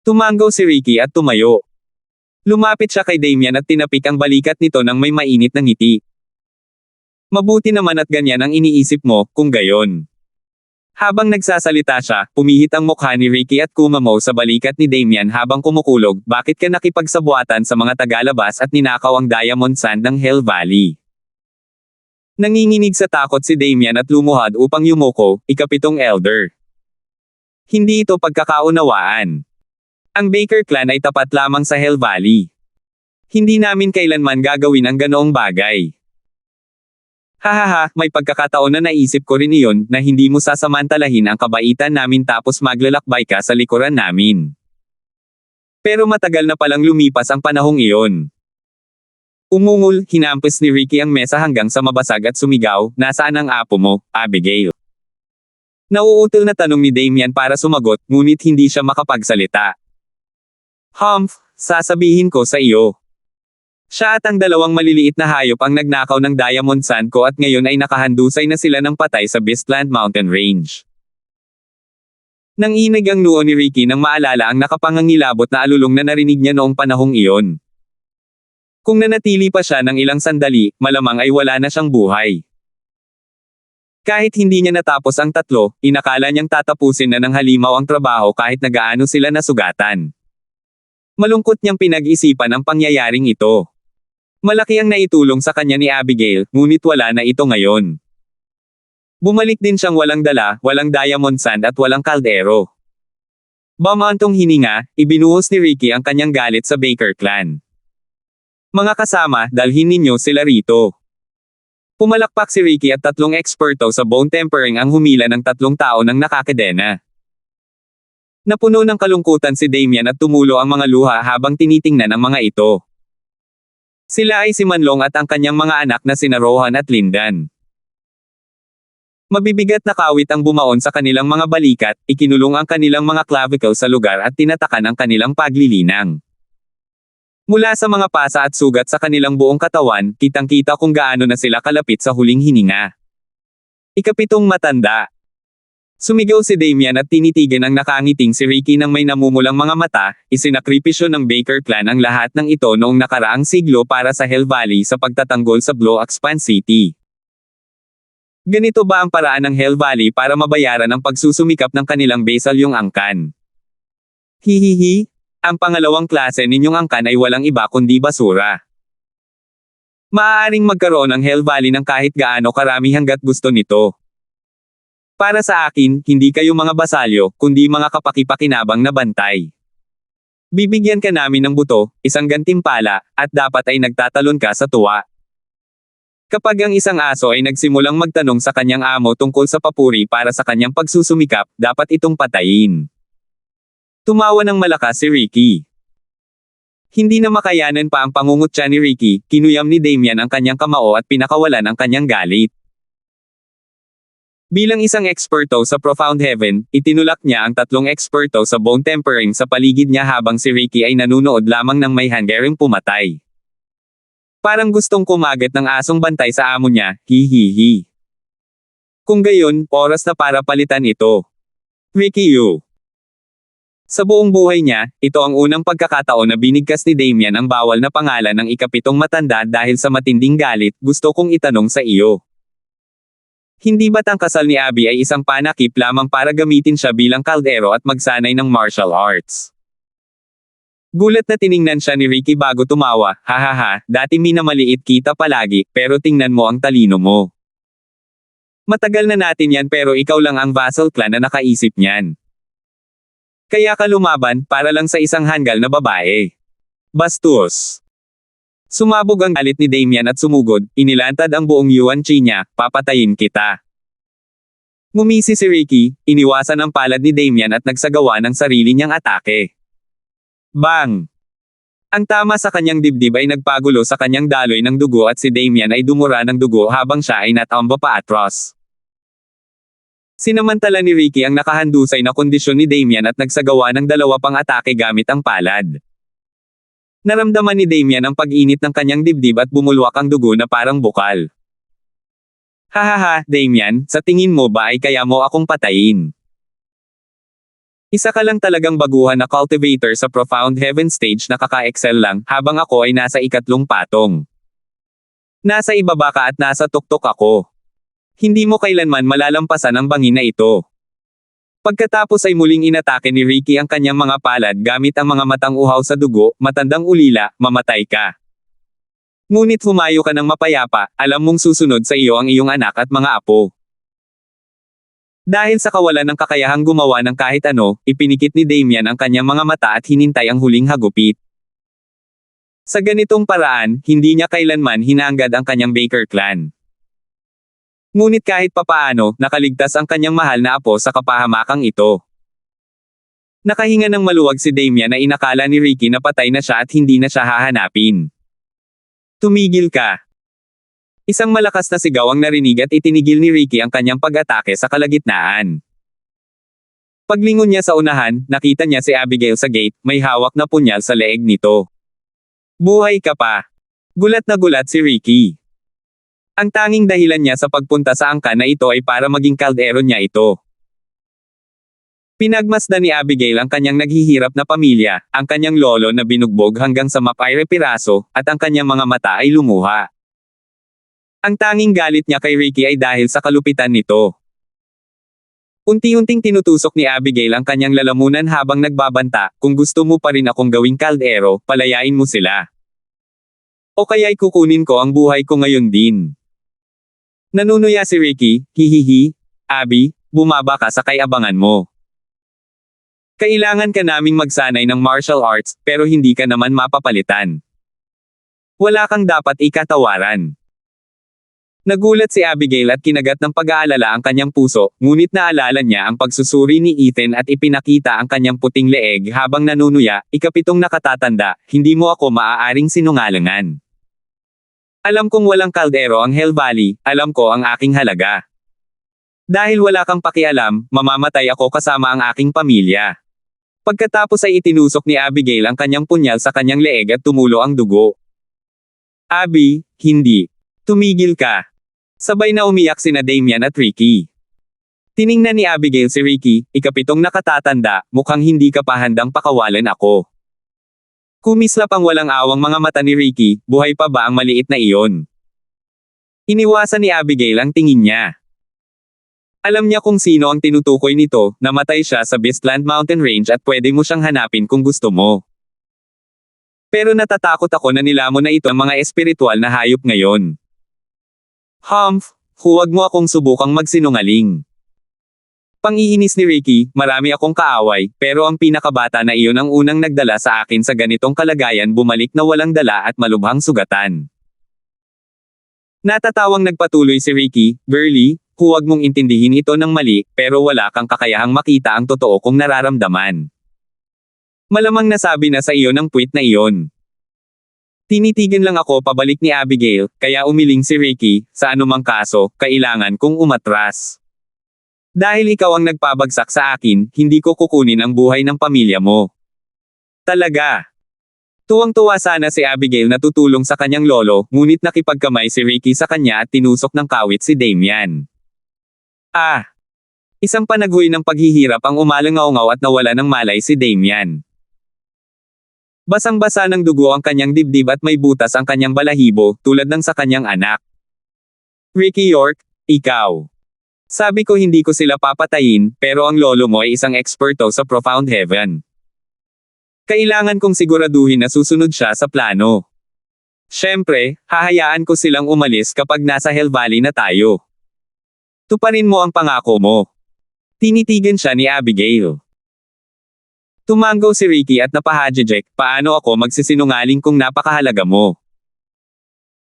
Tumanggaw si Ricky at tumayo. Lumapit siya kay Damian at tinapik ang balikat nito ng may mainit na ngiti. Mabuti naman at ganyan ang iniisip mo, kung gayon. Habang nagsasalita siya, pumihit ang mukha ni Ricky at kumamaw sa balikat ni Damian habang kumukulog, bakit ka nakipagsabuatan sa mga tagalabas at ninakaw ang diamond sand ng Hell Valley? Nanginginig sa takot si Damian at lumuhad upang yumuko, ikapitong elder. Hindi ito pagkakaunawaan. Ang Baker Clan ay tapat lamang sa Hell Valley. Hindi namin kailanman gagawin ang ganoong bagay. Hahaha, may pagkakataon na naisip ko rin iyon, na hindi mo sasamantalahin ang kabaitan namin tapos maglalakbay ka sa likuran namin. Pero matagal na palang lumipas ang panahong iyon. Umungol, hinampes ni Ricky ang mesa hanggang sa mabasag at sumigaw, nasaan ang apo mo, Abigail? Nauutol na tanong ni Damian para sumagot, ngunit hindi siya makapagsalita. Humph, sasabihin ko sa iyo. Siya at ang dalawang maliliit na hayop ang nagnakaw ng diamond sand ko at ngayon ay nakahandusay na sila ng patay sa Beastland Mountain Range. Nanginig ang noo ni Ricky nang maalala ang nakapangangilabot na alulong na narinig niya noong panahong iyon. Kung nanatili pa siya ng ilang sandali, malamang ay wala na siyang buhay. Kahit hindi niya natapos ang tatlo, inakala niyang tatapusin na ng halimaw ang trabaho kahit na gaano sila nasugatan. Malungkot niyang pinag-isipan ang pangyayaring ito. Malaki ang naitulong sa kanya ni Abigail, ngunit wala na ito ngayon. Bumalik din siyang walang dala, walang diamond sand at walang kaldero. Bamantong hininga, ibinuhos ni Ricky ang kanyang galit sa Baker clan. Mga kasama, dalhin ninyo sila rito. Pumalakpak si Ricky at tatlong eksperto sa bone tempering ang humila ng tatlong tao ng nakakadena. Napuno ng kalungkutan si Damian at tumulo ang mga luha habang tinitingnan ang mga ito. Sila ay si Manlong at ang kanyang mga anak na sina Rohan at Lindan. Mabibigat na kawit ang bumaon sa kanilang mga balikat, ikinulong ang kanilang mga clavicle sa lugar at tinatakan ang kanilang paglilinang. Mula sa mga pasa at sugat sa kanilang buong katawan, kitang-kita kung gaano na sila kalapit sa huling hininga. Ikapitong matanda. Sumigaw si Damian at tinitigan ang nakangiting si Ricky nang may namumulang mga mata, isinakripisyo ng Baker clan ang lahat ng ito noong nakaraang siglo para sa Hell Valley sa pagtatanggol sa Blue-Axpan City. Ganito ba ang paraan ng Hell Valley para mabayaran ang pagsusumikap ng kanilang basalyong angkan? Hihihi, ang pangalawang klase ninyong angkan ay walang iba kundi basura. Maaaring magkaroon ng Hell Valley ng kahit gaano karami hanggat gusto nito. Para sa akin, hindi kayo mga basalyo, kundi mga kapakipakinabang na bantay. Bibigyan ka namin ng buto, isang gantimpala, at dapat ay nagtatalon ka sa tuwa. Kapag ang isang aso ay nagsimulang magtanong sa kanyang amo tungkol sa papuri para sa kanyang pagsusumikap, dapat itong patayin. Tumawa ng malakas si Ricky. Hindi na makayanan pa ang pangungutya ni Ricky, kinuyam ni Damian ang kanyang kamao at pinakawalan ang kanyang galit. Bilang isang eksperto sa Profound Heaven, itinulak niya ang tatlong eksperto sa bone tempering sa paligid niya habang si Ricky ay nanunood lamang ng may hangering pumatay. Parang gustong kumagat ng asong bantay sa amo niya, hihihi. Kung gayon, oras na para palitan ito. Ricky Yu. Sa buong buhay niya, ito ang unang pagkakataon na binigkas ni Damian ang bawal na pangalan ng ikapitong matanda dahil sa matinding galit, gusto kong itanong sa iyo. Hindi ba't ang kasal ni Abby ay isang panakip lamang para gamitin siya bilang kaldero at magsanay ng martial arts? Gulat na tiningnan siya ni Ricky bago tumawa, hahaha, dati minamaliit kita palagi, pero tingnan mo ang talino mo. Matagal na natin yan pero ikaw lang ang vassal clan na nakaisip niyan. Kaya ka lumaban, para lang sa isang hanggal na babae. Bastos. Sumabog ang galit ni Damian at sumugod, inilantad ang buong Yuan Chi niya, papatayin kita. Ngumisi si Ricky, iniwasan ang palad ni Damian at nagsagawa ng sarili niyang atake. Bang! Ang tama sa kanyang dibdib ay nagpagulo sa kanyang daloy ng dugo at si Damian ay dumura ng dugo habang siya ay natamba pa atras. Sinamantala ni Ricky ang nakahandusay na kondisyon ni Damian at nagsagawa ng dalawa pang atake gamit ang palad. Naramdaman ni Damian ang pag-init ng kanyang dibdib at bumulwak ang dugo na parang bukal. Hahaha, Damian, sa tingin mo ba ay kaya mo akong patayin? Isa ka lang talagang baguhan na cultivator sa Profound Heaven stage na kaka-excel lang, habang ako ay nasa ikatlong patong. Nasa ibaba ka at nasa tuktok ako. Hindi mo kailanman malalampasan ang bangin na ito. Pagkatapos ay muling inatake ni Ricky ang kanyang mga palad gamit ang mga matang uhaw sa dugo, matandang ulila, mamatay ka. Ngunit humayo ka ng mapayapa, alam mong susunod sa iyo ang iyong anak at mga apo. Dahil sa kawalan ng kakayahang gumawa ng kahit ano, ipinikit ni Damian ang kanyang mga mata at hinintay ang huling hagupit. Sa ganitong paraan, hindi niya kailanman hinanggad ang kanyang Baker clan. Ngunit kahit papaano, nakaligtas ang kanyang mahal na apo sa kapahamakang ito. Nakahinga ng maluwag si Damian na inakala ni Ricky na patay na siya at hindi na siya hahanapin. Tumigil ka! Isang malakas na sigaw ang narinig at itinigil ni Ricky ang kanyang pag-atake sa kalagitnaan. Paglingon niya sa unahan, nakita niya si Abigail sa gate, may hawak na punyal sa leeg nito. Buhay ka pa! Gulat na gulat si Ricky. Ang tanging dahilan niya sa pagpunta sa angkan na ito ay para maging kaldero niya ito. Pinagmasdan ni Abigail ang kanyang naghihirap na pamilya, ang kanyang lolo na binugbog hanggang sa mapayre-piraso, at ang kanyang mga mata ay lumuha. Ang tanging galit niya kay Ricky ay dahil sa kalupitan nito. Unti-unting tinutusok ni Abigail ang kanyang lalamunan habang nagbabanta, kung gusto mo pa rin akong gawing kaldero, palayain mo sila. O kaya'y kukunin ko ang buhay ko ngayon din. Nanunuya si Ricky, hihihi, Abby, bumaba ka sa kay-abangan mo. Kailangan ka naming magsanay ng martial arts, pero hindi ka naman mapapalitan. Wala kang dapat ikatawaran. Nagulat si Abigail at kinagat ng pag-aalala ang kanyang puso, ngunit naalala niya ang pagsusuri ni Ethan at ipinakita ang kanyang puting leeg habang nanunuya, ikapitong nakatatanda, hindi mo ako maaaring sinungalingan. Alam kong walang kaldero ang Hell Valley, alam ko ang aking halaga. Dahil wala kang pakialam, mamamatay ako kasama ang aking pamilya. Pagkatapos ay itinusok ni Abigail ang kanyang punyal sa kanyang leeg at tumulo ang dugo. Abby, hindi. Tumigil ka. Sabay na umiyak sina Damian at Ricky. Tiningnan ni Abigail si Ricky, ikapitong nakatatanda, mukhang hindi ka pa handang pakawalan ako. Kumislap ang walang awang mga mata ni Ricky, buhay pa ba ang maliit na iyon? Iniwasan ni Abigail ang tingin niya. Alam niya kung sino ang tinutukoy nito, namatay siya sa Beastland Mountain Range at pwede mo siyang hanapin kung gusto mo. Pero natatakot ako na nilamon na ito ang mga espiritual na hayop ngayon. Humph, huwag mo akong subukang magsinungaling. Pang-iinis ni Ricky, marami akong kaaway, pero ang pinakabata na iyon ang unang nagdala sa akin sa ganitong kalagayan bumalik na walang dala at malubhang sugatan. Natatawang nagpatuloy si Ricky, girlie, huwag mong intindihin ito ng mali, pero wala kang kakayahang makita ang totoo kong nararamdaman. Malamang nasabi na sa iyo ng puwit na iyon. Tinitigan lang ako pabalik ni Abigail, kaya umiling si Ricky, sa anumang kaso, kailangan kong umatras. Dahil ikaw ang nagpabagsak sa akin, hindi ko kukunin ang buhay ng pamilya mo. Talaga. Tuwang-tuwa sana si Abigail na tutulong sa kanyang lolo, ngunit nakipagkamay si Ricky sa kanya at tinusok ng kawit si Damian. Isang panaghoy ng paghihirap ang umalangaw-ngaw at nawala ng malay si Damian. Basang-basa ng dugo ang kanyang dibdib at may butas ang kanyang balahibo, tulad ng sa kanyang anak. Ricky York, ikaw. Sabi ko hindi ko sila papatayin, pero ang lolo mo ay isang eksperto sa Profound Heaven. Kailangan kong siguraduhin na susunod siya sa plano. Siyempre, hahayaan ko silang umalis kapag nasa Hell Valley na tayo. Tuparin mo ang pangako mo. Tinitigan siya ni Abigail. Tumango si Ricky at napahadjejek, paano ako magsisinungaling kung napakahalaga mo?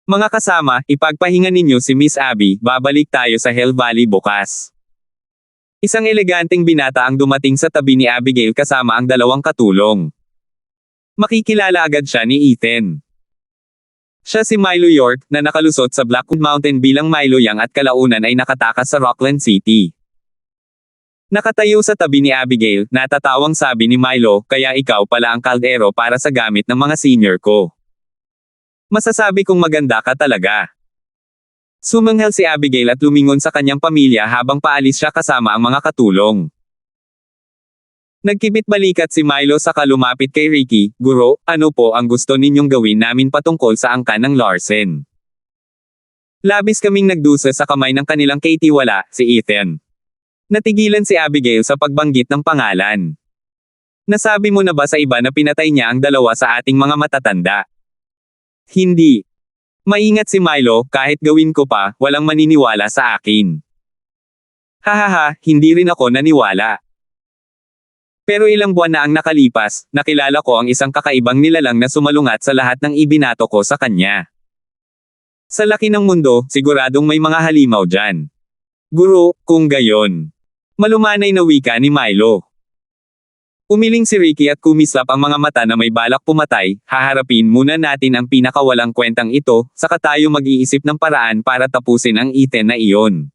Mga kasama, ipagpahinga ninyo si Miss Abby, babalik tayo sa Hell Valley bukas. Isang eleganteng binata ang dumating sa tabi ni Abigail kasama ang dalawang katulong. Makikilala agad siya ni Ethan. Siya si Milo York, na nakalusot sa Blackwood Mountain bilang Milo Yang at kalaunan ay nakatakas sa Rockland City. Nakatayo sa tabi ni Abigail, natatawang sabi ni Milo, kaya ikaw pala ang kaldero para sa gamit ng mga senior ko. Masasabi kong maganda ka talaga. Sumanghel si Abigail at lumingon sa kanyang pamilya habang paalis siya kasama ang mga katulong. Nagkibit-balikat si Milo saka lumapit kay Ricky, Guro, ano po ang gusto ninyong gawin namin patungkol sa angkan ng Larsen? Labis kaming nagdusa sa kamay ng kanilang kaitiwala, si Ethan. Natigilan si Abigail sa pagbanggit ng pangalan. Nasabi mo na ba sa iba na pinatay niya ang dalawa sa ating mga matatanda? Hindi. Maingat si Milo, kahit gawin ko pa, walang maniniwala sa akin. Hahaha, hindi rin ako naniwala. Pero ilang buwan na ang nakalipas, nakilala ko ang isang kakaibang nilalang na sumalungat sa lahat ng ibinato ko sa kanya. Sa laki ng mundo, siguradong may mga halimaw dyan. Guro, kung gayon. Malumanay na wika ni Milo. Umiling si Ricky at kumislap ang mga mata na may balak pumatay, haharapin muna natin ang pinakawalang kwentang ito, saka tayo mag-iisip ng paraan para tapusin ang Ethan na iyon.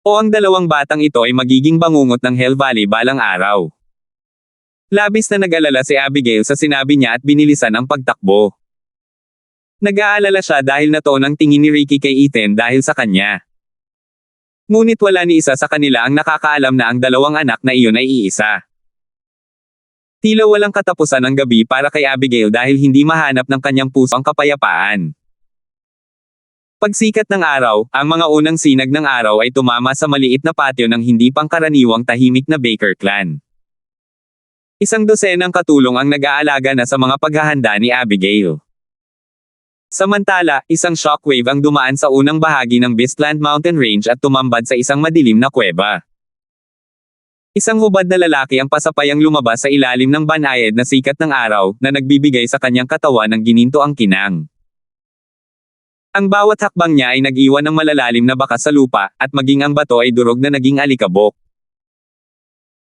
O ang dalawang batang ito ay magiging bangungot ng Hell Valley balang araw. Labis na nag-alala si Abigail sa sinabi niya at binilisan ang pagtakbo. Nag-aalala siya dahil natoon ang tingin ni Ricky kay Ethan dahil sa kanya. Ngunit wala ni isa sa kanila ang nakakaalam na ang dalawang anak na iyon ay iisa. Tila walang katapusan ang gabi para kay Abigail dahil hindi mahanap ng kanyang puso ang kapayapaan. Pagsikat ng araw, ang mga unang sinag ng araw ay tumama sa maliit na patio ng hindi pangkaraniwang tahimik na Baker clan. Isang dosenang katulong ang nag-aalaga na sa mga paghahanda ni Abigail. Samantala, isang shockwave ang dumaan sa unang bahagi ng Beastland Mountain Range at tumambad sa isang madilim na kuweba. Isang hubad na lalaki ang pasapayang lumabas sa ilalim ng banayad na sikat ng araw na nagbibigay sa kanyang katawan ng gininto ang kinang. Ang bawat hakbang niya ay nag-iwan ng malalalim na bakas sa lupa at maging ang bato ay durog na naging alikabok.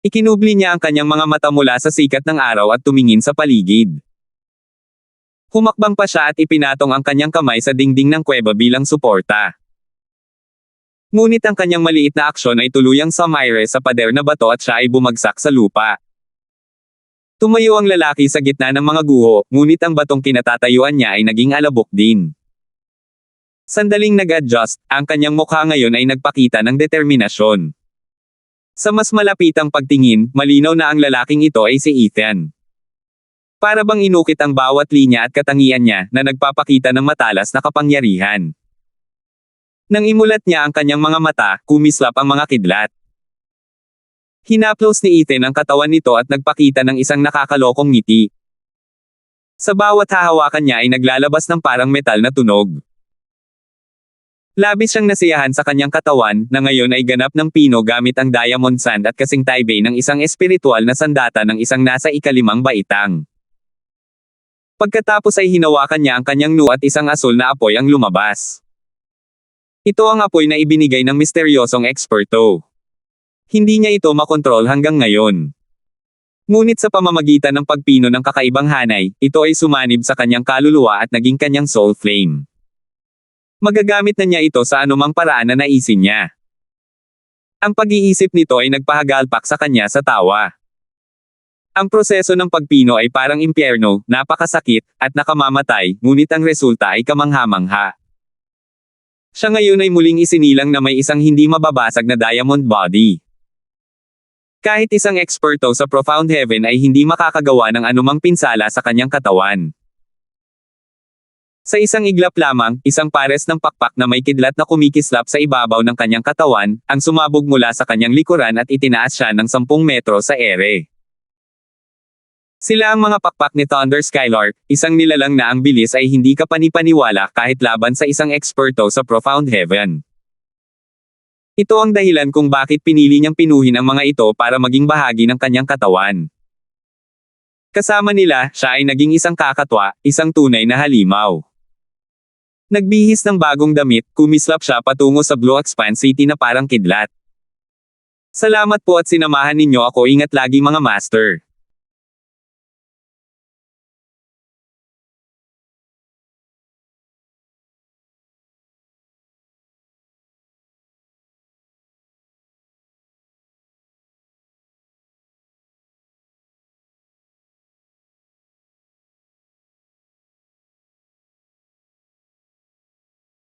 Ikinubli niya ang kanyang mga mata mula sa sikat ng araw at tumingin sa paligid. Humakbang pa siya at ipinatong ang kanyang kamay sa dingding ng kuweba bilang suporta. Ngunit ang kanyang maliit na aksyon ay tuluyang sumaire sa pader na bato at siya ay bumagsak sa lupa. Tumayo ang lalaki sa gitna ng mga guho, ngunit ang batong kinatatayuan niya ay naging alabok din. Sandaling nag-adjust, ang kanyang mukha ngayon ay nagpakita ng determinasyon. Sa mas malapitang pagtingin, malinaw na ang lalaking ito ay si Ethan. Para bang inukit ang bawat linya at katangian niya na nagpapakita ng matalas na kapangyarihan. Nang imulat niya ang kanyang mga mata, kumislap ang mga kidlat. Hinaplos ni Ethan ang katawan nito at nagpakita ng isang nakakalokong ngiti. Sa bawat hahawakan niya ay naglalabas ng parang metal na tunog. Labis siyang nasiyahan sa kanyang katawan, na ngayon ay ganap ng pino gamit ang diamond sand at kasing taibay ng isang espiritual na sandata ng isang nasa ikalimang baitang. Pagkatapos ay hinawakan niya ang kanyang nu at isang asul na apoy ang lumabas. Ito ang apoy na ibinigay ng misteryosong eksperto. Hindi niya ito makontrol hanggang ngayon. Ngunit sa pamamagitan ng pagpino ng kakaibang hanay, ito ay sumanib sa kanyang kaluluwa at naging kanyang soul flame. Magagamit na niya ito sa anumang paraan na naisin niya. Ang pag-iisip nito ay nagpahagalpak sa kanya sa tawa. Ang proseso ng pagpino ay parang impyerno, napakasakit, at nakamamatay, ngunit ang resulta ay kamangha-mangha. Siya ngayon ay muling isinilang na may isang hindi mababasag na diamond body. Kahit isang eksperto sa Profound Heaven ay hindi makakagawa ng anumang pinsala sa kanyang katawan. Sa isang iglap lamang, isang pares ng pakpak na may kidlat na kumikislap sa ibabaw ng kanyang katawan, ang sumabog mula sa kanyang likuran at itinaas siya ng 10 metro sa ere. Sila ang mga pakpak ni Thunder Skylark, isang nilalang na ang bilis ay hindi kapanipaniwala kahit laban sa isang eksperto sa Profound Heaven. Ito ang dahilan kung bakit pinili niyang pinuhin ang mga ito para maging bahagi ng kanyang katawan. Kasama nila, siya ay naging isang kakatwa, isang tunay na halimaw. Nagbihis ng bagong damit, kumislap siya patungo sa Blue Expanse City na parang kidlat. Salamat po at sinamahan ninyo ako, ingat lagi mga master.